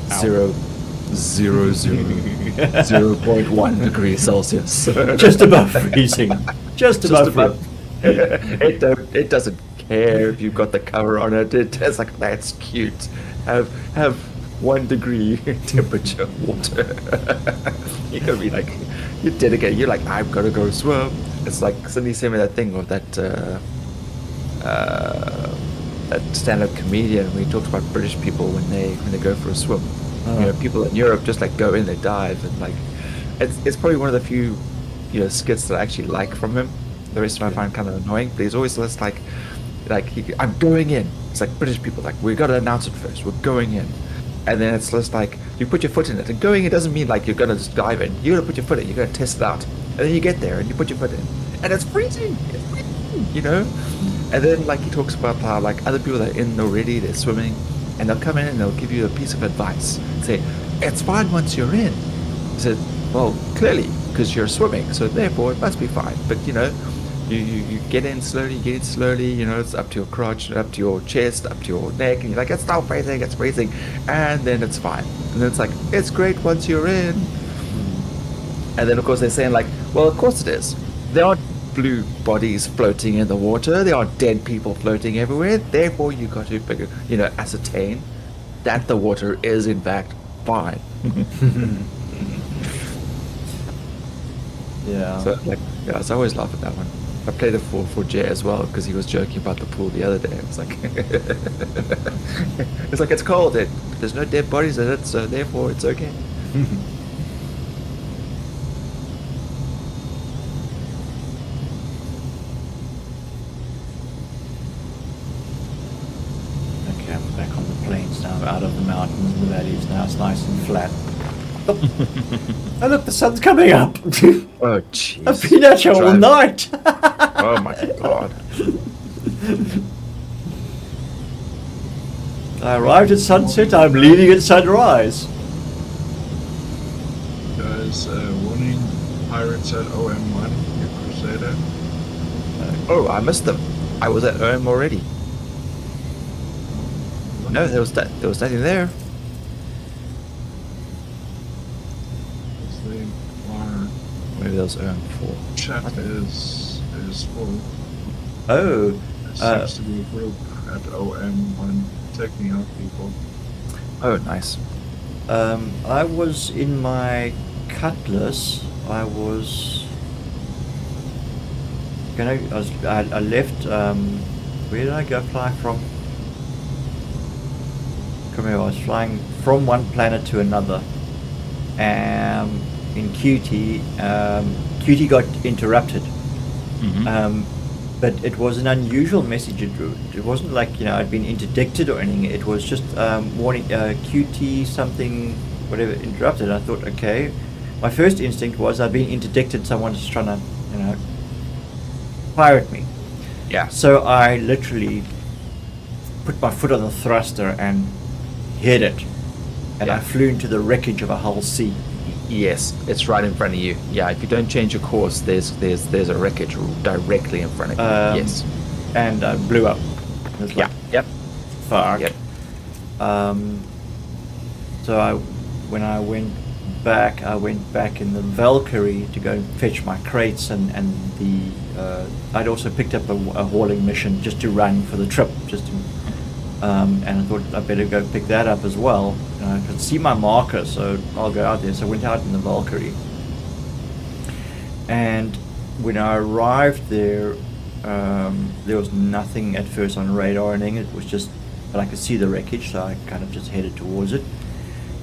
0.1 degrees Celsius. Just above freezing. Just above. It doesn't care if you've got the cover on it. It's like, that's cute. Have 1 degree temperature water. You're gonna be like, you're dedicated. You're like, I've got to go swim. It's like somebody sent me that thing of that stand-up comedian where he talks about British people when they go for a swim. You know, people in Europe just like go in, they dive, and like it's probably one of the few skits that I actually like from him. The rest of them I find kind of annoying, but he's always just like I'm going in. It's like British people, like, we got to announce it first. We're going in, and then it's just like you put your foot in it. And going in doesn't mean like you're gonna just dive in. You gotta put your foot in. You gotta test it out, and then you get there and you put your foot in, and it's freezing. It's freezing, And then like he talks about how like other people that are in already, they're swimming, and they'll come in and they'll give you a piece of advice. Say, it's fine once you're in. He said, well, clearly because you're swimming, so therefore it must be fine. But you get in slowly, it's up to your crotch, up to your chest, up to your neck, and you're like, it's now freezing, and then it's fine. And then it's like, it's great once you're in. And then of course they're saying like, well, of course it is. There aren't blue bodies floating in the water, there aren't dead people floating everywhere, therefore you got to figure, ascertain that the water is in fact fine. Yeah. So so I always laugh at that one. I played it for Jay as well because he was joking about the pool the other day. It's like it's cold. There's no dead bodies in it, so therefore it's okay. Okay, I'm back on the plains now, out of the mountains and the valleys. Now it's nice and flat. Oh, look, the sun's coming up. Oh, jeez. I've been out here all night. Oh my god. I arrived at sunset, I'm leaving at sunrise. Guys, warning, pirates at OM1, your Crusader. Oh, I missed them. I was at OM already. No, there was nothing there. Maybe that was OM4. Chat is full. Oh, There seems to be a group at OM1 taking out people. Oh, nice. I was in my Cutlass. I left. Where did I go fly from? Come here. I was flying from one planet to another. In QT, QT got interrupted. Mm-hmm. But it was an unusual message. It wasn't like I'd been interdicted or anything. It was just warning QT something whatever interrupted. I thought, okay. My first instinct was I'd been interdicted. Someone's trying to pirate me. Yeah. So I literally put my foot on the thruster and hit it, and I flew into the wreckage of a hull C. Yes, it's right in front of you. Yeah, if you don't change your course, there's a wreckage directly in front of you. Yes. And I blew up. It was like, Yep. fuck. Yep. So when I went back in the Valkyrie to go and fetch my crates and the I'd also picked up a hauling mission just to run for the trip, and I thought I'd better go pick that up as well. I could see my marker, so I'll go out there. So I went out in the Valkyrie, and when I arrived there was nothing at first on radar or anything. It was just, but I could see the wreckage, so I kind of just headed towards it.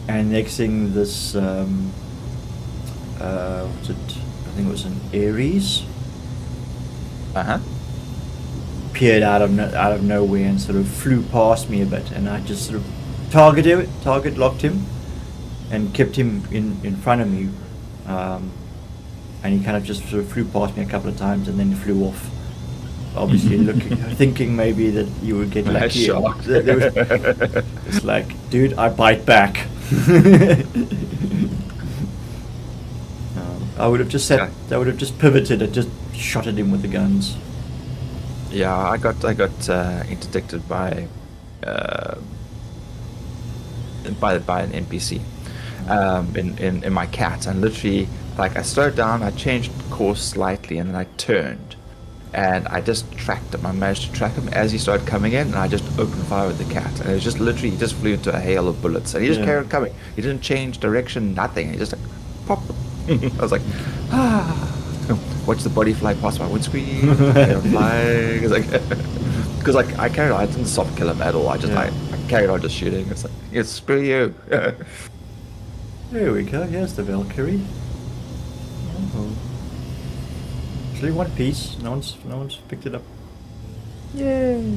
And next thing, this what's it? I think it was an Ares. Appeared out of nowhere and sort of flew past me a bit, and I just sort of target locked him and kept him in front of me, and he kind of just sort of flew past me a couple of times and then flew off, obviously thinking maybe that you would get lucky. It's like, dude, I bite back. I would have just pivoted and just shot at him with the guns. Yeah, I got interdicted by an NPC in my cat, and literally, like, I slowed down, I changed course slightly, and then I turned, and I just tracked him. I managed to track him as he started coming in, and I just opened fire with the cat. And it was just literally, he just flew into a hail of bullets, and he just Yeah. carried on coming. He didn't change direction, nothing. He just like, pop. I was like, ah. Watch the body fly past my windscreen. Flying. It's like, because like I carried on, I didn't soft kill him at all. I just Yeah. I carried on just shooting. It's like, yeah, screw you. There we go. Here's the Valkyrie. Oh. Actually, one piece. No one's picked it up. Yay.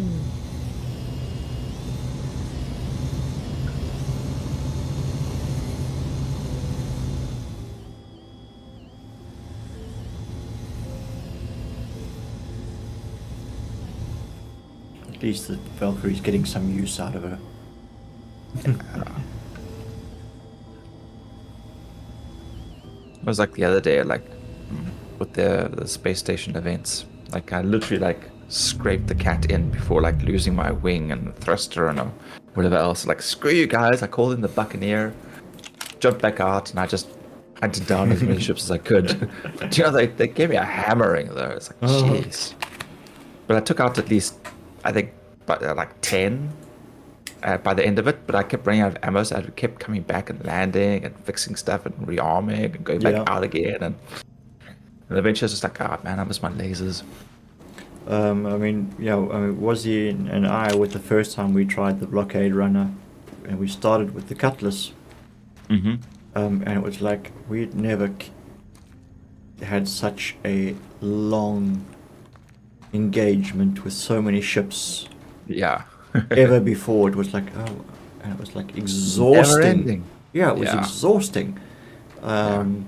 At least the Valkyrie's getting some use out of her. It was like the other day, like with the space station events. Like I literally like scraped the cat in before like losing my wing and thruster and whatever else. Like screw you guys! I called in the Buccaneer, jumped back out, and I just hunted down as many ships as I could. Do you know they gave me a hammering though? It's like jeez. But I took out at least I think like 10 by the end of it, but I kept running out of ammo, so I kept coming back and landing and fixing stuff and rearming and going back out again, and eventually I was just like, oh man, I miss my lasers. I mean, yeah, Wazzy and I, with the first time we tried the blockade runner, and we started with the cutlass, Mm-hmm. and it was like we'd never had such a long engagement with so many ships Yeah. ever before. It was like, oh, and it was like exhausting. Never ending. Yeah, it was Yeah. exhausting. I mean,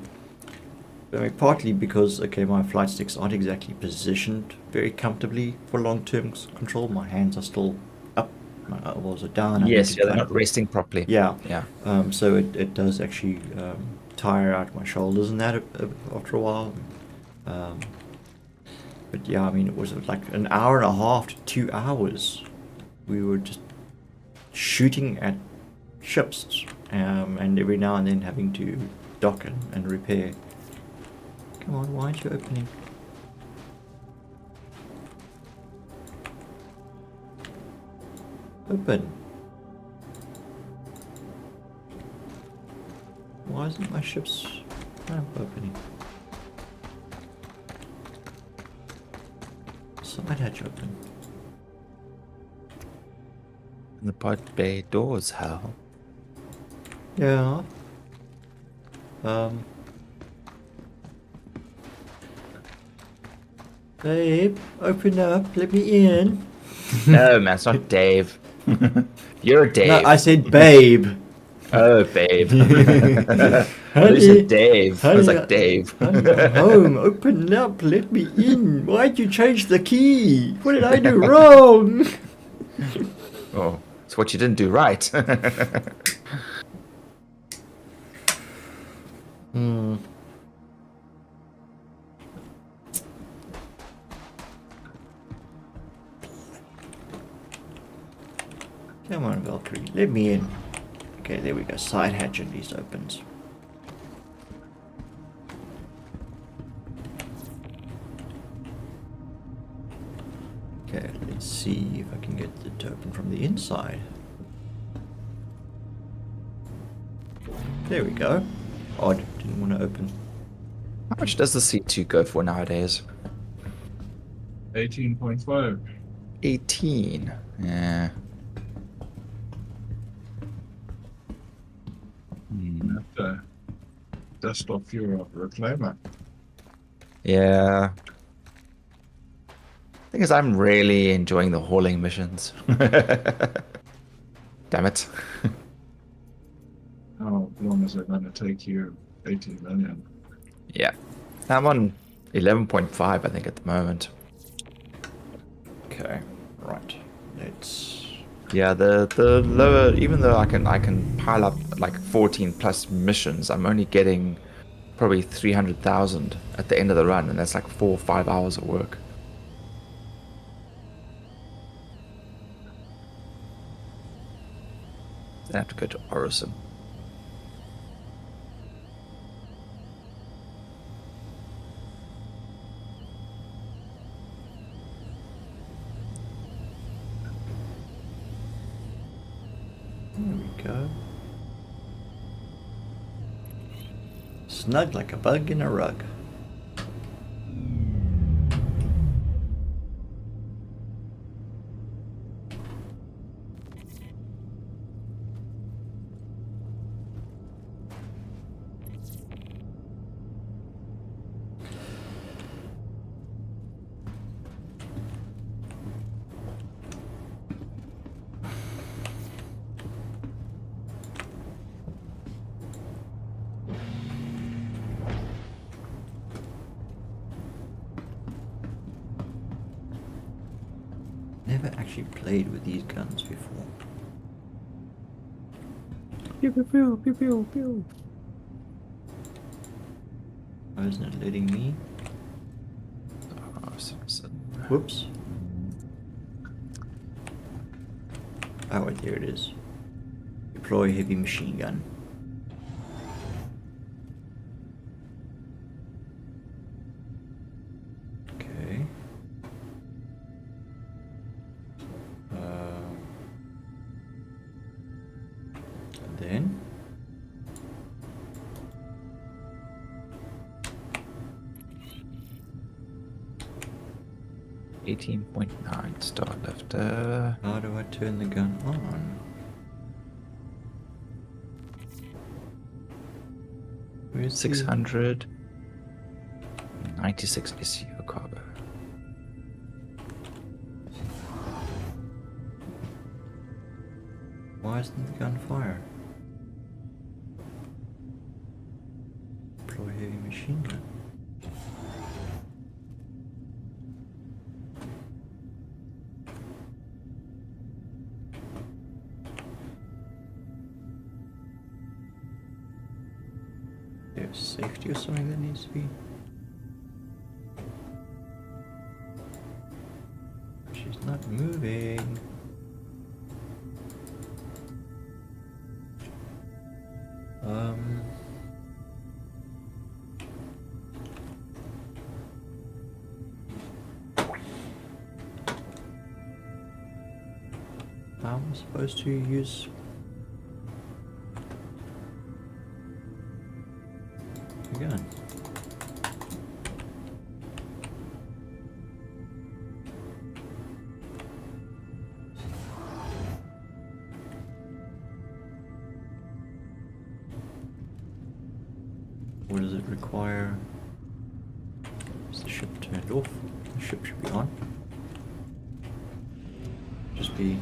partly because, okay, my flight sticks aren't exactly positioned very comfortably for long-term control. My hands are still up, my elbows are down. I Yes, need to yeah, they're kind not of- resting properly. Yeah. Yeah. So it does actually tire out my shoulders and that after a while. But yeah, I mean, it was like an hour and a half to 2 hours. We were just shooting at ships, and every now and then having to dock and repair. Come on, why aren't you opening? Open. Why isn't my ship's ramp opening? Side hatch open. And the pod bay doors, Hal. Yeah. Babe, open up, let me in. No, man, it's not Dave. You're Dave. No, I said babe. Oh, babe. Honey, You said Dave. I was honey, like, Dave. Honey, I'm home, open up, let me in. Why'd you change the key? What did I do wrong? Oh, it's what you didn't do right. Hmm. Come on, Valkyrie, let me in. Okay, there we go. Side hatch at least opens. Okay, let's see if I can get it to open from the inside. There we go. Odd, didn't want to open. How much does the C2 go for nowadays? 18.5. 18. Yeah. Have to dust off your reclaimer. Yeah. Thing is, I'm really enjoying the hauling missions. Damn it. How long is it going to take you? 18 million. Yeah. I'm on 11.5, I think, at the moment. Okay, right. Let's. Yeah, the lower, even though I can pile up like 14 plus missions, I'm only getting probably 300,000 at the end of the run, and that's like 4 or 5 hours of work. Then I have to go to Orison. Snug like a bug in a rug. Never actually played with these guns before. Pew pew pew pew pew pew. Why isn't it letting me? Oh, Simpson. Whoops. Oh wait, there it is. Deploy heavy machine gun. Okay. And then 18.9 star left. how do I turn the gun on? Where's the- 696 SU cargo. Why isn't the gun fire? Deploy heavy machine gun. There's safety or something that needs to be. She's not moving. How am I supposed to use the gun? Or does it require? Is the ship turned off? The ship should be on. Just be.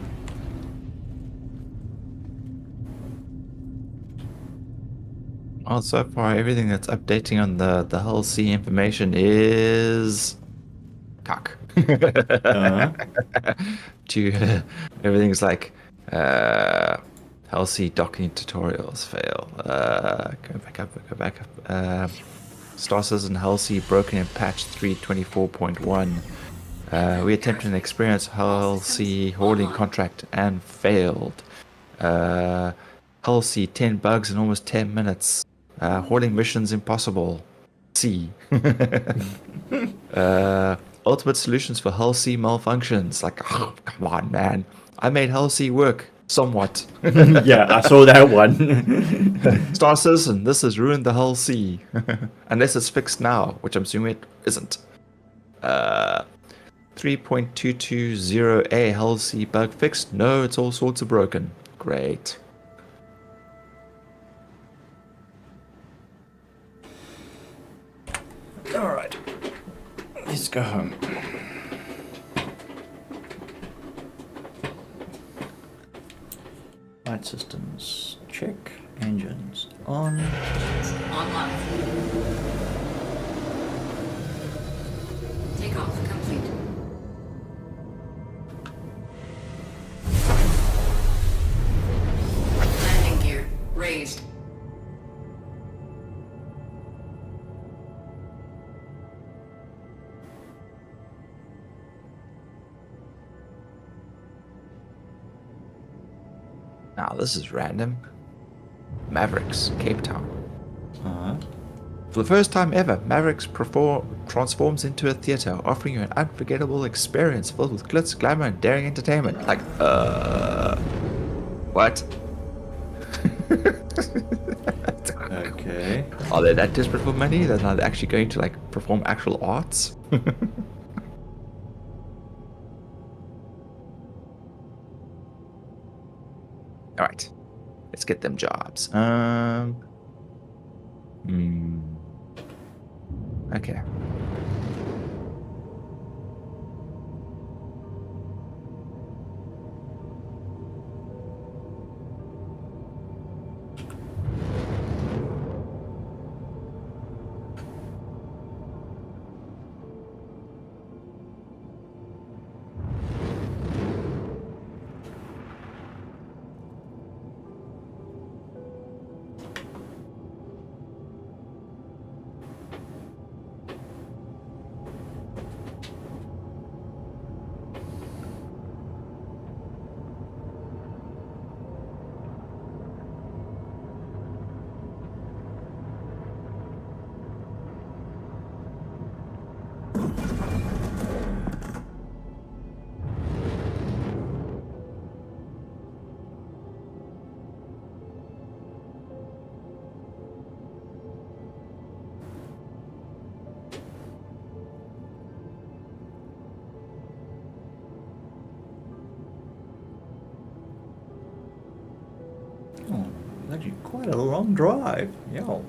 Well, so far everything that's updating on the Hull C information is cock. Uh-huh. Everything's like Hull C docking tutorials fail. Go back up. Star Citizen Hull C broken in patch 3.24.1. We attempted an experienced Hull C hoarding contract and failed. Hull C 10 bugs in almost 10 minutes. Hoarding missions impossible. C. Ultimate solutions for Hull C malfunctions. Like, oh, come on, man. I made Hull C work somewhat. Yeah, I saw that one. Star Citizen, this has ruined the Hull C. Unless it's fixed now, which I'm assuming it isn't. 3.220A Hull C bug fixed? No, it's all sorts of broken. Great. Alright. Let's go home. Light systems, check. Engines on. Online. Takeoff complete. Landing gear raised. Now this is random. Mavericks, Cape Town. Uh-huh. For the first time ever, Mavericks transforms into a theater, offering you an unforgettable experience filled with glitz, glamour, and daring entertainment. Like, what? Okay. Are they that desperate for money that they're actually going to like perform actual arts? All right, let's get them jobs. Okay. Oh, actually quite a long drive. Yo.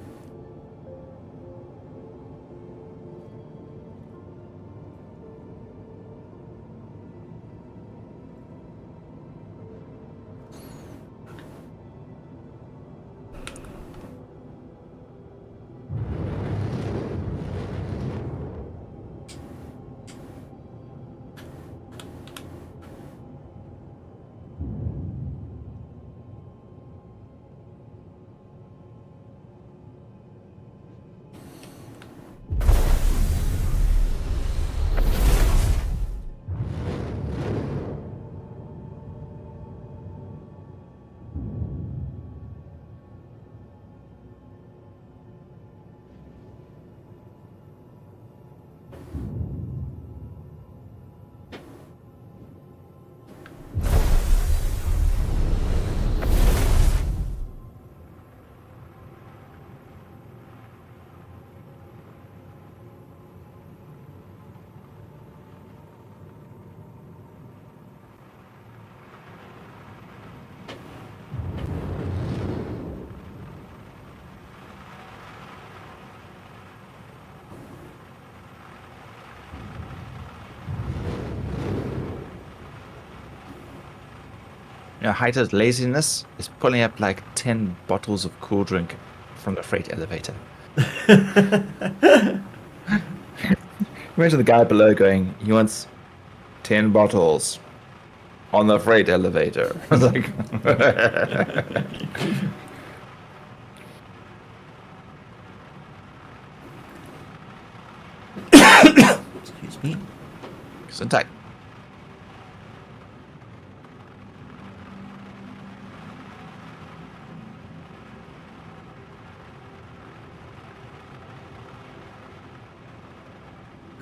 You know, Haita's laziness is pulling up like 10 bottles of cool drink from the freight elevator. Imagine the guy below going, he wants 10 bottles on the freight elevator. I was like, Excuse me. so tight.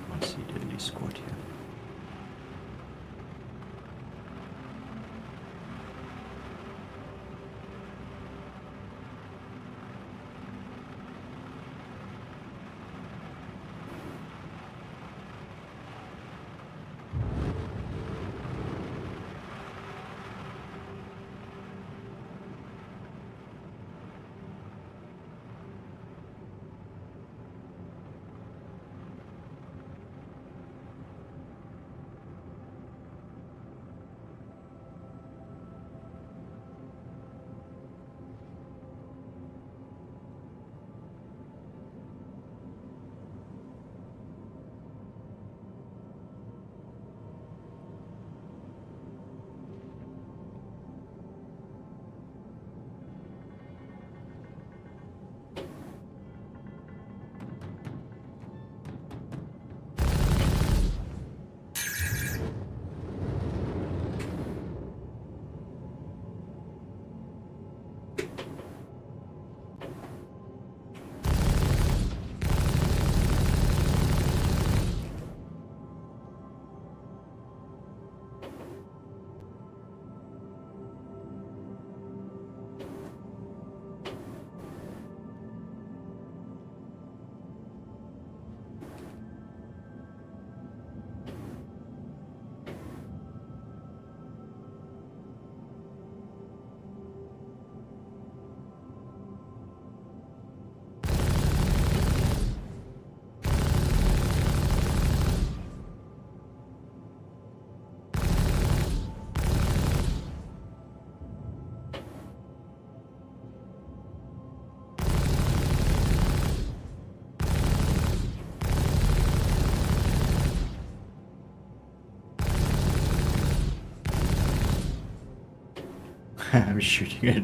Can't see diddly squat here. I'm shooting at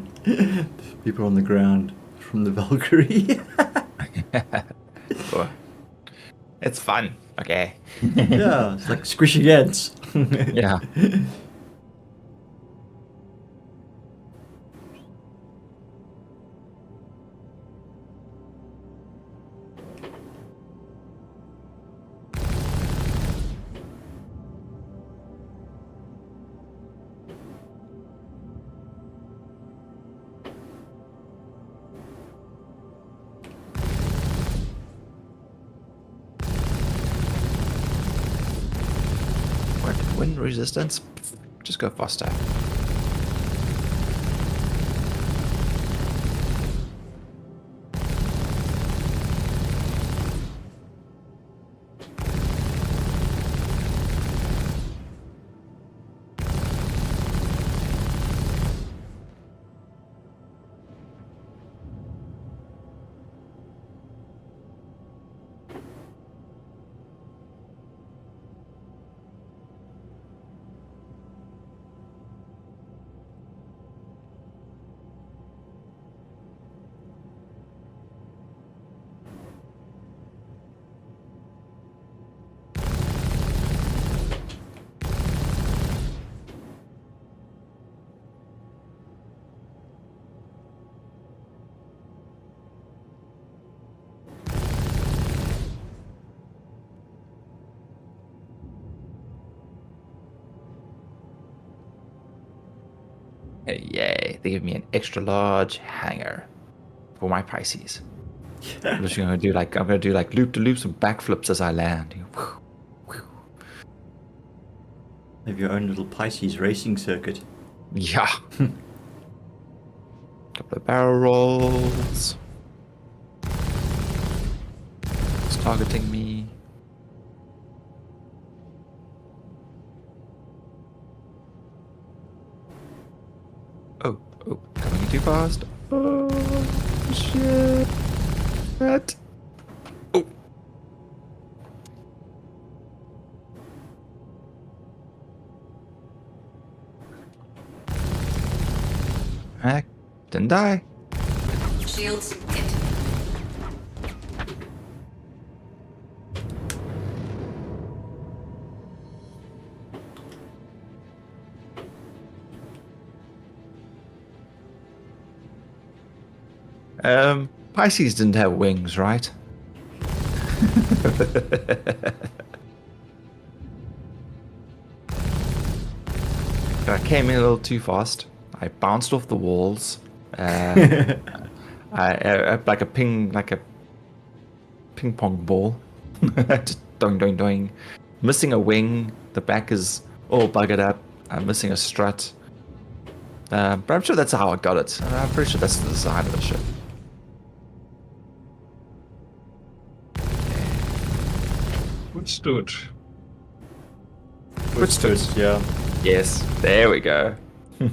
people on the ground from the Valkyrie. Oh, it's fun. Okay. Yeah, it's like squishy ants. Yeah. What? Wind resistance? Just go faster. Yay, they give me an extra large hangar for my Pisces. I'm just gonna do like loop to loops and backflips as I land. Have your own little Pisces racing circuit. Yeah. Couple of barrel rolls. It's targeting me. Oh, coming in too fast. Oh, shit. Oh. Heck, didn't die. Shields hit. Pisces didn't have wings, right? I came in a little too fast. I bounced off the walls. I like a ping pong ball. Just doing, doing, doing. Missing a wing. The back is all buggered up. I'm missing a strut. But I'm sure that's how I got it. I'm pretty sure that's the design of the ship. Withstood. Withstood. Yeah. Yes, there we go. Are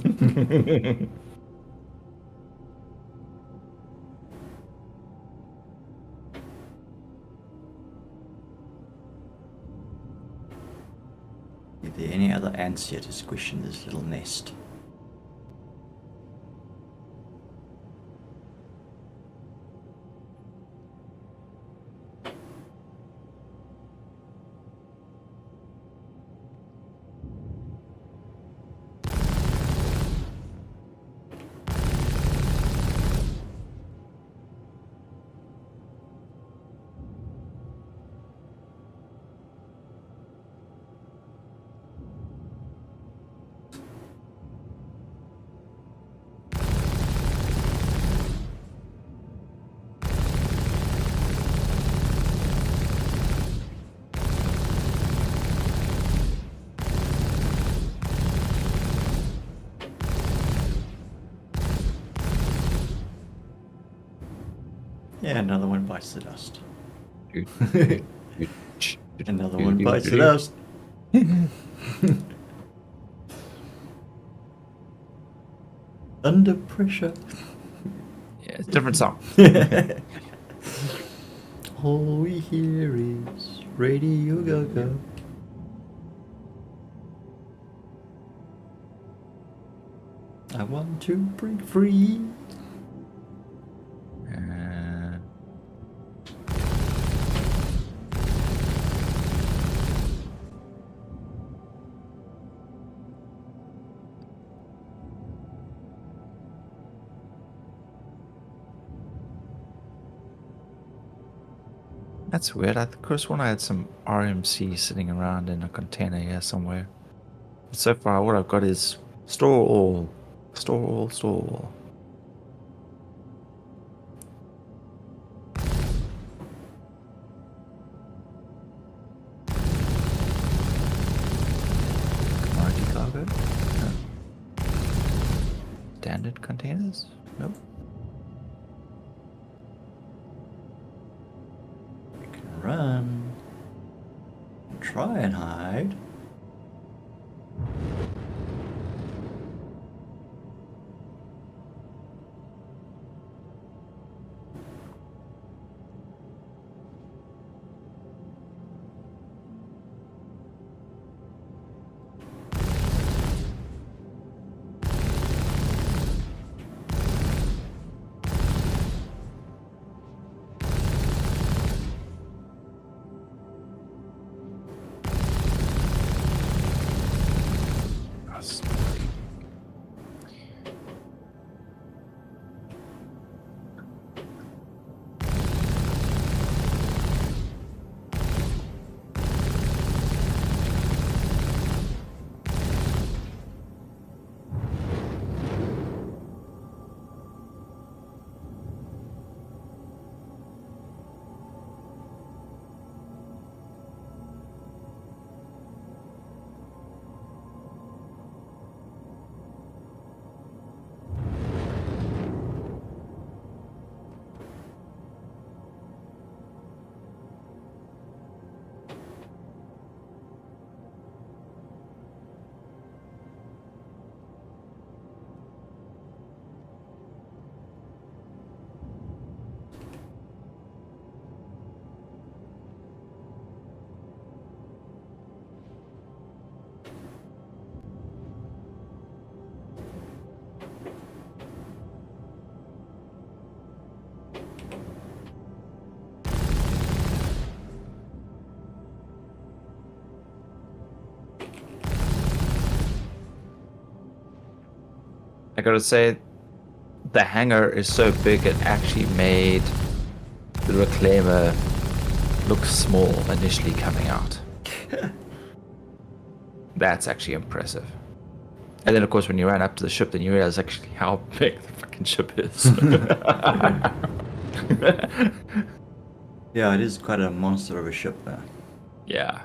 there any other ants here to squish in this little nest? Yeah, another one bites the dust. Another one bites the dust. Under pressure. Yeah, it's a different song. All we hear is Radio Gaga. I want to break free. That's weird. I could have sworn I had some RMC sitting around in a container here somewhere. But so far, what I've got is store all. Store all, store all. Commodity cargo? No. Standard containers? Nope. We can run. Try and hide. I gotta say, the hangar is so big it actually made the Reclaimer look small initially coming out. That's actually impressive. And then, of course, when you ran up to the ship, then you realize actually how big the fucking ship is. Yeah, it is quite a monster of a ship there. Yeah.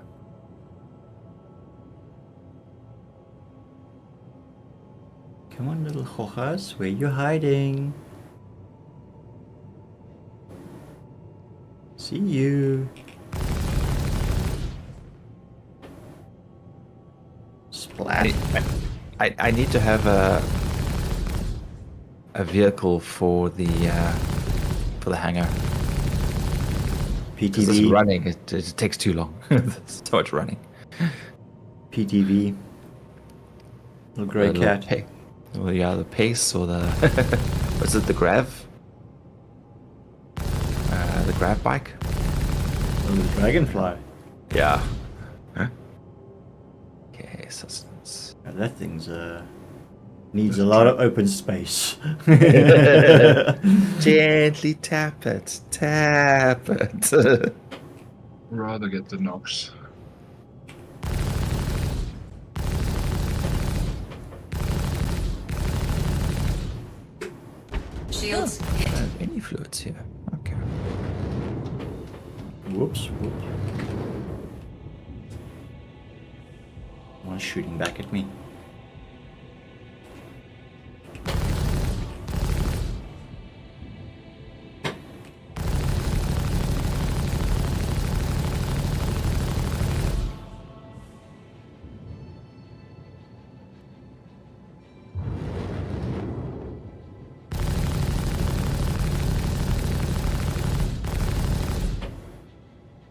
Come on, little hojas, where you hiding? See you. Splat. I need to have a vehicle for the hangar. 'Cause this PTV. running, it takes too long. There's so much running. PTV. Little grey The cat. Well, yeah, the pace or the what's it? The grav. The grav bike. Little dragonfly. Yeah. Okay, sustenance. Yeah, that thing's needs a lot of open space. Gently tap it, tap it. Rather get the Nox. Shields hit. Any fluids here? Okay. Whoops, whoops. One's shooting back at me.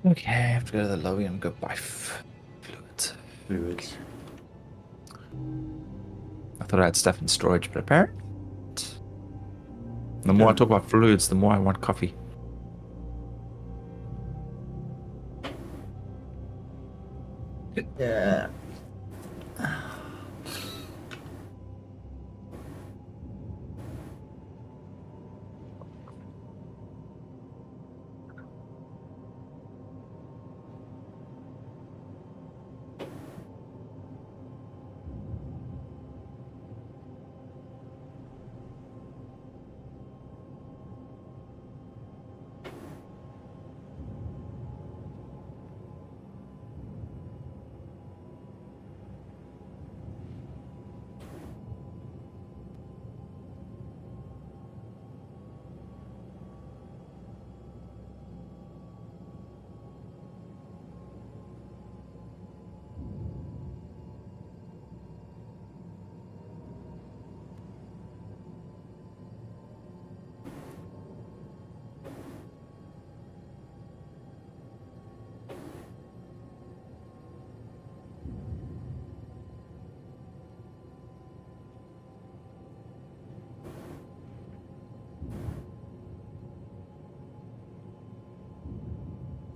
Okay, I have to go to the lobby and go buy fluids. Fluids. I thought I had stuff in storage, but apparently, the more I talk about fluids, the more I want coffee. Yeah.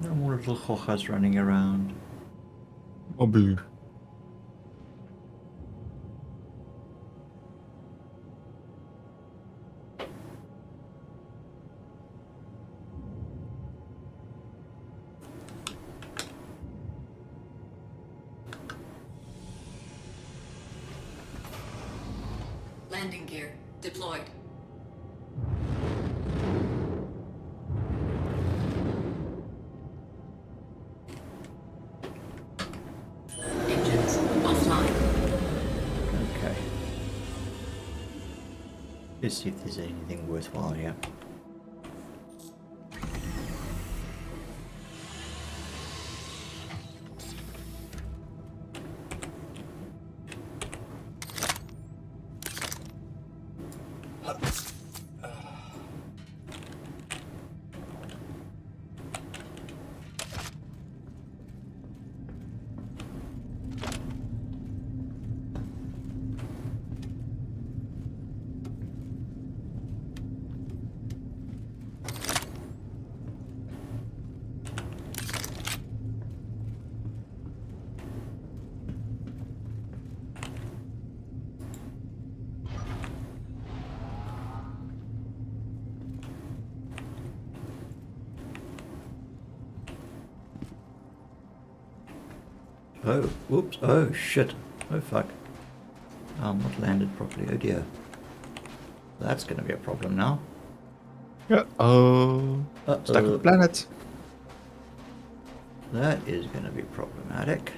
No more little hojas running around. Oh, boo. Landing gear deployed. Engines offline. Okay. Let's see if there's anything worthwhile here. Oh, whoops. Oh, shit. Oh, fuck. Oh, I'm not landed properly. Oh, dear. That's going to be a problem now. Oh, stuck on the planet. That is going to be problematic.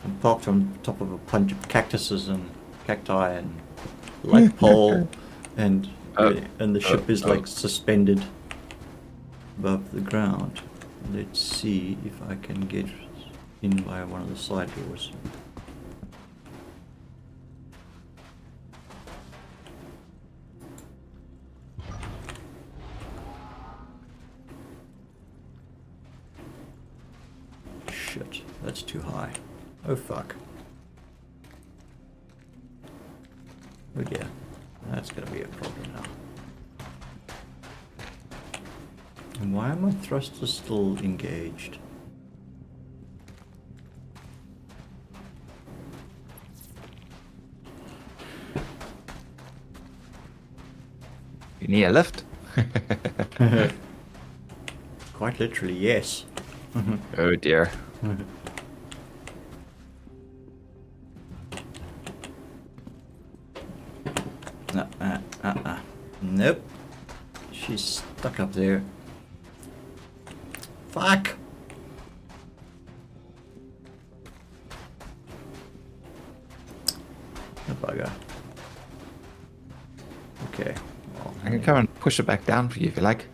I'm parked on top of a bunch of cactuses and cacti and light pole, and the ship is like suspended above the ground. Let's see if I can get in by one of the side doors. Shit, that's too high. Oh fuck. Oh dear, that's gonna be a problem now. And why are my thrusters still engaged? You need a lift? Quite literally, yes. Oh dear. Nope. She's stuck up there. Fuck! A bugger. Okay. Well, I can come and push it back down for you if you like.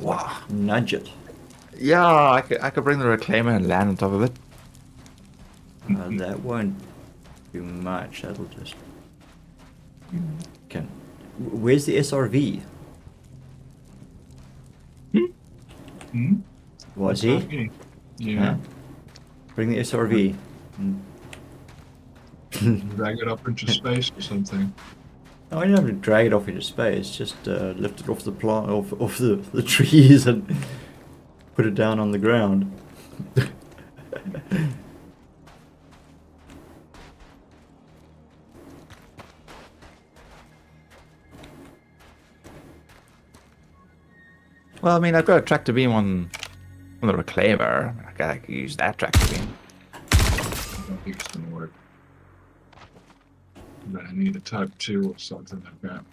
wow. Nudge it. Yeah, I could bring the reclaimer and land on top of it. That won't do much. That'll just... Where's the SRV? Hmm? Was he? Okay. Yeah. Huh? Bring the SRV. Drag it up into space or something. No, I didn't have to drag it off into space. Just lift it off the plant, off the trees, and put it down on the ground. Well, I mean, I've got a tractor beam on the Reclaimer. I could use that tractor beam. I don't think it's gonna work. But I need a Type 2 or something like that.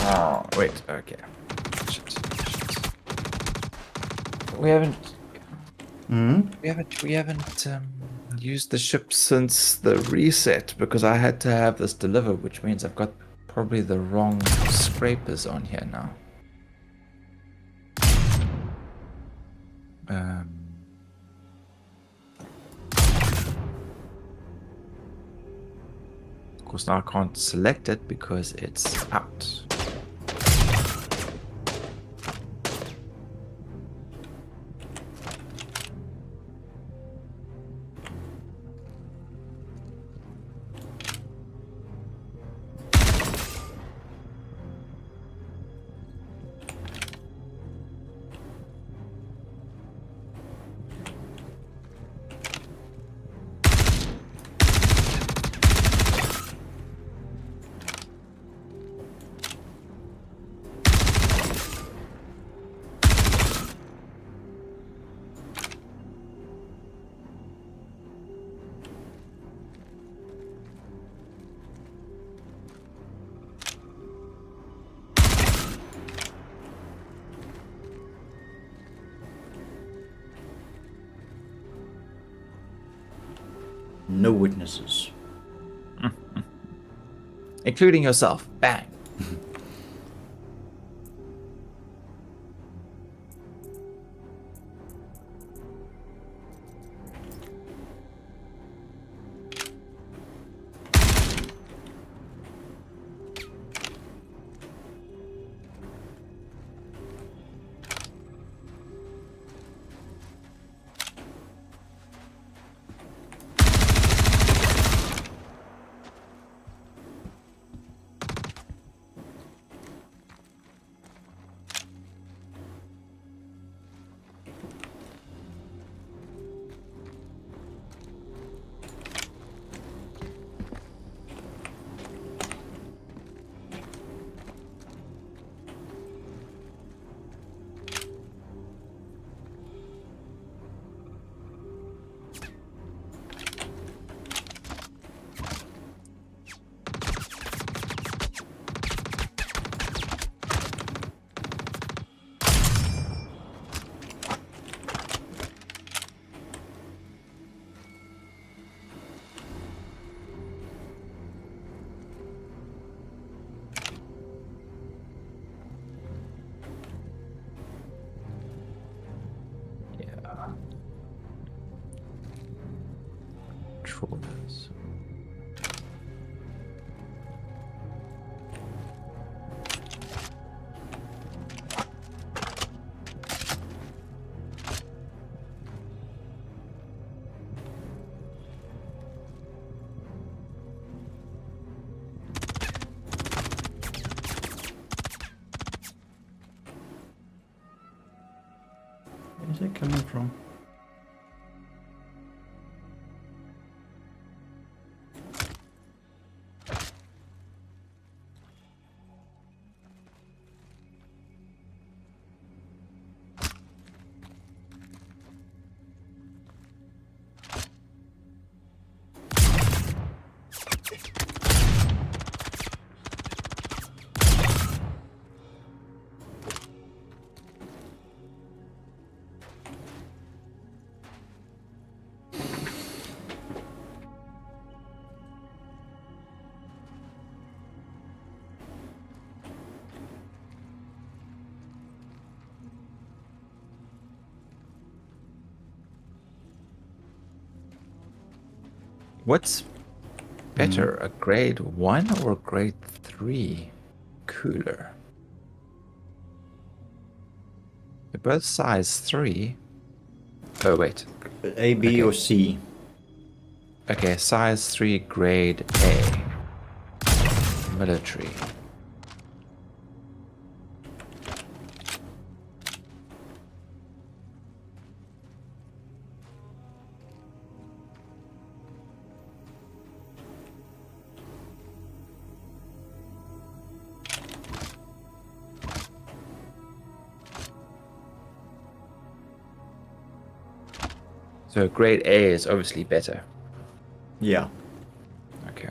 Oh, wait, okay. Shit. We haven't used the ship since the reset because I had to have this delivered, which means I've got probably the wrong scrapers on here now. Of course, now I can't select it because it's out. No witnesses. Including yourself. Bang. Trawlers. Where's it coming from? What's better, a grade 1 or a grade 3 cooler? They're both size 3. Oh, wait. A, B, Okay. or C? Okay, size 3 grade A. Military. So grade A is obviously better. Yeah. Okay.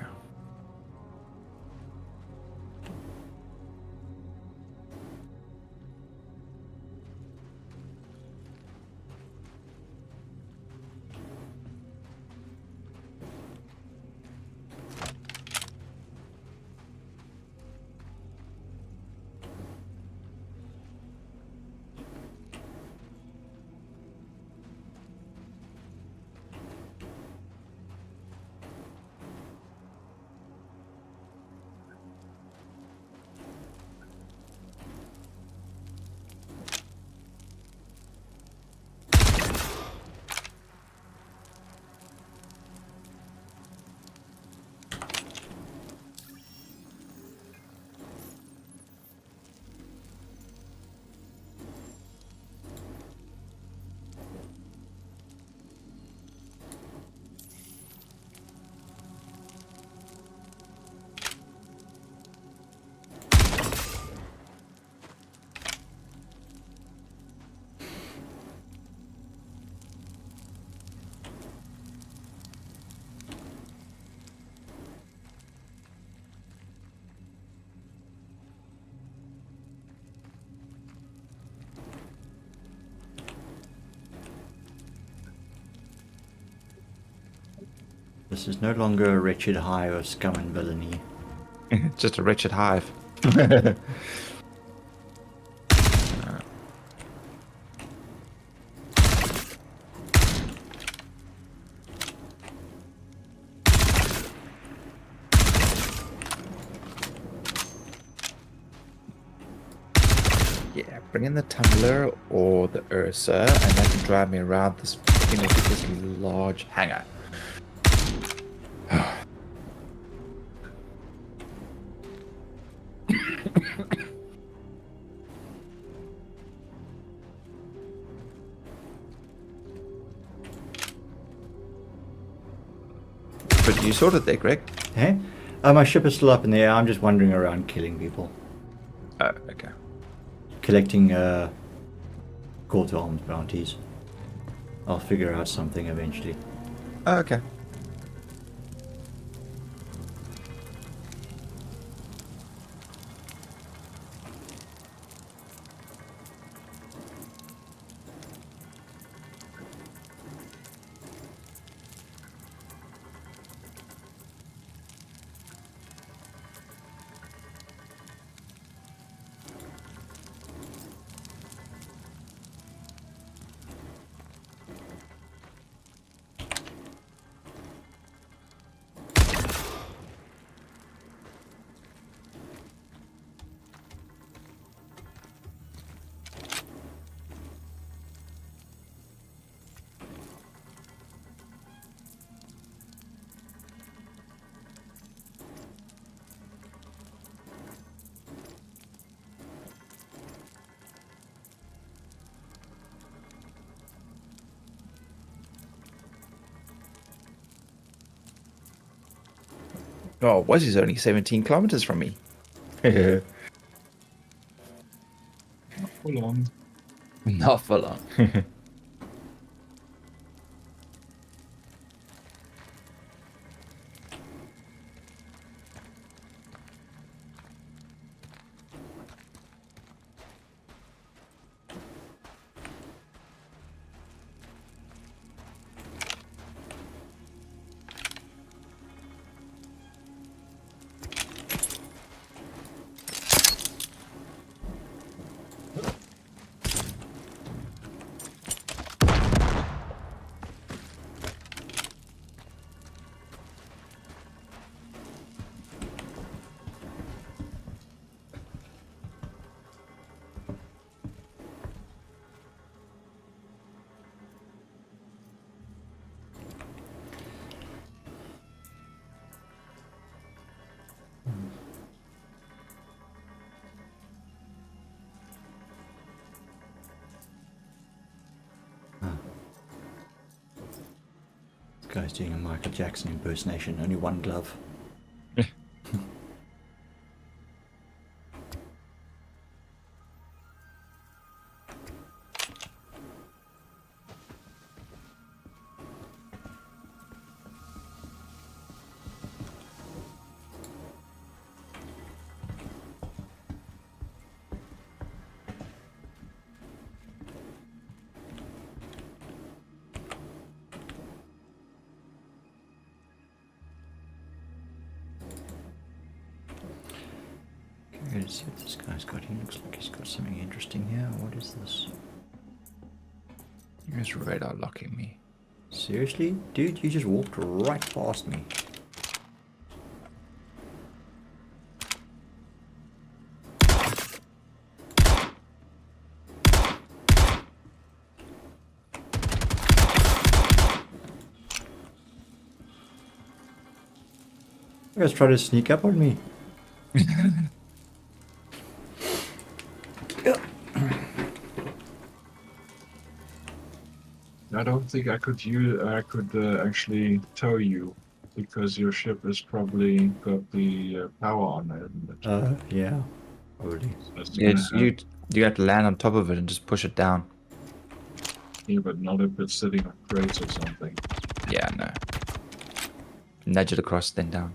This is no longer a wretched hive of scum and villainy. Just a wretched hive. Yeah, bring in the tumbler or the Ursa, and that can drive me around this ridiculously large hangar. But you sorted there, Greg? Hey? My ship is still up in the air. I'm just wandering around killing people. Oh, okay. Collecting call to arms bounties. I'll figure out something eventually. Oh, okay. Oh, was he's only 17 kilometers from me? For long. Not for long. guy's doing a Michael Jackson impersonation. Only one glove. Okay, let's see what this guy's got. He looks like he's got something interesting here. What is this? Here's radar locking me. Seriously? Dude, you just walked right past me. You guys try to sneak up on me. I don't think I could actually tow you because your ship has probably got the power on it. Isn't it? Yeah, probably. That's Yes, gonna have- you have to land on top of it and just push it down. Yeah, but not if it's sitting on crates or something. Yeah, no. Nudge it across, then down.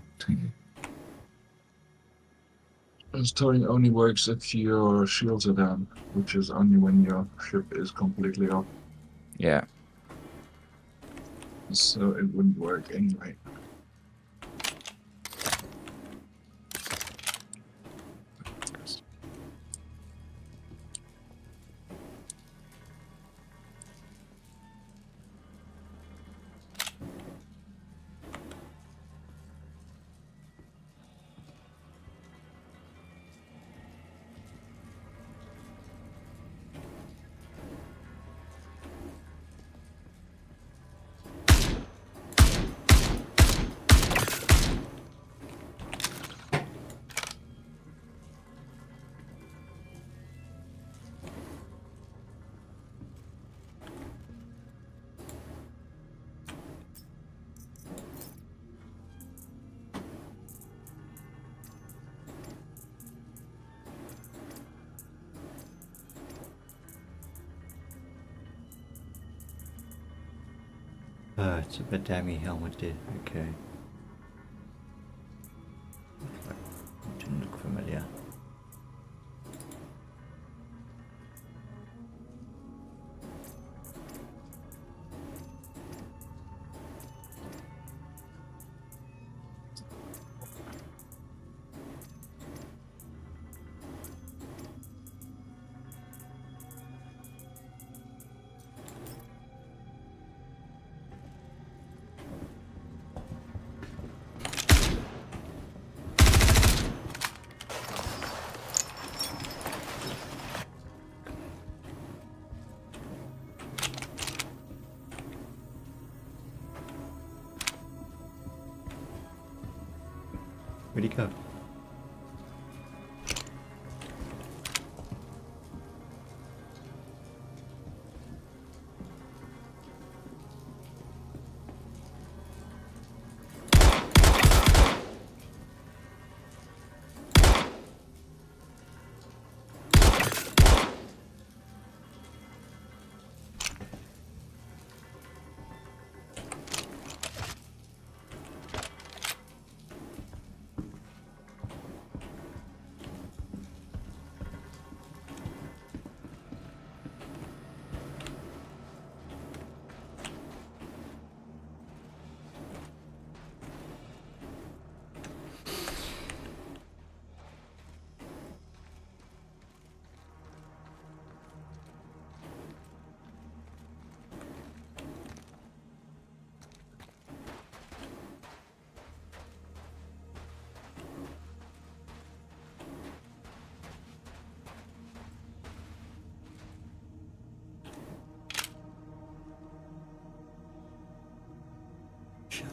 This towing only works if your shields are down, which is only when your ship is completely off. Yeah. So it wouldn't work anyway. It's a Batami helmet there. Okay. Didn't look familiar. Where'd he go? Shut up.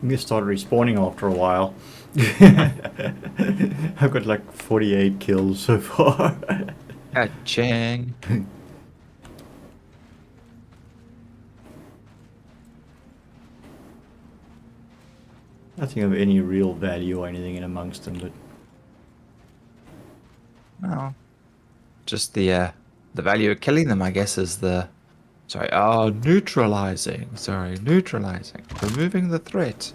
You started respawning after a while. I've got like 48 kills so far. Chang. Nothing of any real value or anything in amongst them, but Well, just the value of killing them, I guess, is the neutralizing. Sorry, neutralizing, removing the threat.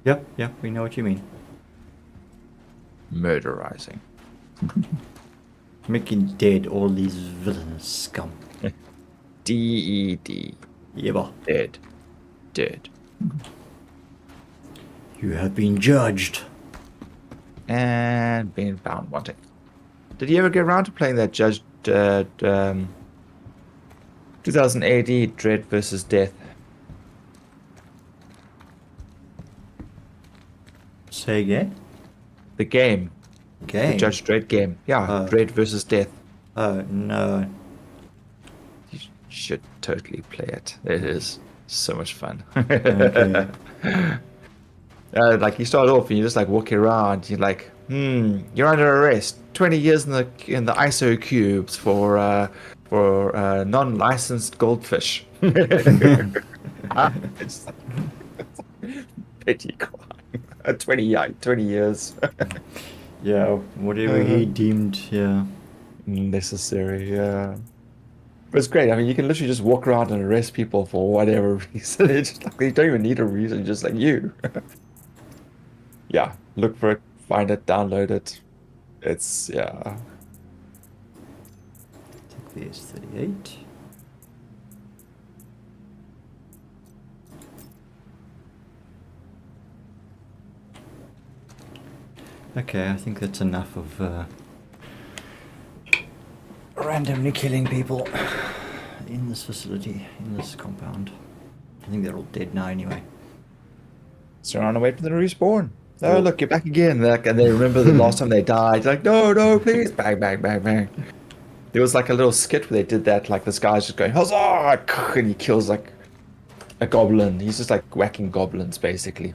yep, we know what you mean. Murderizing. Making dead all these villainous scum. DED. Yeah, Dead. you have been judged. And being found wanting. Did you ever get around to playing that Judge 2000 AD Dread versus Death? Say again? The game. Game? The Judge Dredd game. Yeah, Dread versus Death. Oh, no. You should totally play it. It is so much fun. Okay. Like you start off and you're just like walking around. You're like, you're under arrest. 20 years in the ISO cubes for non-licensed goldfish. It's petty crime. 20 years. Yeah, whatever he deemed, yeah. Necessary, yeah. But it's great. I mean, you can literally just walk around and arrest people for whatever reason. It's just like, you don't even need a reason, just like you. Yeah, look for it, find it, download it. It's, yeah. Take the S38. Okay, I think that's enough of randomly killing people in this facility, in this compound. I think they're all dead now anyway. So on and wait for them to respawn. Oh, look, you're back again. Like, and they remember the last time they died. Like, no, please. Bang. There was like a little skit where they did that. Like, this guy's just going, huzzah! And he kills like a goblin. He's just like whacking goblins, basically.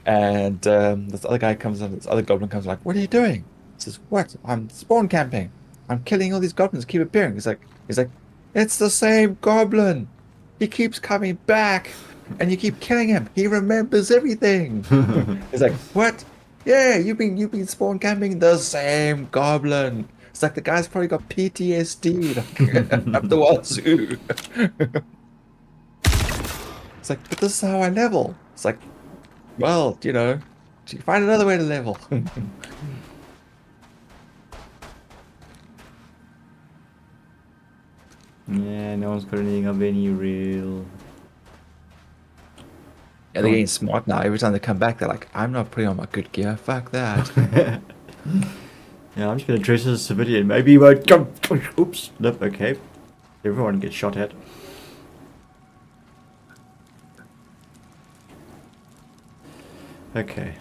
And this other guy comes in, this other goblin comes like, what are you doing? He says, what? I'm spawn camping. I'm killing all these goblins, keep appearing. He's like, it's the same goblin. He keeps coming back. And you keep killing him. He remembers everything. He's like, what? Yeah, you've been spawn camping the same goblin. It's like the guy's probably got PTSD up the wazoo. It's like, but this is how I level. It's like, well, you find another way to level. Yeah, no one's got anything of any real. Yeah, they're getting smart now. Every time they come back, they're like, I'm not putting on my good gear. Fuck that. Yeah, I'm just gonna dress as a civilian. Maybe he won't come. Oops. Nope. Okay. Everyone gets shot at. Okay.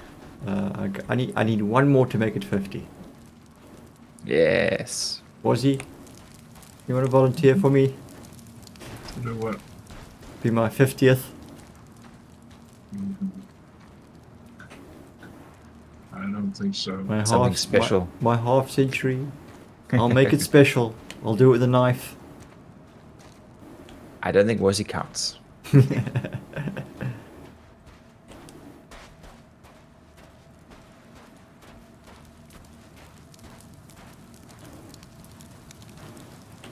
I need one more to make it 50. Yes. Wazzy, you want to volunteer for me? To do what? Be my 50th. I don't think so. My Something special. My half century. I'll make it special. I'll do it with a knife. I don't think Wazzy counts.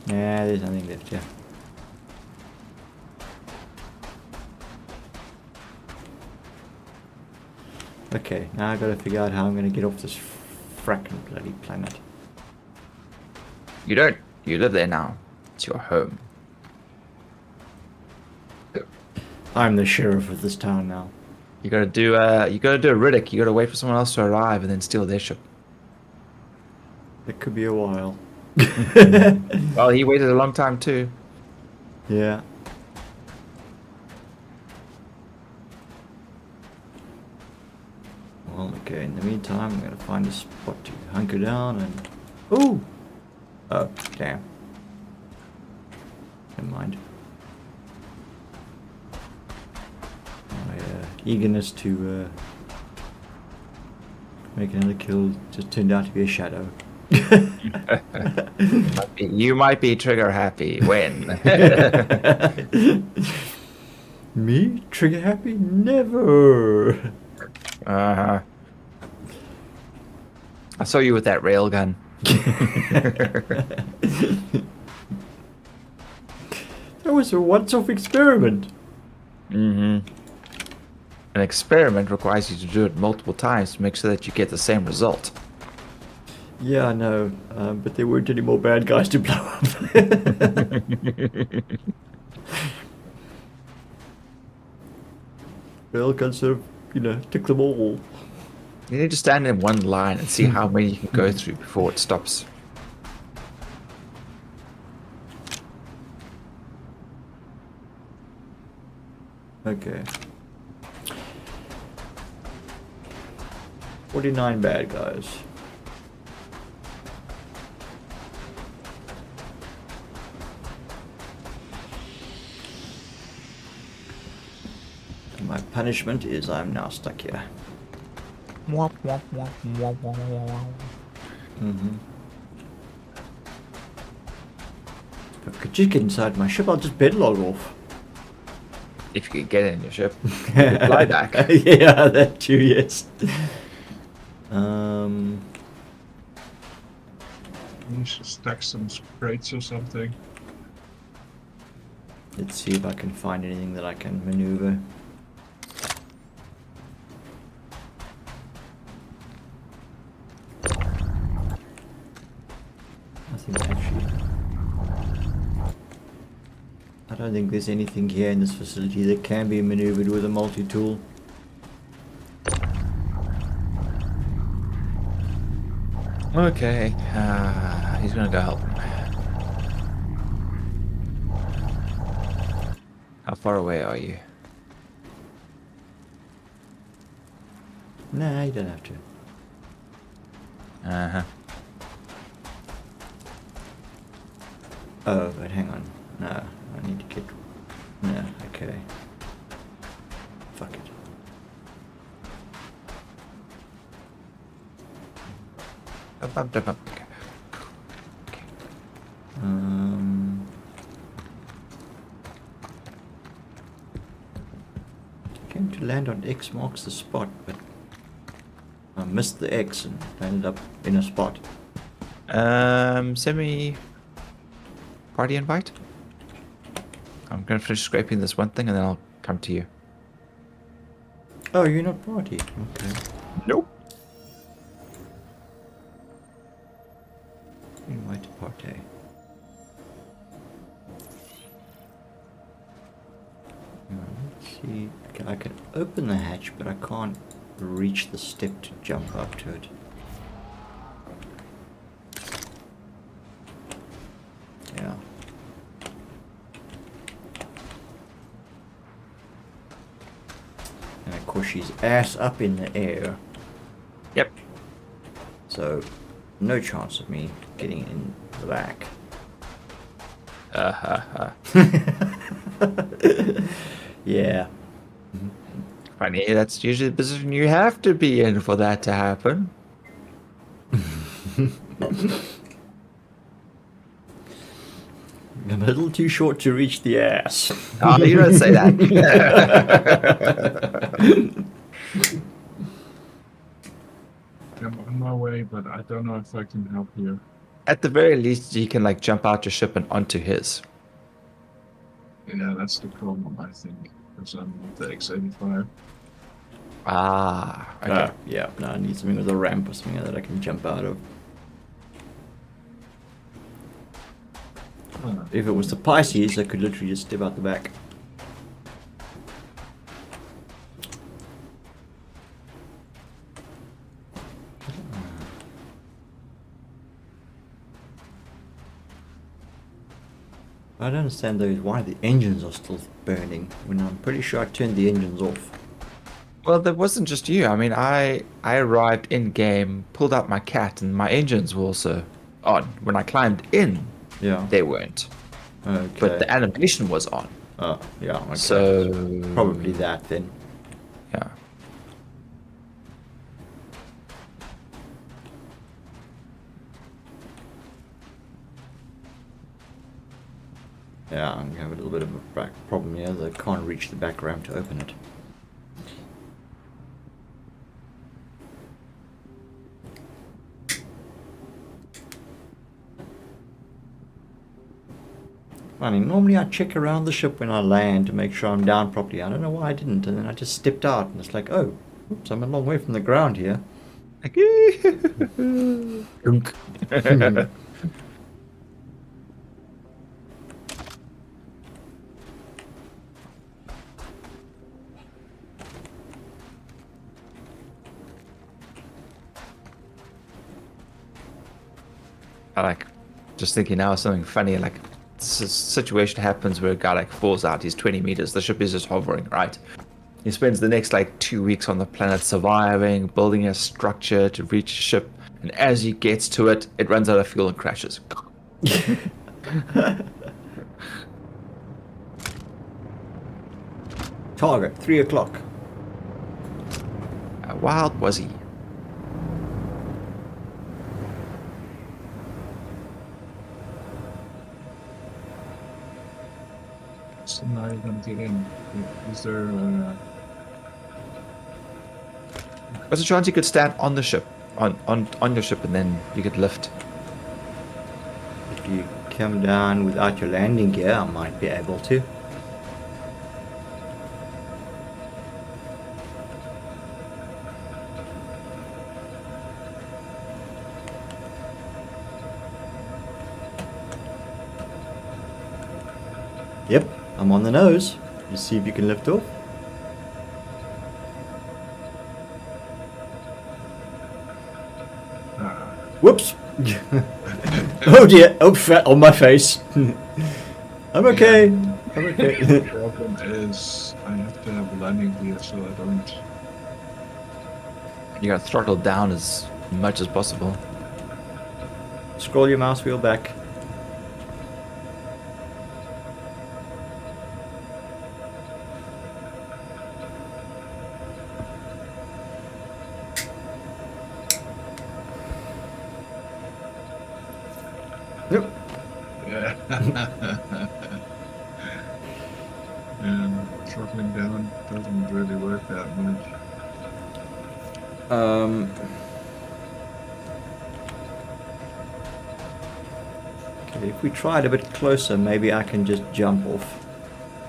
Nah, there's nothing left here. Okay, now I gotta figure out how I'm gonna get off this fracking bloody planet. You don't. You live there now. It's your home. I'm the sheriff of this town now. You gotta do a Riddick. You gotta wait for someone else to arrive and then steal their ship. It could be a while. Well, he waited a long time too. Yeah. Well, okay, in the meantime, I'm gonna find a spot to hunker down and... Ooh! Oh, damn. Never mind. eagerness to make another kill just turned out to be a shadow. You might be trigger happy when. Me? Trigger happy? Never! Uh-huh. I saw you with that railgun. That was a once-off experiment. Mm-hmm. An experiment requires you to do it multiple times to make sure that you get the same result. Yeah, I know, but there weren't any more bad guys to blow up. Railgun sort of, took them all. You need to stand in one line and see how many you can go through before it stops. Okay. 49 bad guys. My punishment is I'm now stuck here. Mm-hmm. If I could just get inside my ship, I'll just bedlog off. If you could get in your ship, you could fly back. Yeah, that too, yes. You should stack some crates or something. Let's see if I can find anything that I can maneuver. I don't think there's anything here in this facility that can be maneuvered with a multi-tool. Okay, he's gonna go help. How far away are you? Nah, you don't have to. Uh-huh. Oh, but hang on. No, I need to get... No, okay. Fuck it. Came to land on X marks the spot, but I missed the X and landed up in a spot. Send me party invite. I'm gonna finish scraping this one thing and then I'll come to you. Oh, you're not party. Okay. Nope. Invite to party. Let's see. Okay, I can open the hatch, but I can't reach the step to jump up to it. Yeah. And of course she's ass up in the air. Yep. So, no chance of me getting in the back. Yeah. Funny, that's usually the position you have to be in for that to happen. I'm a little too short to reach the ass. Oh, you don't say that. I'm on my way, but I don't know if I can help you. At the very least, you can like jump out your ship and onto his. Yeah, that's the problem, I think. Because I'm with the X85. Ah, okay. Yeah, no, I need something with a ramp or something that I can jump out of. If it was the Pisces, I could literally just step out the back. I don't understand though why the engines are still burning when I'm pretty sure I turned the engines off. Well, that wasn't just you. I mean, I arrived in game, pulled out my cat, and my engines were also on. When I climbed in, Yeah. they weren't. Okay. But the animation was on. Oh, yeah. Okay. So probably that then. Yeah. Yeah, I'm gonna have a little bit of a back problem here. That I can't reach the back ramp to open it. Funny, normally I check around the ship when I land to make sure I'm down properly. I don't know why I didn't, and then I just stepped out and it's like, oh, oops, I'm a long way from the ground here. Dunk. I like just thinking now of something funny. Like, situation happens where a guy like falls out. He's 20 meters. The ship is just hovering, right? He spends the next like 2 weeks on the planet surviving, building a structure to reach a ship, and as he gets to it, it runs out of fuel and crashes. Target, 3 o'clock. How wild was he? So now you're gonna get in. Is there There's a chance you could stand on the ship, on your ship, and then you could lift. If you come down without your landing gear, I might be able to. Yep, I'm on the nose. You see if you can lift off. Whoops! Oh dear! Oh, fat on my face. I'm okay. I'm okay. the problem is I have to have a landing gear so I don't. You gotta throttle down as much as possible. Scroll your mouse wheel back. Yep. Yeah. And throttling down doesn't really work that much. Okay, if we try it a bit closer, maybe I can just jump off.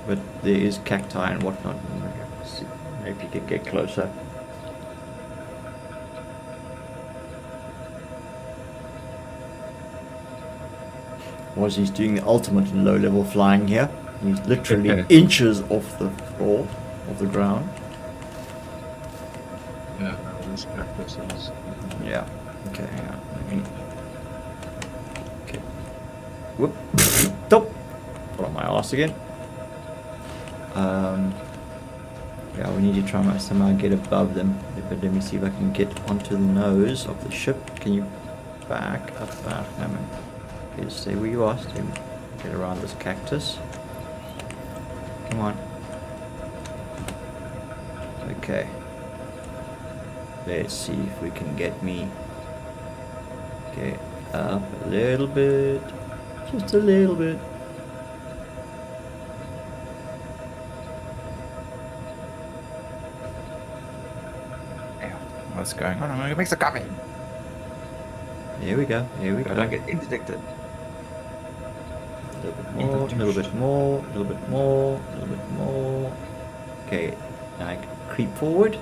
But there is cacti and whatnot. Maybe you can get closer. He's doing the ultimate in low-level flying here. He's literally inches off the floor, of the ground. Yeah, no, this cactus is. Yeah. Okay, hang on. Let me... Okay. Whoop. Stop. Put on my ass again. Yeah, we need to try and somehow get above them. But let me see if I can get onto the nose of the ship. Can you back up? Okay, stay where you are. Stay. Get around this cactus. Come on. Okay. Let's see if we can get me. Okay, up a little bit. Just a little bit. What's going on? I'm gonna make some coffee. Here we go. Here we I go. don't get interdicted. A little bit more, a little bit more, a little bit more, a little bit more. Okay, now I can creep forward.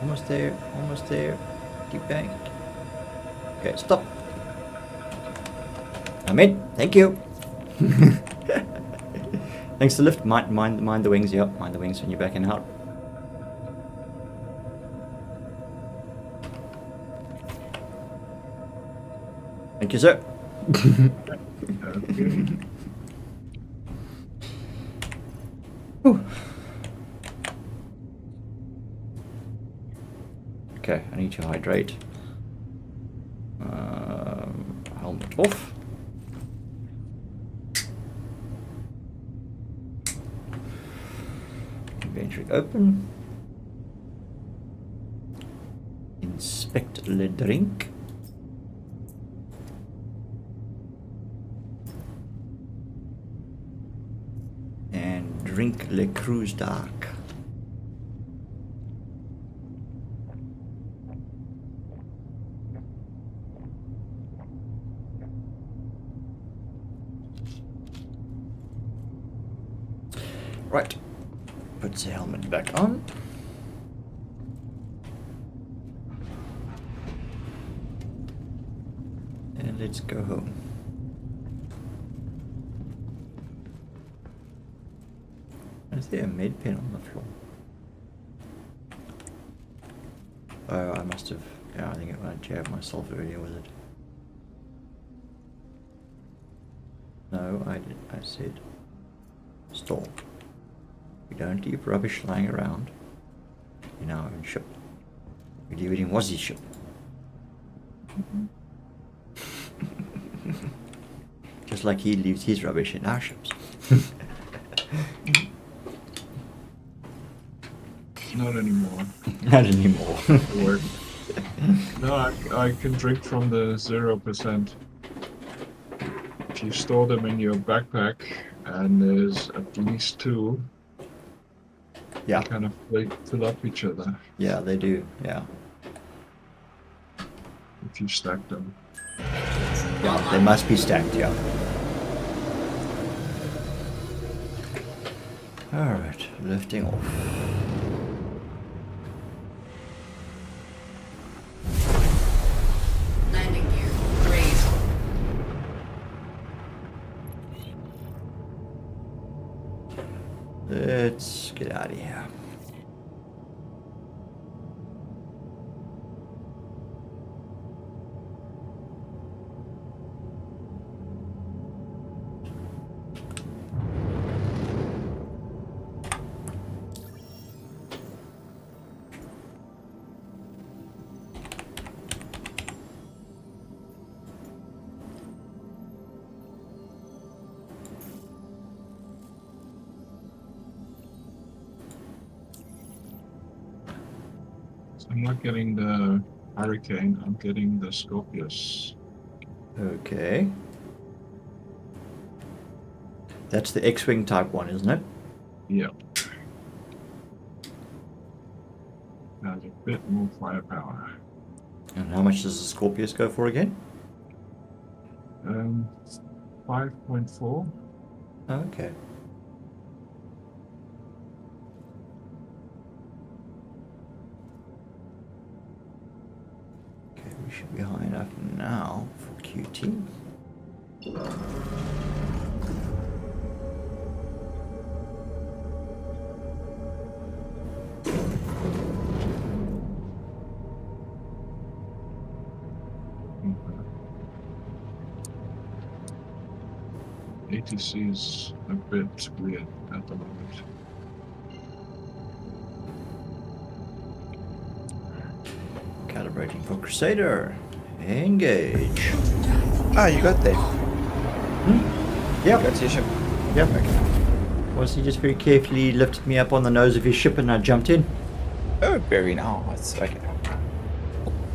Almost there, almost there. Keep going. Okay, stop. I'm in. Thank you. Thanks to lift. Mind the wings. Yep, mind the wings when you're backing out. Thank you, sir. Okay, I need to hydrate. Helmet off. open. Inspect le drink. And drink le cruise dark. Right, puts the helmet back on. And let's go home. Is there a med pen on the floor? Oh, I must have, yeah, I think I jabbed myself earlier with it. No, I did, I said, stall. We don't leave rubbish lying around in our own ship. We leave it in Wazzie's ship. Just like he leaves his rubbish in our ships. Not anymore. Not anymore. Work. No, I can drink from the 0%. If you store them in your backpack and there's at least 2, Yeah, they kind of fill up each other yeah, they do, yeah. if you stack them. Yeah, they must be stacked, yeah. Alright, lifting off. Landing gear raised. Let's get out of here. So I'm not getting the Hurricane, I'm getting the Scorpius. Okay. That's the X-Wing type one, isn't it? Yeah. Has a bit more firepower. And how much does the Scorpius go for again? 5.4. Okay. Okay, we should be high enough now for QT. ATC is a bit weird at the moment. Calibrating for Crusader. Engage. Ah, you got there. Yep. Got to your ship. Yep. Was he just very carefully lifted me up on the nose of his ship and I jumped in? Oh, very nice. Okay.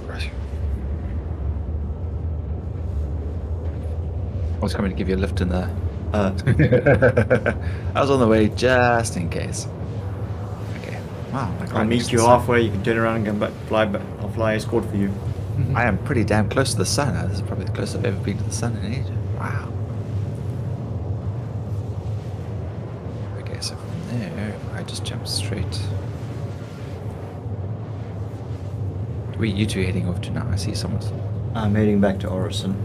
Right. I was coming to give you a lift in there. I was on the way just in case. Okay. Wow. I'll meet you halfway. You can turn around and come back. I'll fly escort for you. I am pretty damn close to the sun. This is probably the closest I've ever been to the sun in ages. Wow. Okay, so from there, I just jump straight. Where are you two heading off to now? I see someone's. I'm heading back to Orison.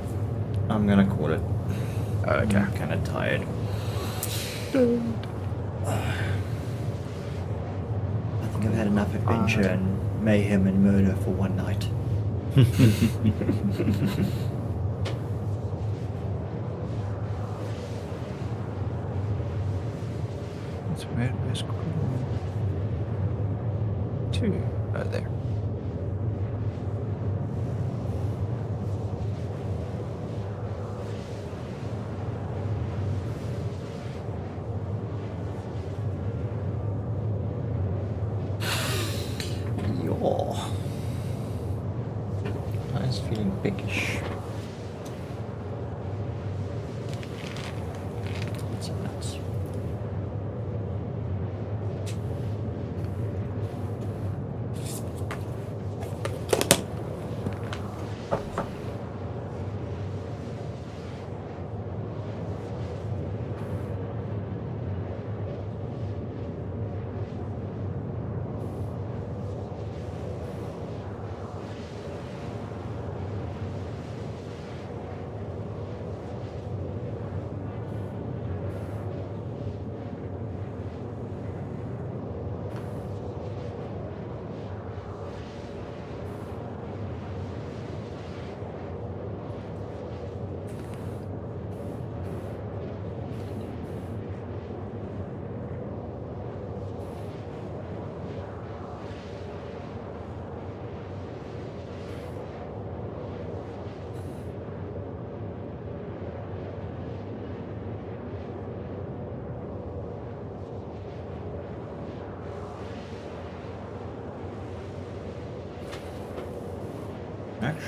I'm gonna call it. Okay. I'm kind of tired. I think I've had enough adventure and mayhem and murder for one night. Where's cool? 2. Oh, there.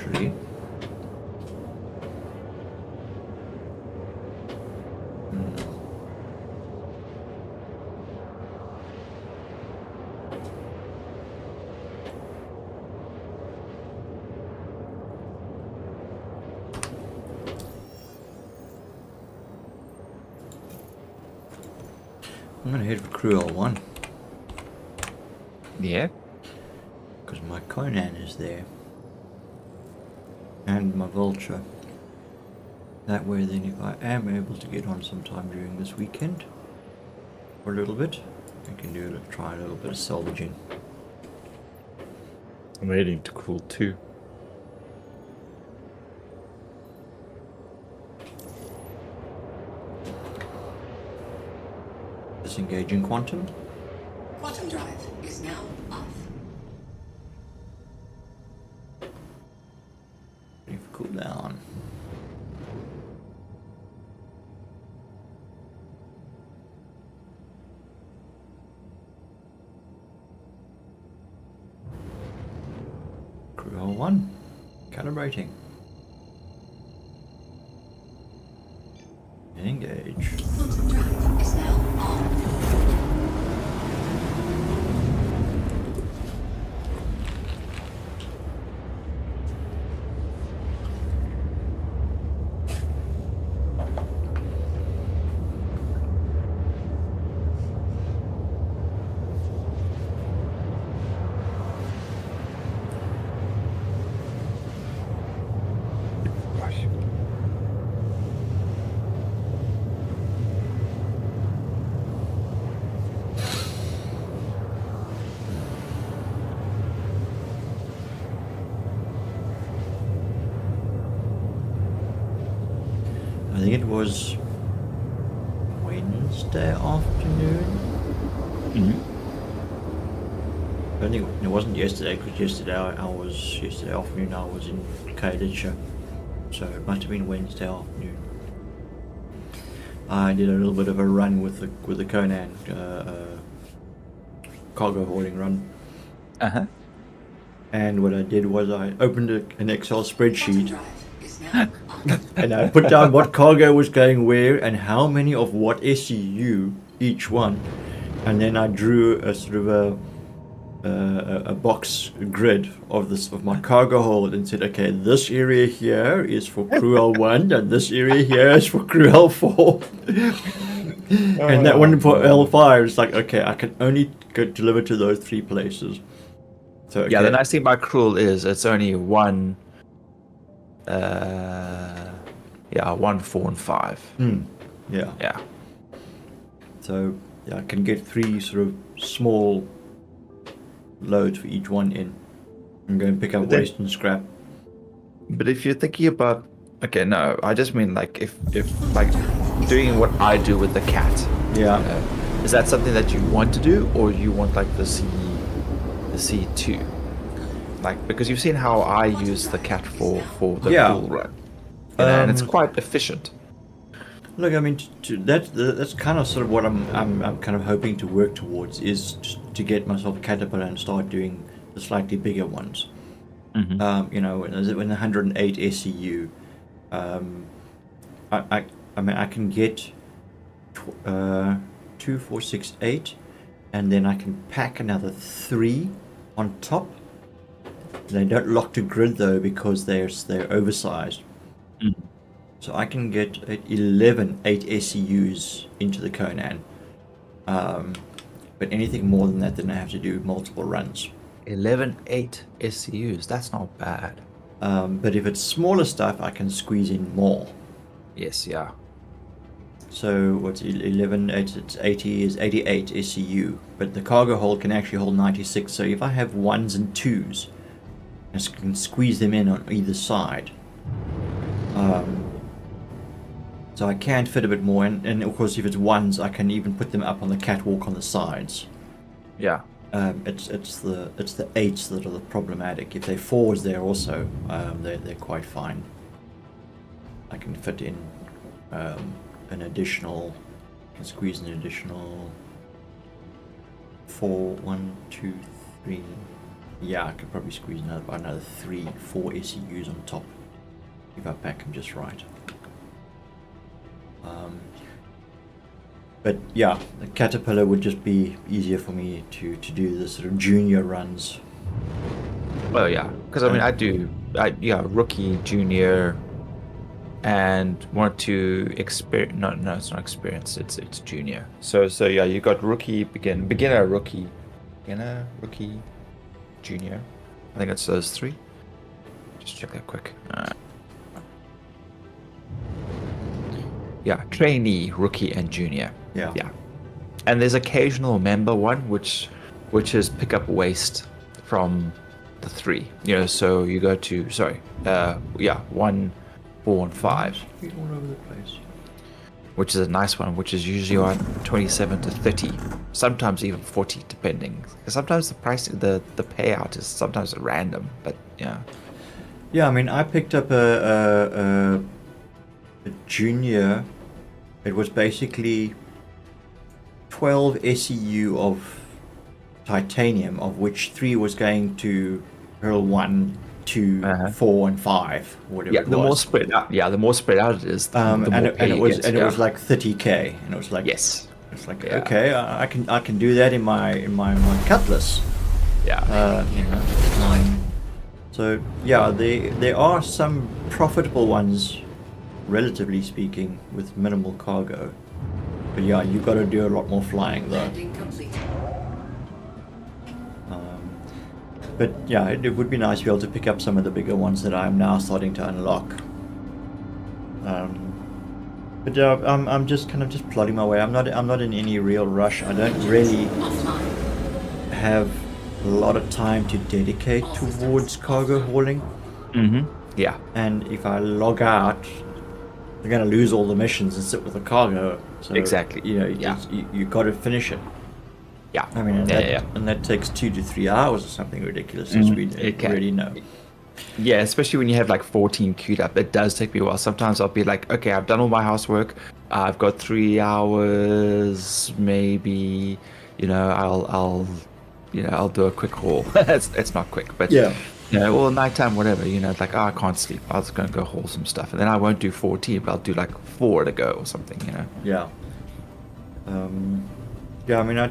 actually. I'm gonna head for Crew L1 Yeah. because my Conan is there and my Vulture. That way then if I am able to get on sometime during this weekend for a little bit, I can try a little bit of salvaging. I'm heading to Cool 2. Disengaging Quantum. Quantum drive is now off. Ready for cooldown. Crew L1. Calibrating. Engage. Quantum drive is now on. I think it was Wednesday afternoon. I think it wasn't yesterday because yesterday afternoon I was in Kailacha, so it must have been Wednesday afternoon. I did a little bit of a run with the Conan cargo hauling run, and what I did was I opened an Excel Quantum spreadsheet drive is now on. and I put down what cargo was going where and how many of what SCU each one, and then I drew a sort of a box grid of my cargo hold and said, okay, this area here is for Crew L1 and this area here is for Crew L4. And that one for L5 is like, okay, I can only deliver to those 3 places. So okay. Yeah, the nice thing about Cruel is it's only 1, 1, 4, and 5. Yeah. Yeah. So yeah, I can get 3 sort of small loads for each one in and go and pick up But then- waste and scrap. But if you're thinking about, okay, no, I just mean like if like doing what I do with the cat, Yeah. is that something that you want to do, or you want like the C2? Like, because you've seen how I use the cat for the Yeah. pool run, and it's Um, quite efficient. Look, I mean, that's kind of sort of what I'm kind of hoping to work towards is to get myself a Caterpillar and start doing the slightly bigger ones. You know, when the 108 SCU, I mean, I can get 2, 4, 6, 8, and then I can pack another 3 on top. They don't lock to grid though because they're oversized. So I can get 11 8 SCUs into the Conan. But anything more than that, then I have to do multiple runs. 11 8 SCUs, that's not bad. But if it's smaller stuff, I can squeeze in more. Yes, yeah. So what's 11, 8, it's 80 is 88 SCU. But the cargo hold can actually hold 96. So if I have 1s and 2s, I can squeeze them in on either side. So I can fit a bit more, and of course if it's 1s, I can even put them up on the catwalk on the sides. Yeah. It's the 8s that are the problematic. If they're 4s, they're also they're quite fine. I can fit in an additional, can squeeze an additional 4, 1, 2, 3, Yeah, I could probably squeeze another 3-4 SEUs on top if I pack them just right. But yeah, the Caterpillar would just be easier for me to do the sort of junior runs. Well, yeah, because I mean, rookie, junior, and want to experience. No, it's not experience. It's junior. So yeah, you got rookie, beginner, rookie, junior. I think it's those three. Just check that quick. Yeah, trainee, rookie, and junior. Yeah. And there's occasional member one, which is pick up waste from the three. So you go to 1, 4, and 5. Speed all over the place. Which is a nice one, which is usually on 27 to 30, sometimes even 40, depending. Sometimes the price, the payout is sometimes random, but yeah. Yeah, I mean, I picked up a junior. It was basically 12 SEU of titanium, of which 3 was going to hurl 1, 2, 4, and 5, whatever. Yeah, it the was. more spread out. Yeah, the more spread out it is. The more and it was like 30k, and it was like yes. It's like okay, I can do that in my cutlass. Yeah. So yeah, there are some profitable ones, relatively speaking, with minimal cargo. But yeah, you've got to do a lot more flying though. Landing complete. But yeah, it would be nice to be able to pick up some of the bigger ones that I'm now starting to unlock. But yeah, I'm just kind of plodding my way. I'm not in any real rush. I don't really Offline. have a lot of time to dedicate towards cargo hauling. Mm-hmm. Yeah. And if I log out, I'm going to lose all the missions and sit with the cargo. So, Exactly. You got to finish it. Yeah. I mean, and that takes 2 to 3 hours or something ridiculous, as we already know. Yeah, especially when you have like 14 queued up, it does take me a while. Sometimes I'll be like, okay, I've done all my housework. I've got 3 hours, maybe. I'll do a quick haul. it's not quick, but or nighttime, whatever. It's like, I can't sleep. I was going to go haul some stuff, and then I won't do 14, but I'll do like 4 to go or something. Yeah. Yeah, I mean, I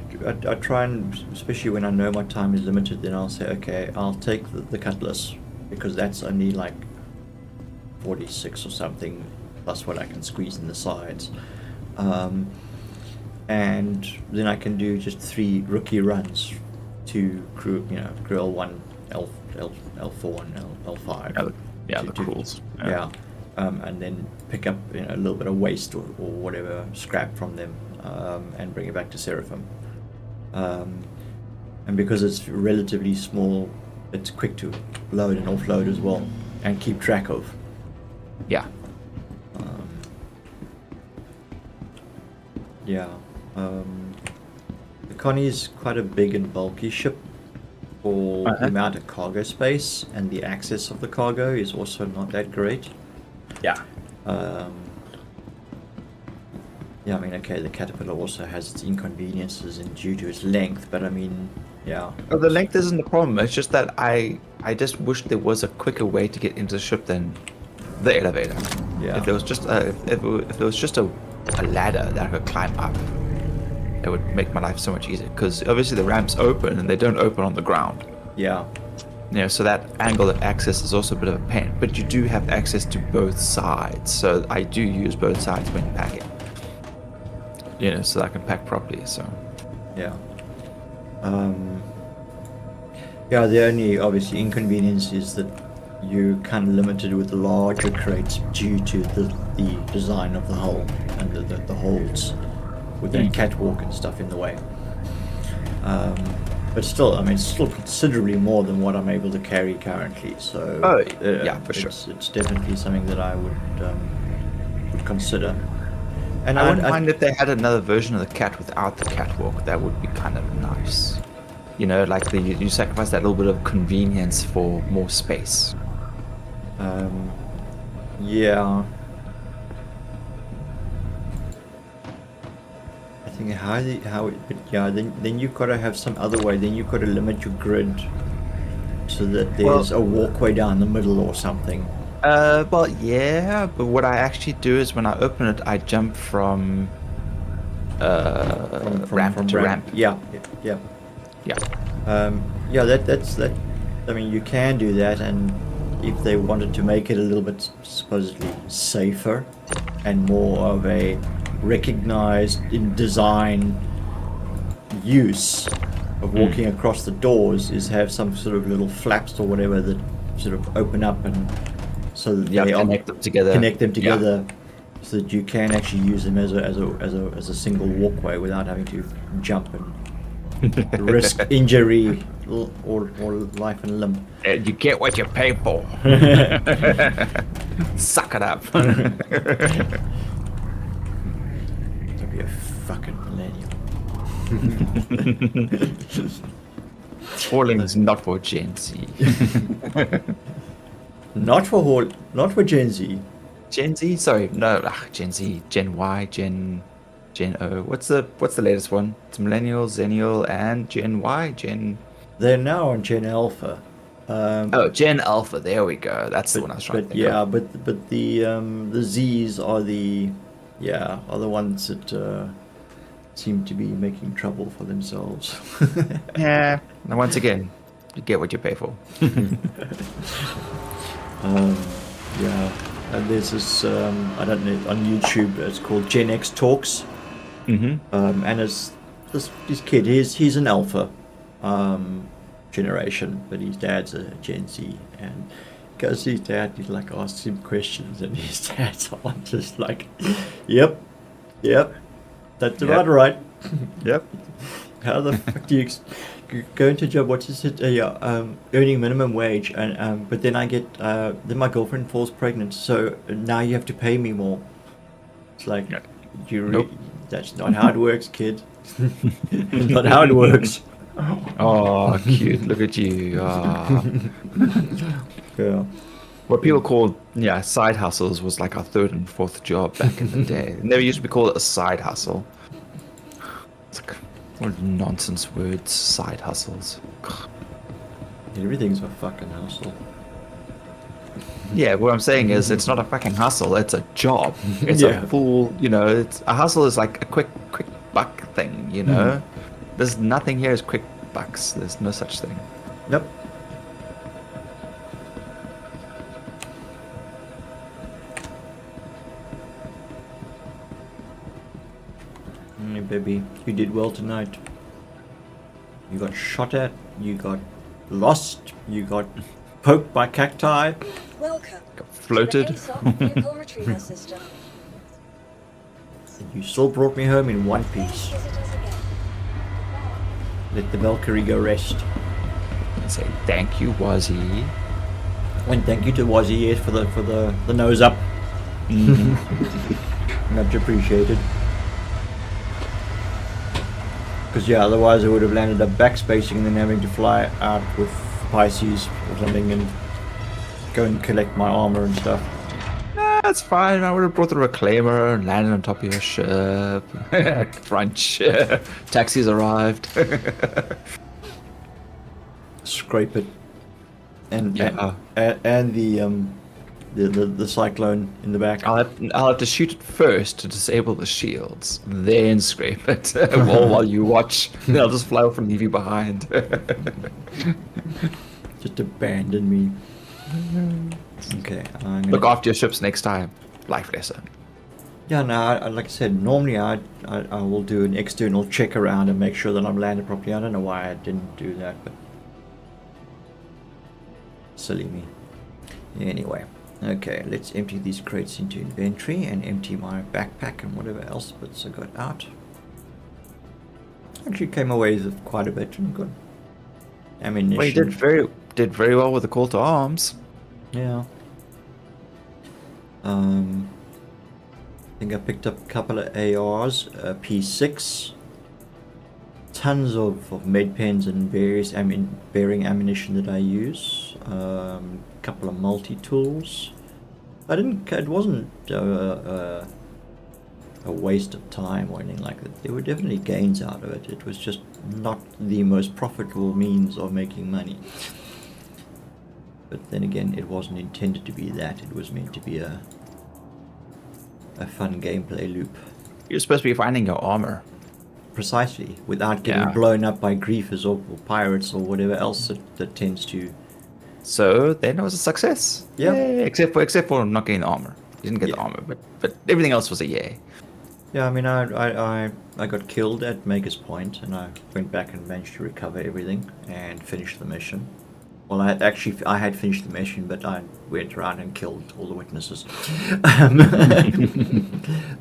try and, especially when I know my time is limited, then I'll say, okay, I'll take the cutlass, because that's only like 46 or something, plus what I can squeeze in the sides. And then I can do just 3 rookie runs to crew L1, L4, and L5. The cruels. Yeah. And then pick up a little bit of waste or whatever scrap from them, and bring it back to Seraphim. And because it's relatively small, it's quick to load and offload as well, and keep track of. Yeah. The Connie's quite a big and bulky ship for the amount of cargo space, and the access of the cargo is also not that great. Yeah. Yeah, I mean, okay, the Caterpillar also has its inconveniences due to its length, but I mean, yeah. Well, the length isn't the problem. It's just that I just wish there was a quicker way to get into the ship than the elevator. Yeah. If there was just a ladder that I could climb up, it would make my life so much easier. Because obviously the ramps open and they don't open on the ground. Yeah. So that angle of access is also a bit of a pain. But you do have access to both sides, so I do use both sides when packing. So that I can pack properly. So. Yeah. Yeah, the only obviously inconvenience is that you're kind of limited with the larger crates due to the design of the hull and the holds with that catwalk and stuff in the way. But still, I mean, it's still considerably more than what I'm able to carry currently. So for sure. It's definitely something that I would consider. And I wouldn't mind if they had another version of the cat without the catwalk. That would be kind of nice. Like you sacrifice that little bit of convenience for more space. Yeah. I think then you've got to have some other way. Then you've got to limit your grid so that there's a walkway down the middle or something. Well, yeah, but what I actually do is when I open it, I jump from ramp to ramp. Yeah. Yeah. Yeah, that's that. I mean, you can do that, and if they wanted to make it a little bit supposedly safer and more of a recognized in design use of walking across the doors, is have some sort of little flaps or whatever that sort of open up and so that they connect them together. Connect them together. So that you can actually use them as a single walkway without having to jump and risk injury or life and limb. You get what you pay for. Suck it up. Don't be a fucking millennial. Falling is not for Gen Z. Not for Gen Z. Gen Z? Sorry, no, Gen Z, Gen Y, Gen O. What's the latest one? It's Millennial, Zennial, and Gen Y, They're now on Gen Alpha. Gen Alpha. There we go. That's the one I was trying to think of. But the Z's are the ones that seem to be making trouble for themselves. Yeah. And once again, you get what you pay for. Yeah. And there's this I don't know, on YouTube, it's called Gen X Talks. Mm-hmm. And it's this kid, he's an alpha generation, but his dad's a Gen Z, and because his dad, he like asks him questions, and his dad's on just like, yep, that's about right. Yep. How the fuck do you go into a job? What is it? Earning minimum wage, and but then I get then my girlfriend falls pregnant, so now you have to pay me more. It's like, Nope. That's not how it works, kid. Not how it works. Oh, cute. Look at you. Oh. Yeah. What people called side hustles was like our third and fourth job back in the day. It never used to be called a side hustle. It's like, what nonsense words, side hustles. Everything's a fucking hustle. Yeah, what I'm saying is it's not a fucking hustle, it's a job. It's a full, it's a hustle is like a quick buck thing, There's nothing here is quick bucks. There's no such thing. Nope. Hey, baby, you did well tonight. You got shot at, you got lost, you got poked by cacti. Welcome. Got floated. To the ASOP vehicle retrieval system. And you still brought me home in one Please piece. visit us again. Let the Valkyrie go rest. And say thank you, Wazzy. And thank you to Wazzy, yes, for the nose up. Much appreciated. Because otherwise I would have landed up backspacing and then having to fly out with Pisces or something and go and collect my armor and stuff. That's fine. I would have brought the reclaimer and landed on top of your ship. Crunch. Taxis arrived. Scrape it. And Yeah. and the cyclone in the back. I'll have to shoot it first to disable the shields, then scrape it while you watch. Then I'll just fly off and leave you behind. Just abandon me. Okay. I'm gonna... Look after your ships next time. Life lesson. Yeah, no, like I said, normally I will do an external check around and make sure that I'm landed properly. I don't know why I didn't do that, but silly me. Anyway, okay, let's empty these crates into inventory and empty my backpack and whatever else bits I got out. Actually came away with quite a bit and got ammunition. Well, you did very well with the call to arms. Yeah. I think I picked up a couple of ARs, P6, tons of med pens and various bearing ammunition that I use, couple of multi-tools. It wasn't a waste of time or anything like that. There were definitely gains out of it. It was just not the most profitable means of making money. But then again, it wasn't intended to be that. It was meant to be a fun gameplay loop. You're supposed to be finding your armor. Precisely, without getting Yeah. blown up by griefers or pirates or whatever else that tends to. So then it was a success. Yeah. Yay, except for not getting the armor. You didn't get the Yeah. armor, but everything else was a yay. Yeah, I mean, I got killed at Maker's Point, and I went back and managed to recover everything and finish the mission. Well, I had finished the mission, but I went around and killed all the witnesses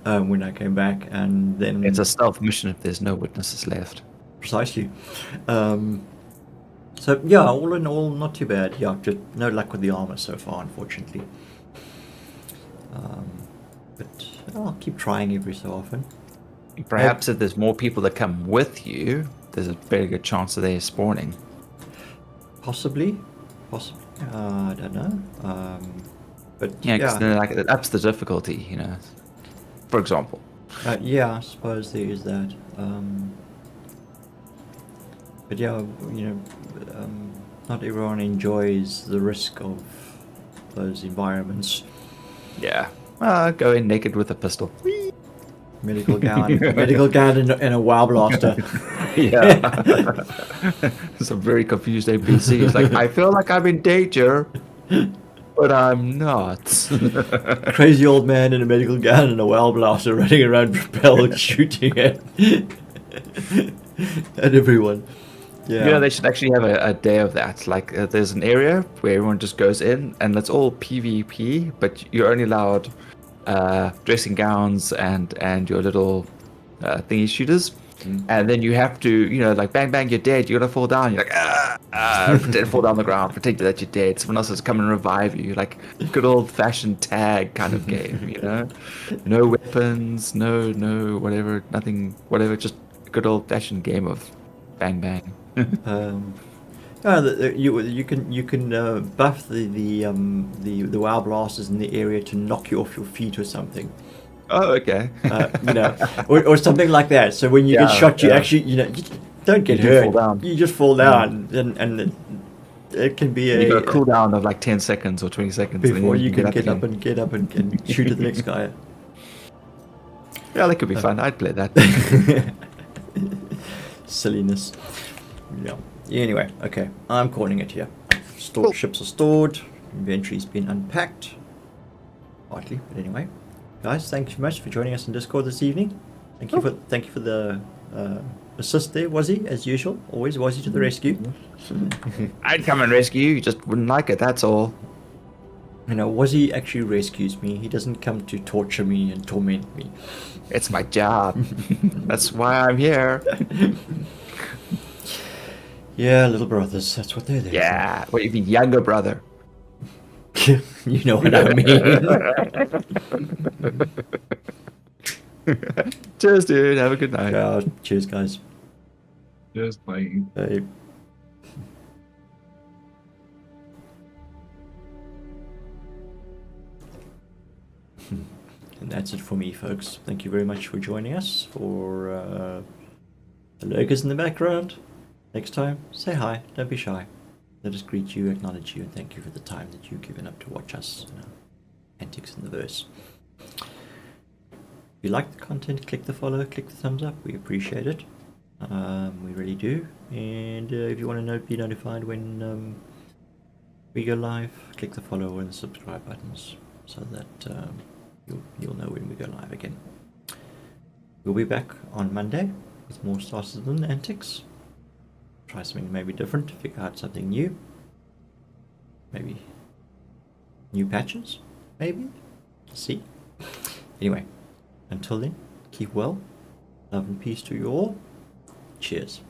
when I came back, and then It's a stealth mission if there's no witnesses left. precisely. So yeah, all in all, not too bad. Yeah, just no luck with the armor so far, unfortunately. But I'll keep trying every so often. Perhaps if there's more people that come with you, there's a very good chance that they're spawning. Possibly. I don't know. But Yeah, because yeah, then like it ups the difficulty, you know. For example. yeah, I suppose there is that. But yeah, you know, not everyone enjoys the risk of those environments. Yeah. Go in naked with a pistol. Medical gown, and a WoW blaster. Yeah. It's a very confused NPC. It's like, I feel like I'm in danger, but I'm not. Crazy old man in a medical gown and a WoW blaster running around propelled, shooting at everyone. Yeah. You know, they should actually have a day of that. Like, there's an area where everyone just goes in, and it's all PvP, but you're only allowed dressing gowns and your little thingy shooters. And then you have to, you know, like, bang, bang, you're dead, you're gonna fall down. You're like, pretend fall down the ground, pretend that you're dead. Someone else has come and revive you. Like, good old-fashioned tag kind of game, you know? No weapons, no, whatever, nothing, whatever, just a good old-fashioned game of bang, bang. You can buff the WoW blasters in the area to knock you off your feet or something. Oh, okay. You know, or something like that. So when you get Yeah, shot, you yeah. actually, you know, you don't get You do hurt. fall down. You just fall down, and it can be You got a cooldown of like 10 seconds or 20 seconds. and then before you can get again. up and shoot at the next guy. Yeah, that could be fun. I'd play that. Silliness. Yeah. Anyway, okay, I'm calling it here. Cool. Ships are stored. Inventory's been unpacked. Partly, but anyway, guys, thank you very much for joining us in Discord this evening. Thank you for the assist there, Wazzy, as usual. Always Wazzy to the rescue. I'd come and rescue you. You just wouldn't like it. That's all. You know, Wazzy actually rescues me. He doesn't come to torture me and torment me. It's my job. That's why I'm here. Yeah, little brothers, that's what they're there Yeah. What, you mean younger brother? for. You know what I mean. Cheers, dude. Have a good night. Yeah, cheers, guys. Just playing. Hey. And that's it for me, folks. Thank you very much for joining us. For the lurkers in the background, next time, say hi, don't be shy. Let us greet you, acknowledge you, and thank you for the time that you've given up to watch us and our antics in the verse. If you like the content, click the follow, click the thumbs up. We appreciate it. We really do. And if you want to be notified when we go live, click the follow and the subscribe buttons so that you'll know when we go live again. We'll be back on Monday with more Star Citizen antics. Try something maybe different, figure out something new. Maybe new patches, maybe. See. Anyway, until then, keep well. Love and peace to you all. Cheers.